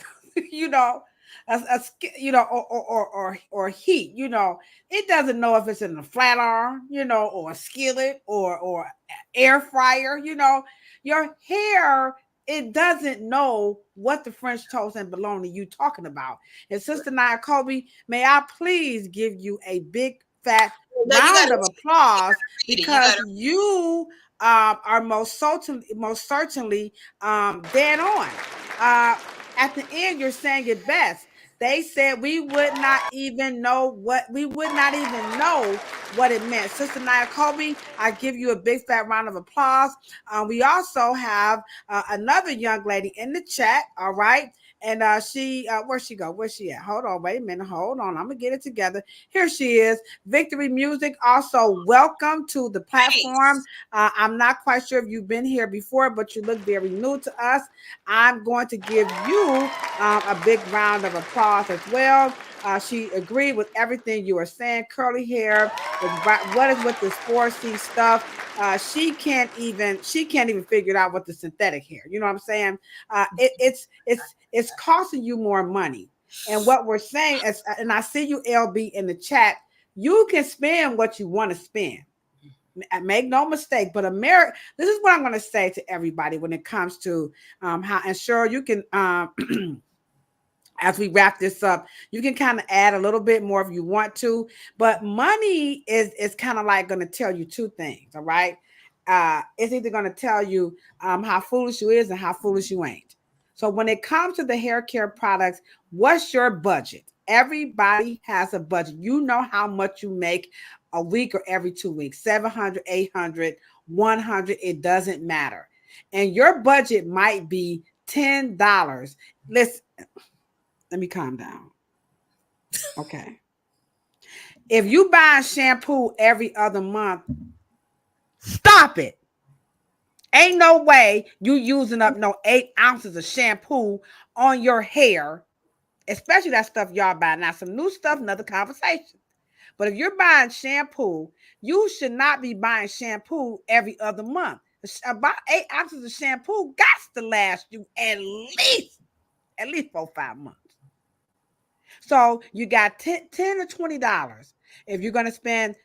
or heat. It doesn't know if it's in a flat iron, or a skillet or air fryer. Your hair, it doesn't know what the French toast and bologna you talking about. And Sister Nia Kobe, may I please give you a big fat round of applause because you are most certainly dead on. At the end, you're saying it best. They said we would not even know what it meant. Sister Nia Kobe, I give you a big fat round of applause. We also have another young lady in the chat. All right. And she, where'd she go? Where's she at? Hold on, wait a minute. Hold on. I'm gonna get it together. Here she is. Victory Music. Also, welcome to the platform. I'm not quite sure if you've been here before, but you look very new to us. I'm going to give you a big round of applause as well. She agreed with everything you were saying. Curly hair. What is with this 4C stuff? She can't even figure it out with the synthetic hair. You know what I'm saying? It's costing you more money. And what we're saying is, and I see you, LB, in the chat, you can spend what you want to spend. Make no mistake, but America, this is what I'm going to say to everybody when it comes to how, and sure, you can, as we wrap this up, you can kind of add a little bit more if you want to, but money is kind of like going to tell you two things. All right. It's either going to tell you how foolish you is and how foolish you ain't. So when it comes to the hair care products, what's your budget? Everybody has a budget. You know how much you make a week or every 2 weeks, 700, 800, 100, it doesn't matter. And your budget might be $10. Listen, let me calm down. Okay. If you buy shampoo every other month, stop it. Ain't no way you using up no 8 ounces of shampoo on your hair, especially that stuff y'all buy. Now, some new stuff, another conversation. But if you're buying shampoo, you should not be buying shampoo every other month. About 8 ounces of shampoo got to last you at least 4 5 months. So you got $10 or $20. If you're going to spend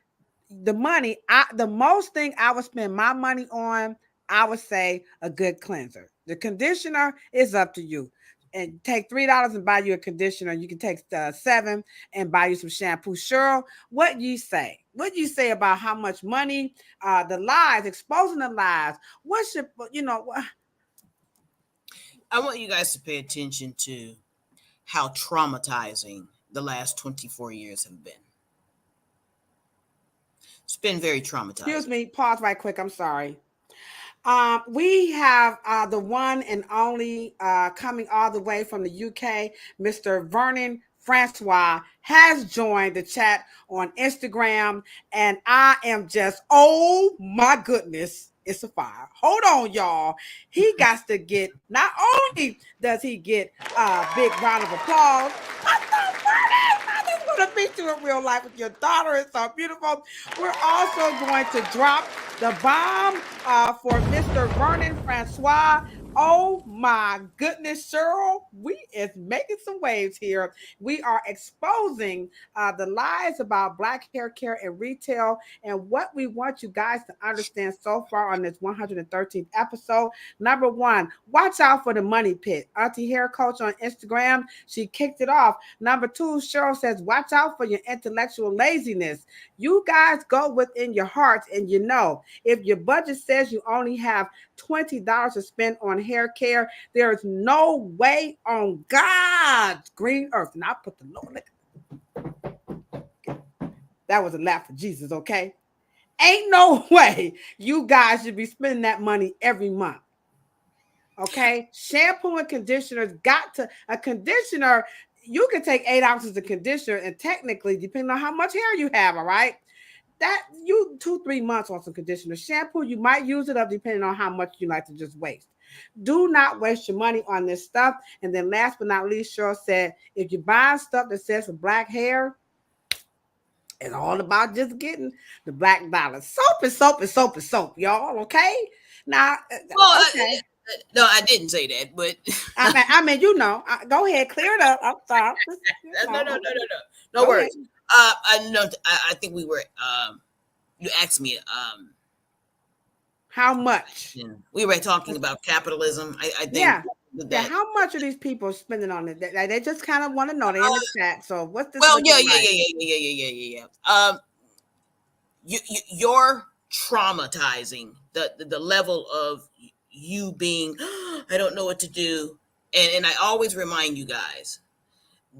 the money, the most thing I would spend my money on, I would say a good cleanser. The conditioner is up to you. And take $3 and buy you a conditioner. You can take $7 and buy you some shampoo. Cheryl, what do you say? What do you say about how much money, the lies, exposing the lies? What should, I want you guys to pay attention to how traumatizing the last 24 years have been. It's been very traumatizing. Excuse me, pause right quick. I'm sorry. We have the one and only coming all the way from the UK, Mr. Vernon Francois has joined the chat on Instagram, and I am just, oh my goodness, it's a fire. Hold on, y'all. He got to get, not only does he get a big round of applause, I'm going to meet you in real life with your daughter. It's so beautiful. We're also going to drop the bomb for Mr. Vernon Francois. Oh my goodness, Cheryl, we is making some waves here. We are exposing the lies about Black hair care and retail, and what we want you guys to understand so far on this 113th episode. Number one, watch out for the money pit. Auntie Hair Coach on Instagram, she kicked it off. Number two, Cheryl says, watch out for your intellectual laziness. You guys go within your hearts, and you know, if your budget says you only have $20 to spend on hair care, there is no way on God's green earth. And I put the Lord. That was a laugh for Jesus, okay? Ain't no way you guys should be spending that money every month. Okay? Shampoo and conditioners a conditioner, you can take 8 ounces of conditioner, and technically, depending on how much hair you have, all right? That you 2-3 months on some conditioner. Shampoo, you might use it up depending on how much you like to just waste. Do not waste your money on this stuff. And then last but not least, Cheryl said, if you buy stuff that says for black hair, it's all about just getting the black dollar. Soap is soap is soap is soap, y'all. Okay. Now, okay. No, I didn't say that, but I mean, go ahead, clear it up. I'm sorry. no. No Go worries. ahead. I know. I think we were. You asked me. How much? We were talking about capitalism. I think. Yeah. Yeah, how much are these people spending on it? They just kind of want to know. They're in the chat. So what's this? Well, yeah. You're traumatizing the level of you being. I don't know what to do, and I always remind you guys,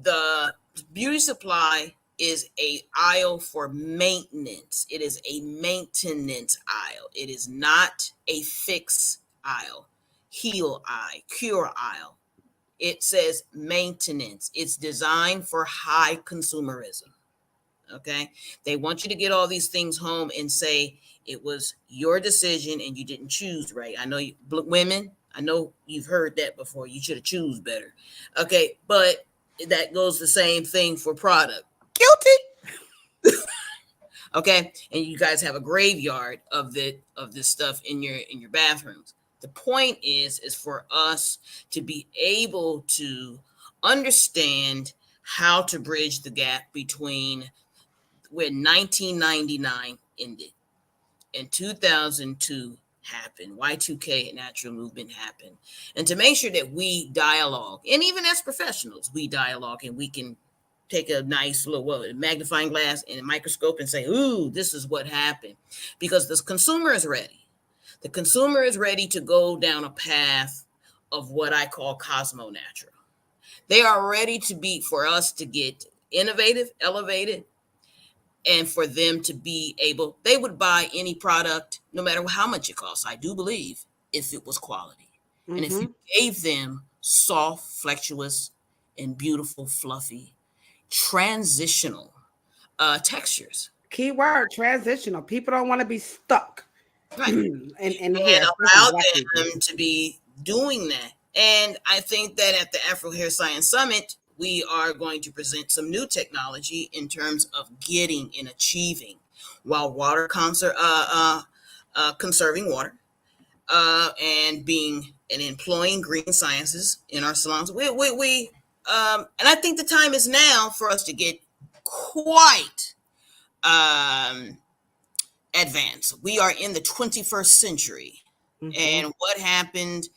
the beauty supply is a aisle for maintenance. It is a maintenance aisle. It is not a fix aisle, heal aisle, cure aisle. It says maintenance. It's designed for high consumerism. Okay. They want you to get all these things home and say it was your decision and you didn't choose right. I know women, I know you've heard that before. You should have choose better. Okay. But that goes the same thing for product. Guilty. Okay. And you guys have a graveyard of this stuff in your bathrooms. The point is for us to be able to understand how to bridge the gap between when 1999 ended and 2002 happened, Y2K natural movement happened, and to make sure that we dialogue, and even as professionals, we dialogue and we can take a nice little magnifying glass and a microscope and say, ooh, this is what happened, because the consumer is ready. The consumer is ready to go down a path of what I call Cosmo Natural. They are ready for us to get innovative, elevated, and for them to be able, they would buy any product, no matter how much it costs, I do believe, if it was quality. Mm-hmm. And if you gave them soft, flexuous, and beautiful, fluffy, transitional textures. Keyword, transitional. People don't want to be stuck. Right. and allow them to be doing that. And I think that at the Afro Hair Science Summit, we are going to present some new technology in terms of getting and achieving while conserving water and being and employing green sciences in our salons. And I think the time is now for us to get quite advance. We are in the 21st century. And what happened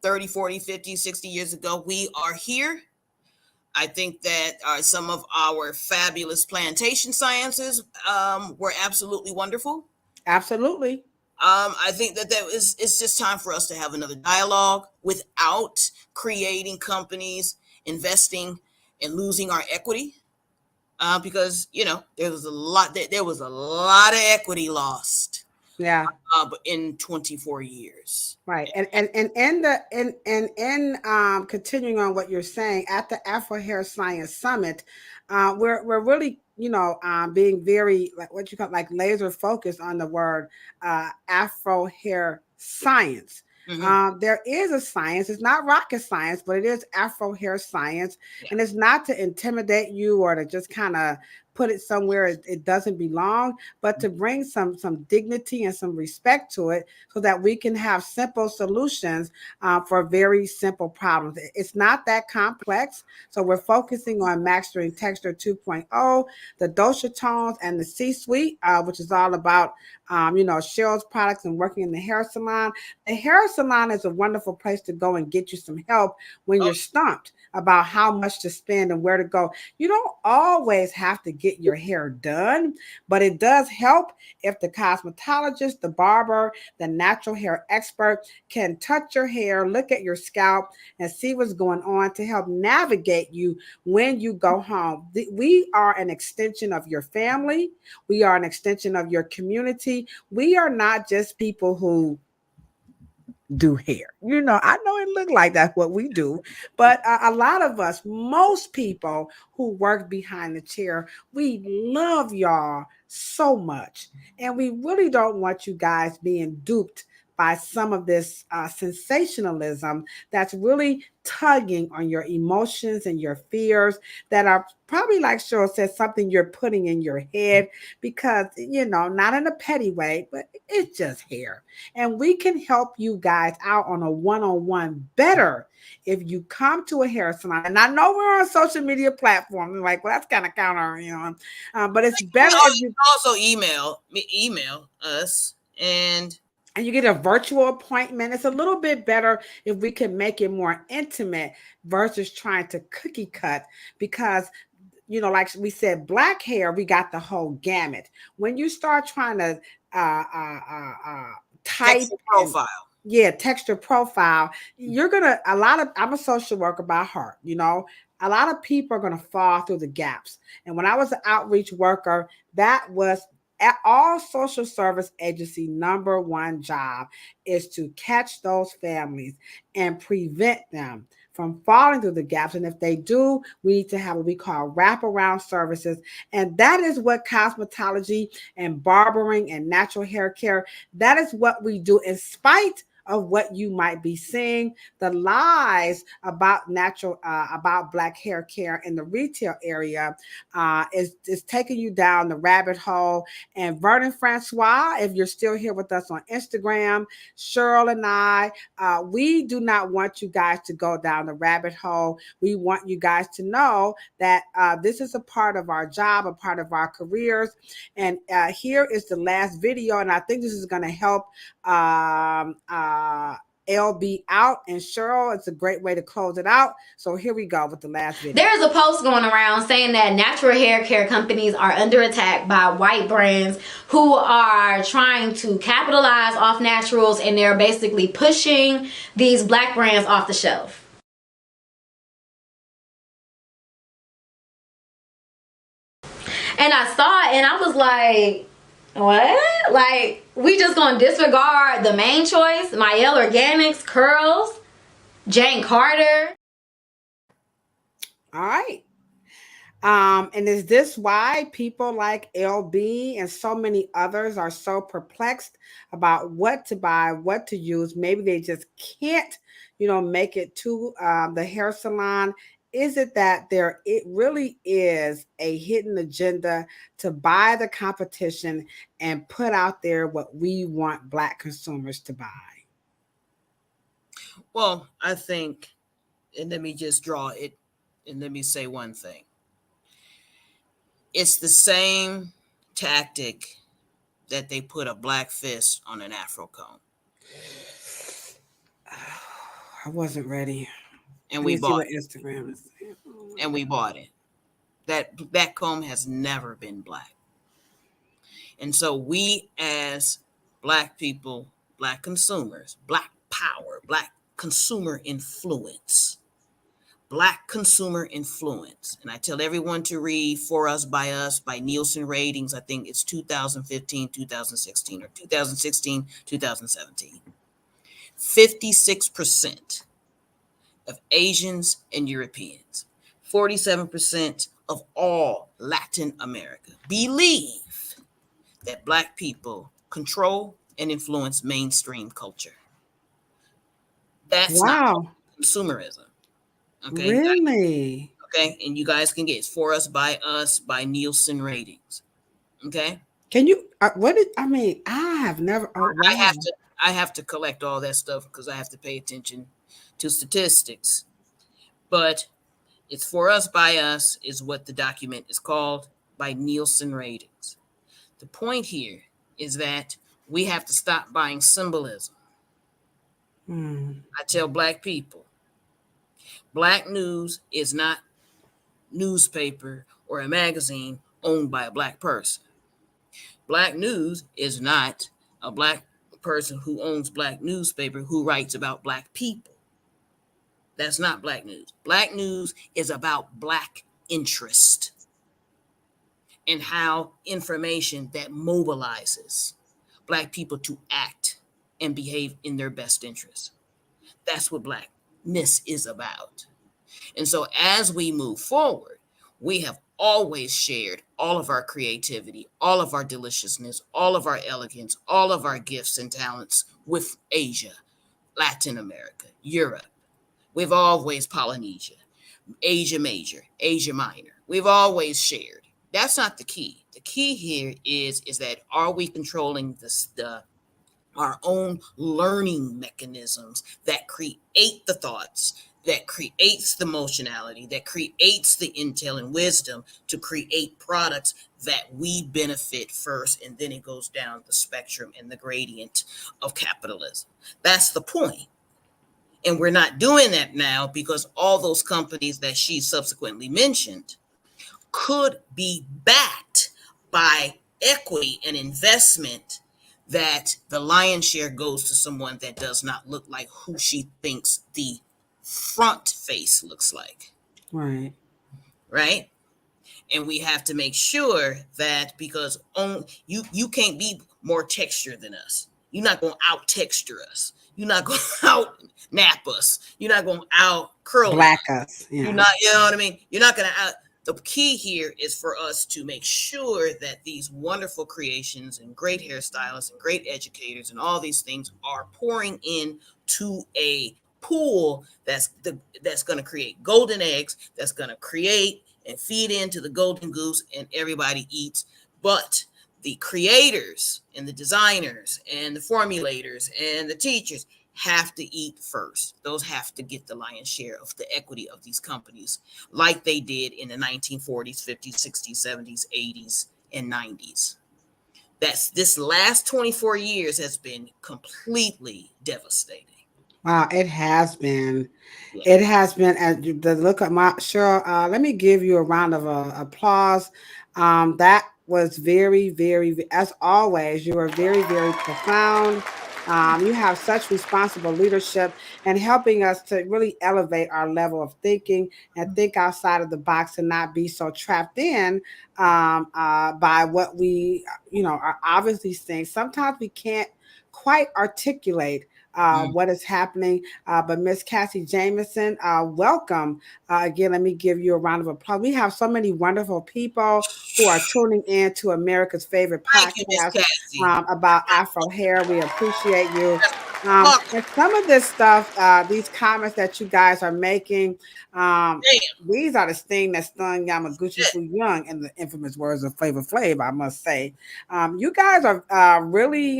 30, 40, 50, 60 years ago, we are here. I think that some of our fabulous plantation sciences were absolutely wonderful. Absolutely. I think that it's just time for us to have another dialogue without creating companies, investing, and losing our equity. Because there was a lot of equity lost. Yeah. In 24 years. Right. And continuing on what you're saying, at the Afro Hair Science Summit, we're really being very laser focused on the word Afro hair science. There is a science. It's not rocket science, but it is Afro hair science. Yeah. And it's not to intimidate you or to just kind of put it somewhere it doesn't belong, but to bring some dignity and some respect to it so that we can have simple solutions for very simple problems. It's not that complex. So we're focusing on mastering texture 2.0, the dosha tones, and the C-suite, which is all about Cheryl's products and working in the hair salon. The hair salon is a wonderful place to go and get you some help when you're stumped about how much to spend and where to go. You don't always have to get your hair done, but it does help if the cosmetologist, the barber, the natural hair expert can touch your hair, look at your scalp, and see what's going on to help navigate you when you go home. We are an extension of your family. We are an extension of your community. We are not just people who do hair. I know it look like that's what we do, but a lot of us, most people who work behind the chair, we love y'all so much. And we really don't want you guys being duped by some of this sensationalism that's really tugging on your emotions and your fears that are probably, like Cheryl said, something you're putting in your head because, not in a petty way, but it's just hair. And we can help you guys out on a one-on-one better if you come to a hair salon. And I know we're on social media platforms, like, well, that's kind of counter, but it's better if you also email us and you get a virtual appointment. It's a little bit better if we can make it more intimate versus trying to cookie cut because, like we said, black hair, we got the whole gamut. When you start trying to type profile. Texture profile, I'm a social worker by heart, a lot of people are going to fall through the gaps. And when I was an outreach worker, that was at all social service agency number one job is to catch those families and prevent them from falling through the gaps. And if they do, we need to have what we call wraparound services. And that is what cosmetology and barbering and natural hair care, that is what we do in spite of what you might be seeing. The lies about about black hair care in the retail area is taking you down the rabbit hole. And Vernon Francois, if you're still here with us on Instagram, Cheryl and I, we do not want you guys to go down the rabbit hole. We want you guys to know that this is a part of our job, a part of our careers. And here is the last video, and I think this is going to help LB out. And Cheryl, it's a great way to close it out. So here we go with the last video. There's a post going around saying that natural hair care companies are under attack by white brands who are trying to capitalize off naturals, and they're basically pushing these black brands off the shelf. And I saw it and I was like, what? Like, we just gonna disregard the main choice? Mielle Organics, Curls, Jane Carter. All right. And is this why people like LB and so many others are so perplexed about what to buy, what to use? Maybe they just can't, make it to the hair salon. Is it that it really is a hidden agenda to buy the competition and put out there what we want black consumers to buy? Well, I think, and let me just draw it, and let me say one thing. It's the same tactic that they put a black fist on an Afro comb. I wasn't ready. And we bought it. Instagram is. And we bought it. That comb has never been black. And so we, as black people, black consumers, black power, black consumer influence, and I tell everyone to read For Us by Nielsen ratings. I think it's 2015, 2016, or 2016, 2017. 56% of Asians and Europeans, 47% of all Latin America believe that black people control and influence mainstream culture. That's not consumerism. Okay. Really? Okay. And you guys can get it. For Us by Nielsen ratings. Okay. Can you, I have never, I have to collect all that stuff because I have to pay attention to statistics, but it's For Us by Us is what the document is called, by Nielsen ratings. The point here is that we have to stop buying symbolism. I tell black people, black news is not newspaper or a magazine owned by a black person. Black news is not a black person who owns black newspaper who writes about black people. That's not black news. Black news is about black interest and how information that mobilizes black people to act and behave in their best interest. That's what blackness is about. And so as we move forward, we have always shared all of our creativity, all of our deliciousness, all of our elegance, all of our gifts and talents with Asia, Latin America, Europe. We've always Polynesia, Asia Major, Asia Minor. We've always shared. That's not the key. The key here is that are we controlling our own learning mechanisms that create the thoughts, that creates the emotionality, that creates the intel and wisdom to create products that we benefit first, and then it goes down the spectrum and the gradient of capitalism. That's the point. And we're not doing that now because all those companies that she subsequently mentioned could be backed by equity and investment that the lion's share goes to someone that does not look like who she thinks the front face looks like. Right. Right. And we have to make sure that because you can't be more texture than us. You're not going to out texture us. You're not going to out nap us. You're not going to out curl black us. Yeah. You're not, you know what I mean? You're not going to out. The key here is for us to make sure that these wonderful creations and great hairstylists and great educators and all these things are pouring in to a pool that's going to create golden eggs, that's going to create and feed into the golden goose, and everybody eats. But the creators and the designers and the formulators and the teachers have to eat first. Those have to get the lion's share of the equity of these companies, like they did in the 1940s, 50s, 60s, 70s, 80s, and 90s. This last 24 years has been completely devastating. Wow, it has been. Yeah. It has been. The look at my Cheryl. Let me give you a round of applause. That was very, very, as always, you were very, very profound. You have such responsible leadership and helping us to really elevate our level of thinking and think outside of the box and not be so trapped in by what we, are obviously saying. Sometimes we can't quite articulate what is happening. But Miss Cassie Jameson, welcome. Again, let me give you a round of applause. We have so many wonderful people who are tuning in to America's favorite podcast about Afro hair. We appreciate you. And some of this stuff, these comments that you guys are making, these are the thing that stung Yamaguchi Fu Young in the infamous words of Flavor Flav, I must say. You guys are really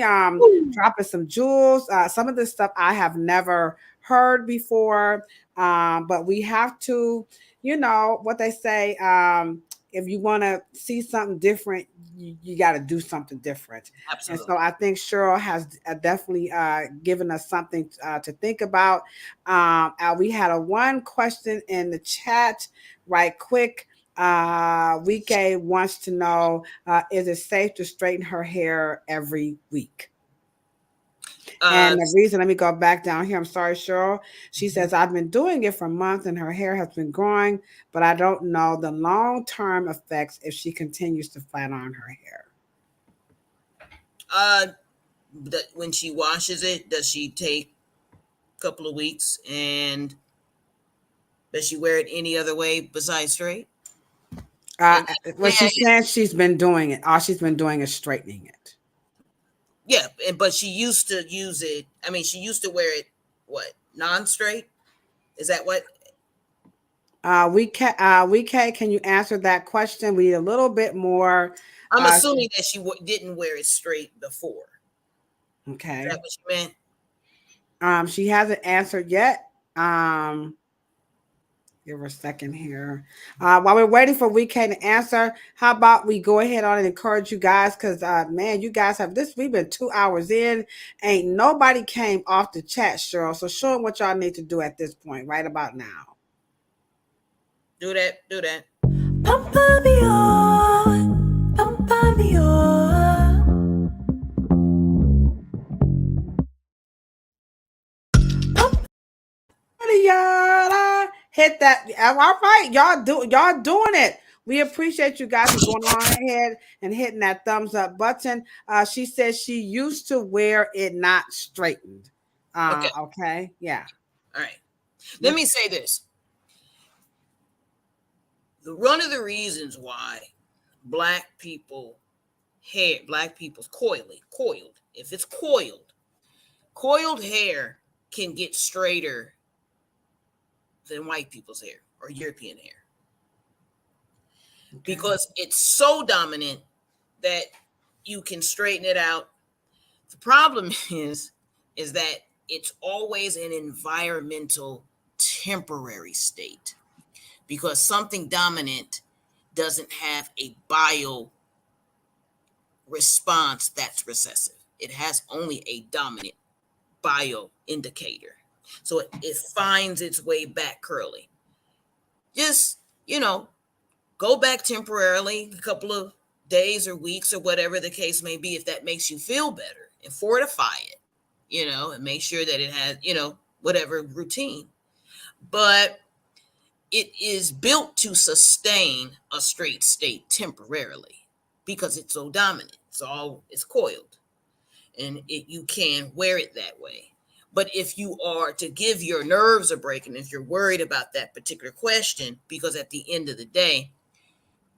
dropping some jewels. Some of this stuff I have never heard before, but we have to, what they say, if you want to see something different, you got to do something different. Absolutely. And so I think Cheryl has definitely given us something to think about. We had one question in the chat right quick. Wike wants to know, is it safe to straighten her hair every week? And the reason, let me go back down here. I'm sorry, Cheryl. She says, I've been doing it for months and her hair has been growing, but I don't know the long-term effects if she continues to flat iron her hair. When she washes it, does she take a couple of weeks, and does she wear it any other way besides straight? Well, she says she's been doing it. All she's been doing is straightening it. Yeah, but she used to use it. I mean, she used to wear it, non-straight? Is that what? Can you answer that question? We need a little bit more. I'm assuming that she didn't wear it straight before. Okay. Is that what you meant? She hasn't answered yet. Give her a second here. While we're waiting for Wike to answer, how about we go ahead on and encourage you guys? Because, man, you guys have this. We've been 2 hours in. Ain't nobody came off the chat, Cheryl. So show them what y'all need to do at this point, right about now. Do that. Pampa me on. Pampa me on. Hit that. All right, y'all doing it. We appreciate you guys for going on ahead and hitting that thumbs up button. She says she used to wear it not straightened. Okay. Yeah. All right. Let me say this. one of the reasons why black people's coiled, if it's coiled hair can get straighter than white people's hair or European hair. Okay. Because it's so dominant that you can straighten it out. The problem is that it's always an environmental temporary state, because something dominant doesn't have a bio response that's recessive. It has only a dominant bio indicator. So it finds its way back curly. Just, go back temporarily, a couple of days or weeks or whatever the case may be, if that makes you feel better, and fortify it, and make sure that it has, whatever routine. But it is built to sustain a straight state temporarily because it's so dominant. It's coiled, and you can wear it that way. But if you are to give your nerves a break, and if you're worried about that particular question, because at the end of the day,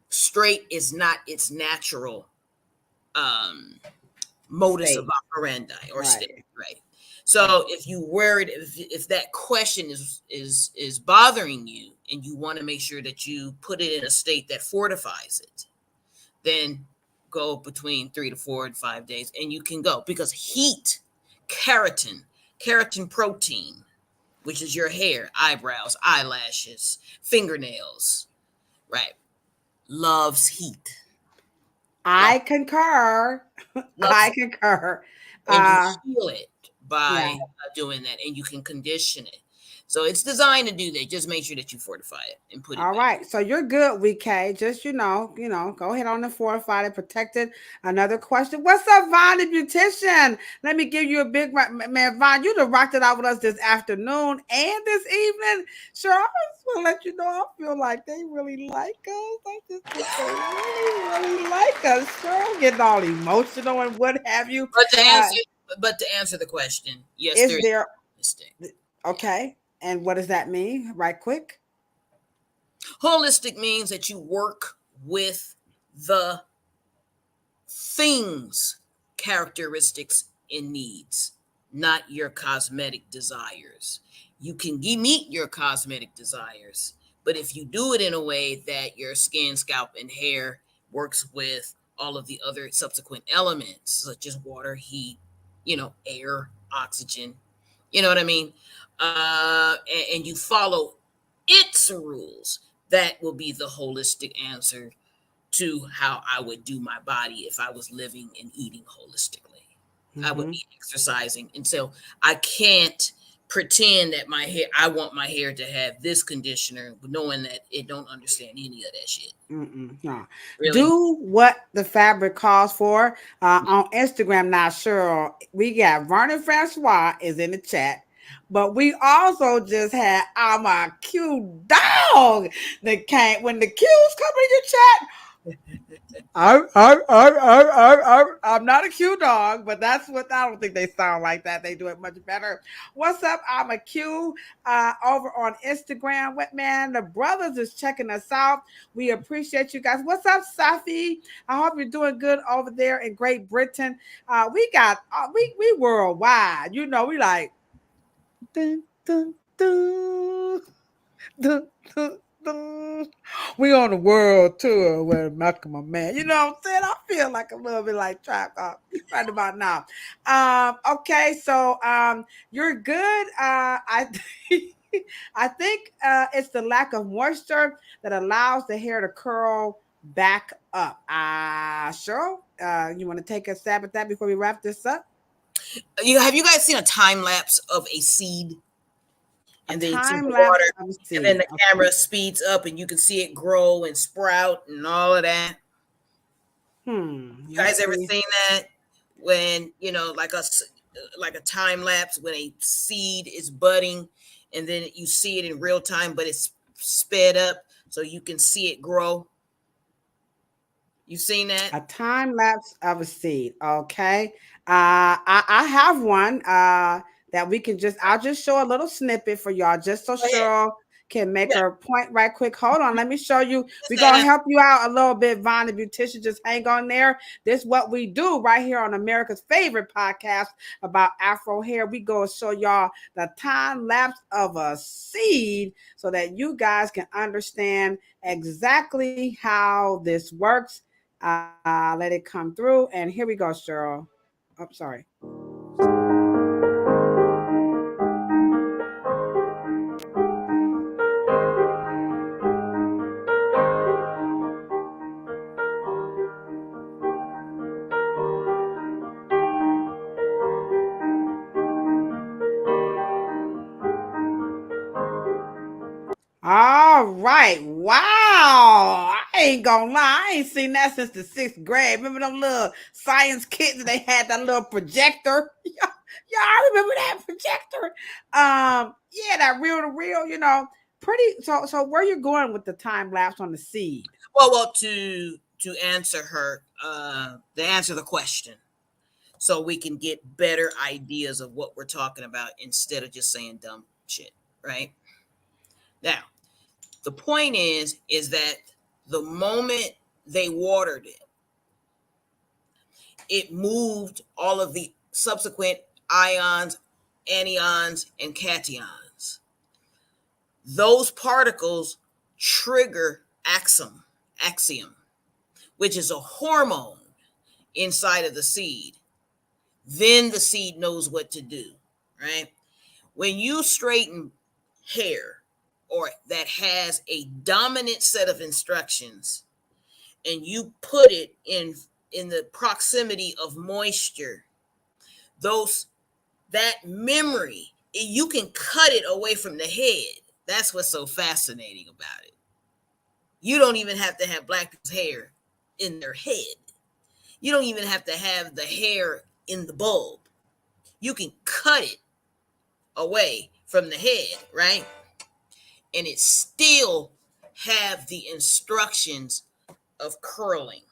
straight is not its natural modus of operandi or state, right? So if you worried, if that question is bothering you, and you want to make sure that you put it in a state that fortifies it, then go between 3 to 4 and 5 days, and you can go, because heat, keratin protein, which is your hair, eyebrows, eyelashes, fingernails, right, loves heat. I concur. I concur. And you feel it by doing that, and you can condition it. So it's designed to do that. Just make sure that you fortify it and put it all back. Right. So you're good, WK. Just, go ahead on the fortified and protected. Another question. What's up, Vaughn, the beautician? Let me give you a big, man, Vaughn, you done rocked it out with us this afternoon and this evening. Sure, I just want to let you know, I feel like they really like us. I just think they really like us. Sure, I'm getting all emotional and what have you. But to answer the question, yes, there is holistic. Okay. And what does that mean? Right quick. Holistic means that you work with the things, characteristics, and needs, not your cosmetic desires. You can meet your cosmetic desires, but if you do it in a way that your skin, scalp, and hair works with all of the other subsequent elements, such as water, heat, air, oxygen, you know what I mean? And you follow its rules, that will be the holistic answer to how I would do my body if I was living and eating holistically. Mm-hmm. I would be exercising. And so I can't pretend that I want my hair to have this conditioner, knowing that it don't understand any of that shit. No. Really? Do what the fabric calls for. On Instagram now, Cheryl, we got Vernon Francois is in the chat. But we also just had our cute dog that came when the cues come in your chat. I'm not a cute dog, but that's what I don't think they sound like that. They do it much better. What's up? I'm a Q over on Instagram. What man? The brothers is checking us out. We appreciate you guys. What's up, Safi? I hope you're doing good over there in Great Britain. We got we worldwide. We like. Dun, dun, dun, dun, dun, dun. We on the world tour with Malcolm, my man. You know what I'm saying? I feel like a little bit like Trap right about now. Okay, so you're good. I think it's the lack of moisture that allows the hair to curl back up. Cheryl, you want to take a stab at that before we wrap this up? Have you guys seen a time lapse of a seed? And then it's in the water, and then the camera speeds up, and you can see it grow and sprout and all of that. You guys ever seen that? When like a time lapse when a seed is budding, and then you see it in real time, but it's sped up so you can see it grow. You've seen that? A time lapse of a seed. Okay. I have one that we can I'll just show a little snippet for y'all just so Cheryl can make her point right quick. Hold on, let me show you. We're going to help you out a little bit, Von, the beautician. Just hang on there. This is what we do right here on America's favorite podcast about Afro hair. We go show y'all the time lapse of a seed so that you guys can understand exactly how this works. Let it come through. And here we go, Cheryl. Oh, sorry. All right. Wow. I ain't gonna lie. I ain't seen that since the 6th grade. Remember them little science kids that they had that little projector? Y'all remember that projector? Yeah, that reel to reel, you know. Pretty so where you going with the time lapse on the seed? Well, to answer her, to answer the question, so we can get better ideas of what we're talking about instead of just saying dumb shit, right? Now, the point is that the moment they watered it, it moved all of the subsequent ions, anions, and cations. Those particles trigger axiom, which is a hormone inside of the seed. Then the seed knows what to do, right? When you straighten hair or that has a dominant set of instructions and you put it in the proximity of moisture, that memory, you can cut it away from the head. That's what's so fascinating about it. You don't even have to have black people's hair in their head. You don't even have to have the hair in the bulb. You can cut it away from the head, right? And it still have the instructions of curling,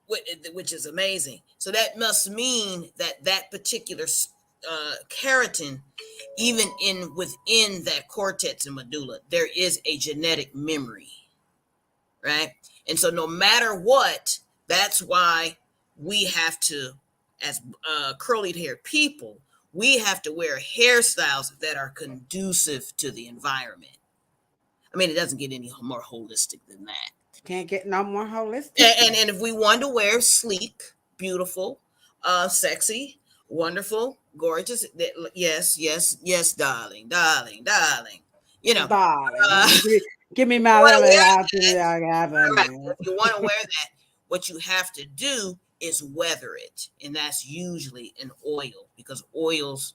which is amazing. So that must mean that particular keratin, even within that cortex and medulla, there is a genetic memory, right? And so no matter what, that's why we have to, as curly haired people, we have to wear hairstyles that are conducive to the environment. I mean, it doesn't get any more holistic than that. Can't get no more holistic. And if we want to wear sleek, beautiful, sexy, wonderful, gorgeous, yes, darling. You know, darling. Give me my little if you want to wear that, what you have to do is weather it, and that's usually an oil, because oils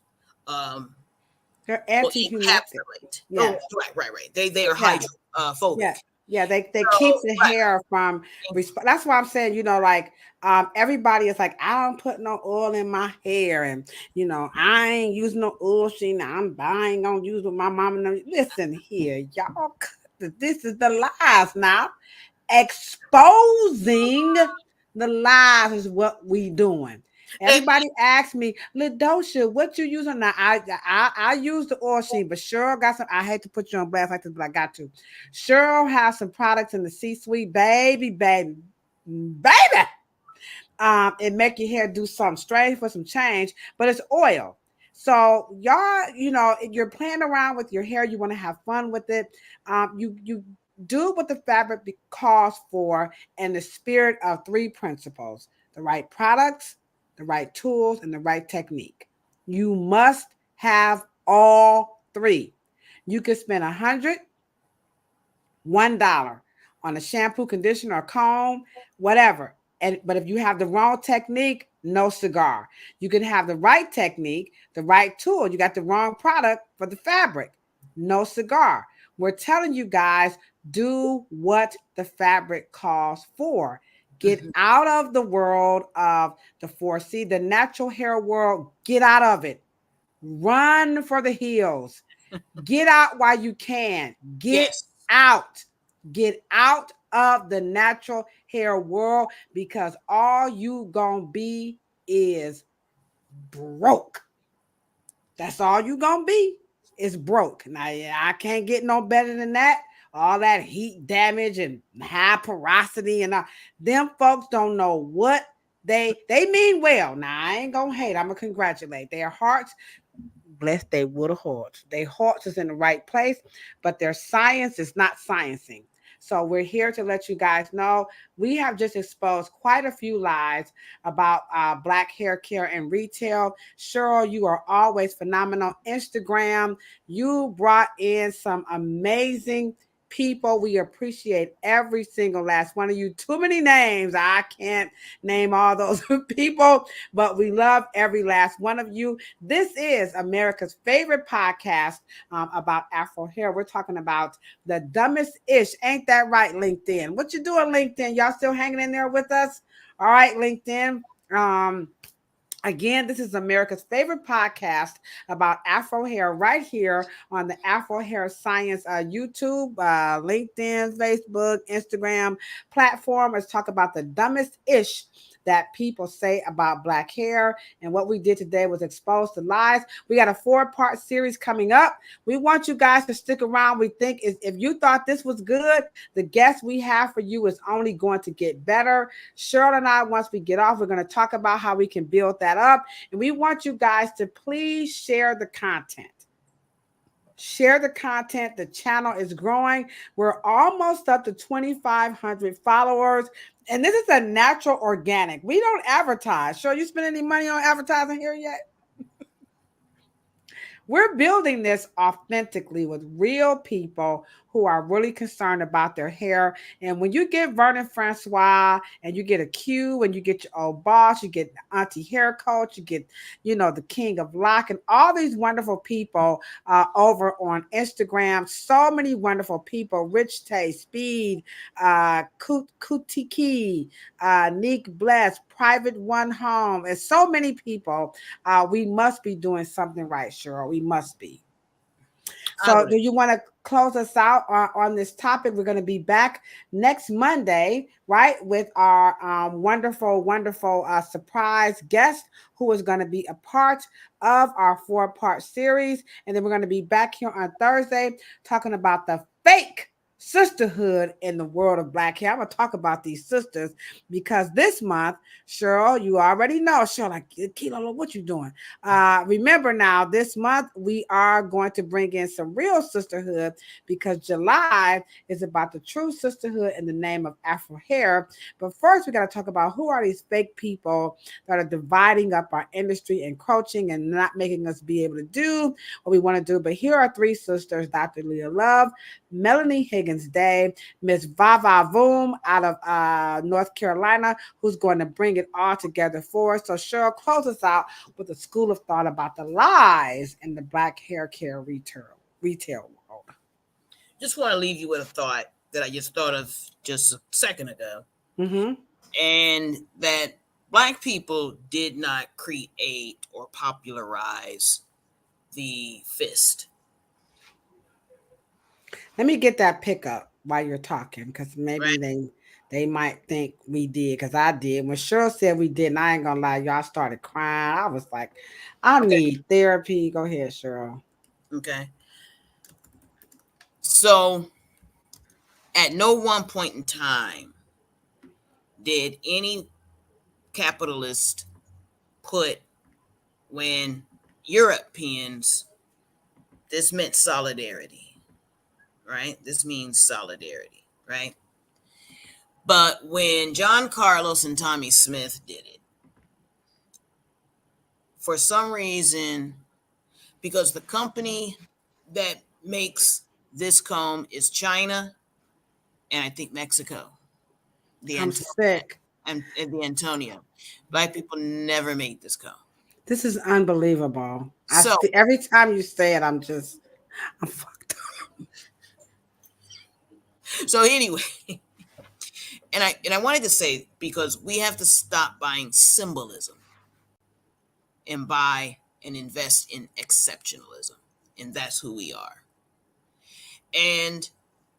they're anti-encapsulate. Yeah. Oh, right. They are hydrophobic. Yeah, they keep the hair from. That's why I'm saying, you know, like everybody is like, I don't put no oil in my hair, and you know, I ain't using no oil sheen. I ain't gonna use what my mama. Listen here, y'all. This is the lies now. Exposing the lies is what we doing. Everybody asks me, Ladosha, what you using now? I use the oil sheen, but Cheryl got some. I hate to put you on blast like this, but I got to. Cheryl has some products in the C-suite, baby. It make your hair do something strange for some change, but it's oil. So y'all, you know, if you're playing around with your hair, you want to have fun with it. You do what the fabric calls for in the spirit of 3 principles: the right products, the right tools, and the right technique. You must have all 3. You can spend $100 on a shampoo, conditioner, or comb, whatever. But if you have the wrong technique, no cigar. You can have the right technique, the right tool. You got the wrong product for the fabric, no cigar. We're telling you guys, do what the fabric calls for. Get out of the world of the 4C, the natural hair world. Get out of it. Run for the hills. Get out while you can. Get out. Get out of the natural hair world, because all you gonna be is broke. That's all you gonna be, is broke. Now, yeah, I can't get no better than that. All that heat damage and high porosity and all. Them folks don't know what they mean well. Now, I ain't gonna hate. I'm gonna congratulate. Their hearts, bless their wood hearts. Their hearts is in the right place, but their science is not sciencing. So we're here to let you guys know we have just exposed quite a few lies about Black hair care and retail. Cheryl, you are always phenomenal. Instagram, you brought in some amazing people. We appreciate every single last one of you. Too many names. I can't name all those people, but we love every last one of you. This is America's favorite podcast about Afro hair. We're talking about the dumbest ish. Ain't that right, LinkedIn? What you doing, LinkedIn? Y'all still hanging in there with us? All right, LinkedIn. Again, this is America's favorite podcast about Afro hair right here on the Afro Hair Science YouTube, LinkedIn, Facebook, Instagram platform. Let's talk about the dumbest ish that people say about Black hair. And what we did today was expose the lies. We got a 4-part series coming up. We want you guys to stick around. We think if you thought this was good, the guest we have for you is only going to get better. Cheryl and I, once we get off, we're going to talk about how we can build that up. And we want you guys to please share the content. Share the content. The channel is growing. We're almost up to 2,500 followers. And this is a natural organic. We don't advertise. Sure, you spend any money on advertising here yet? We're building this authentically with real people who are really concerned about their hair. And when you get Vernon Francois and you get a Q and you get your old boss, you get Auntie Hair Coach, you get, the King of Lock and all these wonderful people over on Instagram. So many wonderful people, Rich Tay, Speed, Kutiki, Neek Bless, Private One Home, and so many people. We must be doing something right, Cheryl. We must be. So do you want to close us out on this topic? We're going to be back next Monday, right, with our wonderful, wonderful surprise guest who is going to be a part of our 4-part series. And then we're going to be back here on Thursday talking about the fake sisterhood in the world of Black hair. I'm going to talk about these sisters because this month, Cheryl, you already know, Cheryl, like, Kilo, what you doing? Remember now, this month, we are going to bring in some real sisterhood because July is about the true sisterhood in the name of Afro hair. But first, we got to talk about who are these fake people that are dividing up our industry, encroaching and not making us be able to do what we want to do. But here are 3 sisters, Dr. Leah Love, Melanie Higgins Day, Miss Vava Voom out of North Carolina, who's going to bring it all together for us. So Cheryl, close us out with a school of thought about the lies in the Black hair care retail world. Just want to leave you with a thought that I just thought of just a second ago. Mm-hmm. And that Black people did not create or popularize the fist. Let me get that pickup while you're talking, because maybe they might think we did, because I did. When Cheryl said we didn't, I ain't gonna lie, y'all started crying. I was like, I need therapy. Go ahead, Cheryl. Okay. So at no one point in time did any capitalist put, when Europeans, this meant solidarity, right? This means solidarity, right? But when John Carlos and Tommy Smith did it, for some reason, because the company that makes this comb is China and I think Mexico. I'm sick. And the Antonio. Black people never made this comb. This is unbelievable. So every time you say it, I'm fucked up. So anyway, and I wanted to say, because we have to stop buying symbolism and buy and invest in exceptionalism. And that's who we are. And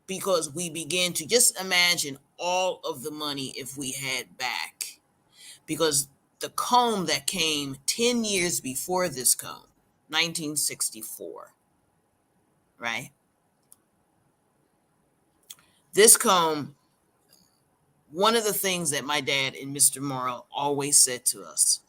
because we begin to just imagine all of the money if we had back, because the comb that came 10 years before this comb, 1964, right? This comb, one of the things that my dad and Mr. Morrow always said to us,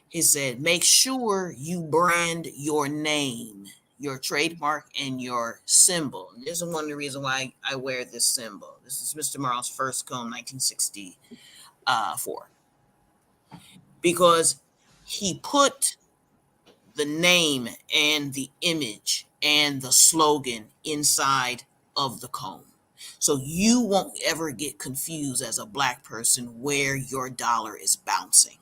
he said, make sure you brand your name, your trademark, and your symbol. And this is one of the reasons why I wear this symbol. This is Mr. Morrow's first comb, 1964. Because he put the name and the image and the slogan inside of the comb. So you won't ever get confused as a Black person where your dollar is bouncing.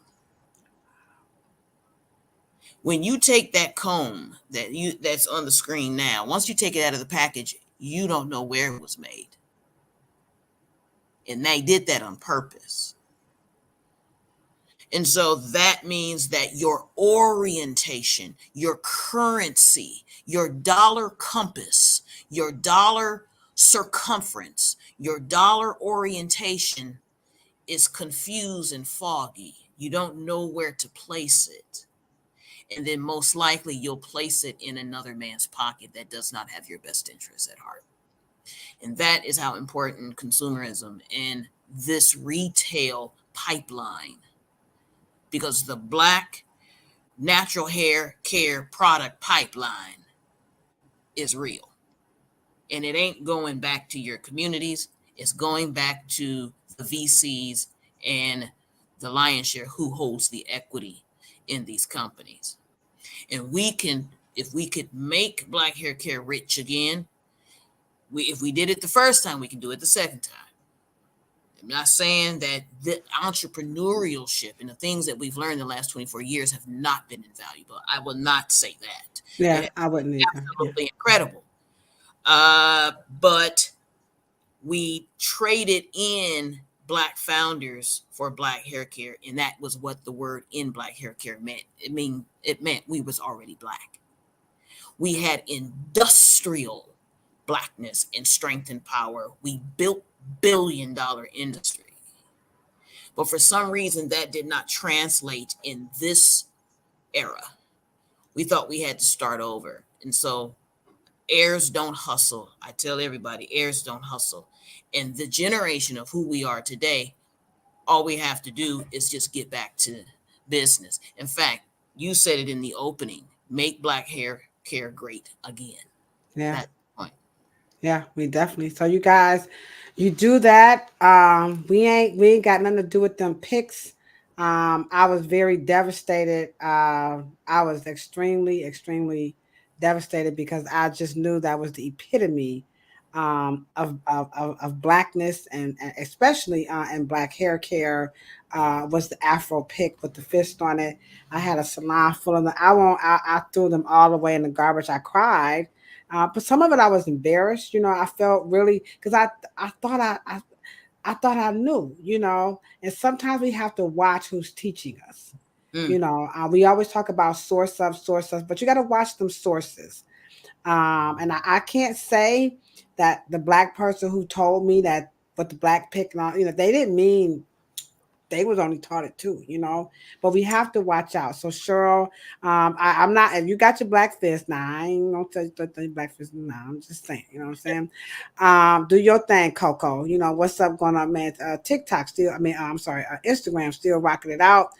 When you take that comb that's on the screen now, once you take it out of the package, you don't know where it was made. And they did that on purpose. And so that means that your orientation, your currency, your dollar compass, your dollar circumference, your dollar orientation is confused and foggy. You don't know where to place it. And then most likely you'll place it in another man's pocket that does not have your best interests at heart. And that is how important consumerism and this retail pipeline, because the Black natural hair care product pipeline is real. And it ain't going back to your communities. It's going back to the VCs and the lion's share who holds the equity in these companies. And we can, if we could make Black hair care rich again, if we did it the first time, we can do it the second time. I'm not saying that the entrepreneurship and the things that we've learned in the last 24 years have not been invaluable. I will not say that. Yeah, I wouldn't either. Absolutely incredible. But we traded in Black founders for Black hair care, and that was what the word in Black hair care meant. It meant we was already Black. We had industrial Blackness and strength and power. We built billion-dollar industry. But for some reason, that did not translate in this era. We thought we had to start over. And so heirs don't hustle. I tell everybody, heirs don't hustle. And the generation of who we are today, all we have to do is just get back to business. In fact, you said it in the opening, make Black hair care great again. Yeah. That's the point. Yeah, we definitely. So you guys, you do that. We ain't got nothing to do with them picks. I was very devastated. I was extremely devastated because I just knew that was the epitome of Blackness, and especially in Black hair care was the Afro pick with the fist on it. I had a salon full of them. I threw them all away in the garbage. I cried. But some of it I was embarrassed. I felt really, because I thought I knew, and sometimes we have to watch who's teaching us. We always talk about source of, but you got to watch them sources. And I can't say that the Black person who told me that what the Black pick, they didn't mean they was only taught it too, but we have to watch out. So Cheryl, I'm not, if you got your Black fist, I ain't gonna tell you Black fist. I'm just saying, you know what I'm saying? Do your thing, Coco. What's up going on, man? TikTok still, Instagram still rocking it out.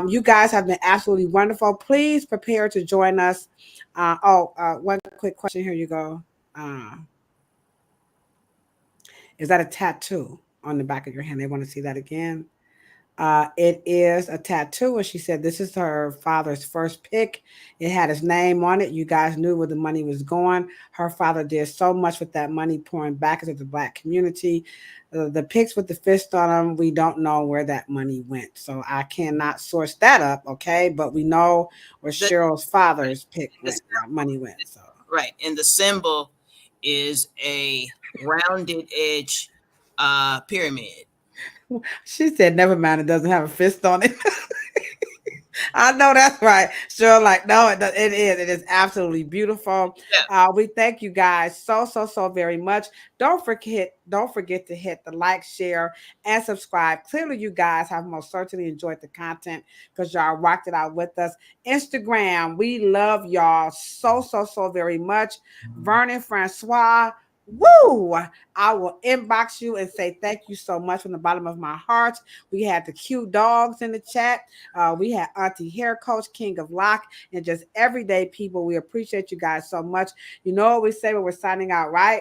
You guys have been absolutely wonderful. Please prepare to join us. One quick question. Here you go. Is that a tattoo on the back of your hand? They want to see that again. It is a tattoo, and she said this is her father's first pick. It had his name on it. You guys knew where the money was going. Her father did so much with that money pouring back into the Black community. The picks with the fist on them, we don't know where that money went, so I cannot source that up. Okay, but we know where Cheryl's father's pick money went. So right, and the symbol is a rounded edge pyramid. She said, never mind, it doesn't have a fist on it. I know that's right. Sure, like no, it is. It is absolutely beautiful. Yeah. We thank you guys so very much. Don't forget to hit the like, share, and subscribe. Clearly, you guys have most certainly enjoyed the content because y'all rocked it out with us. Instagram, we love y'all so very much. Vernon Francois. Woo! I will inbox you and say thank you so much from the bottom of my heart. We had the cute dogs in the chat. We had Auntie Hair Coach, King of Lock, and just everyday people. We appreciate you guys so much. You know what we say when we're signing out, right?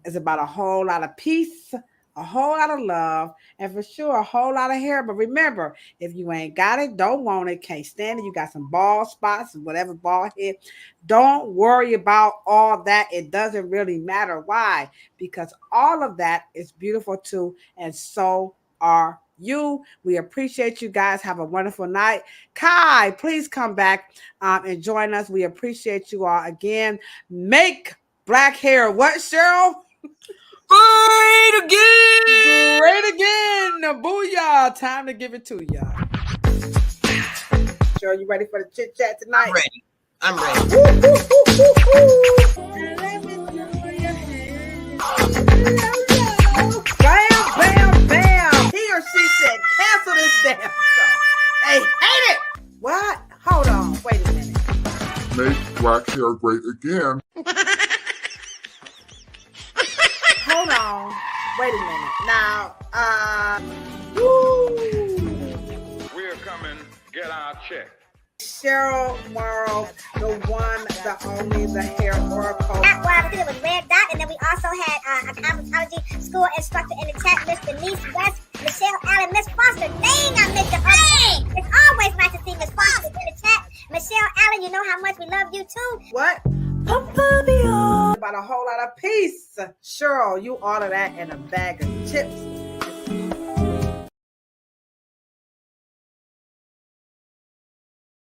It's about a whole lot of peace, a whole lot of love, and for sure, a whole lot of hair. But remember, if you ain't got it, don't want it, can't stand it, you got some bald spots, whatever bald head, don't worry about all that. It doesn't really matter. Why? Because all of that is beautiful too, and so are you. We appreciate you guys. Have a wonderful night. Kai, please come back and join us. We appreciate you all again. Make black hair what, Cheryl? Great again! Great again! Booyah! Time to give it to y'all. Cheryl, you ready for the chit chat tonight? I'm ready. Bam, bam, bam! He or she said, cancel this damn show. They hate it! What? Hold on. Wait a minute. Make black hair great again. Hold on. Wait a minute. Now, We're coming. Get our check. Cheryl, Morrow, the one, the only, the hair oracle. Well, I think it was Red Dot, and then we also had a cosmetology school instructor in the chat, Miss Denise West, Michelle Allen, Miss Foster. Dang, I missed her. Hey! It's always nice to see Miss Foster in the chat. Michelle Allen, you know how much we love you too. What? About a whole lot of peace. Cheryl, you order that in a bag of chips.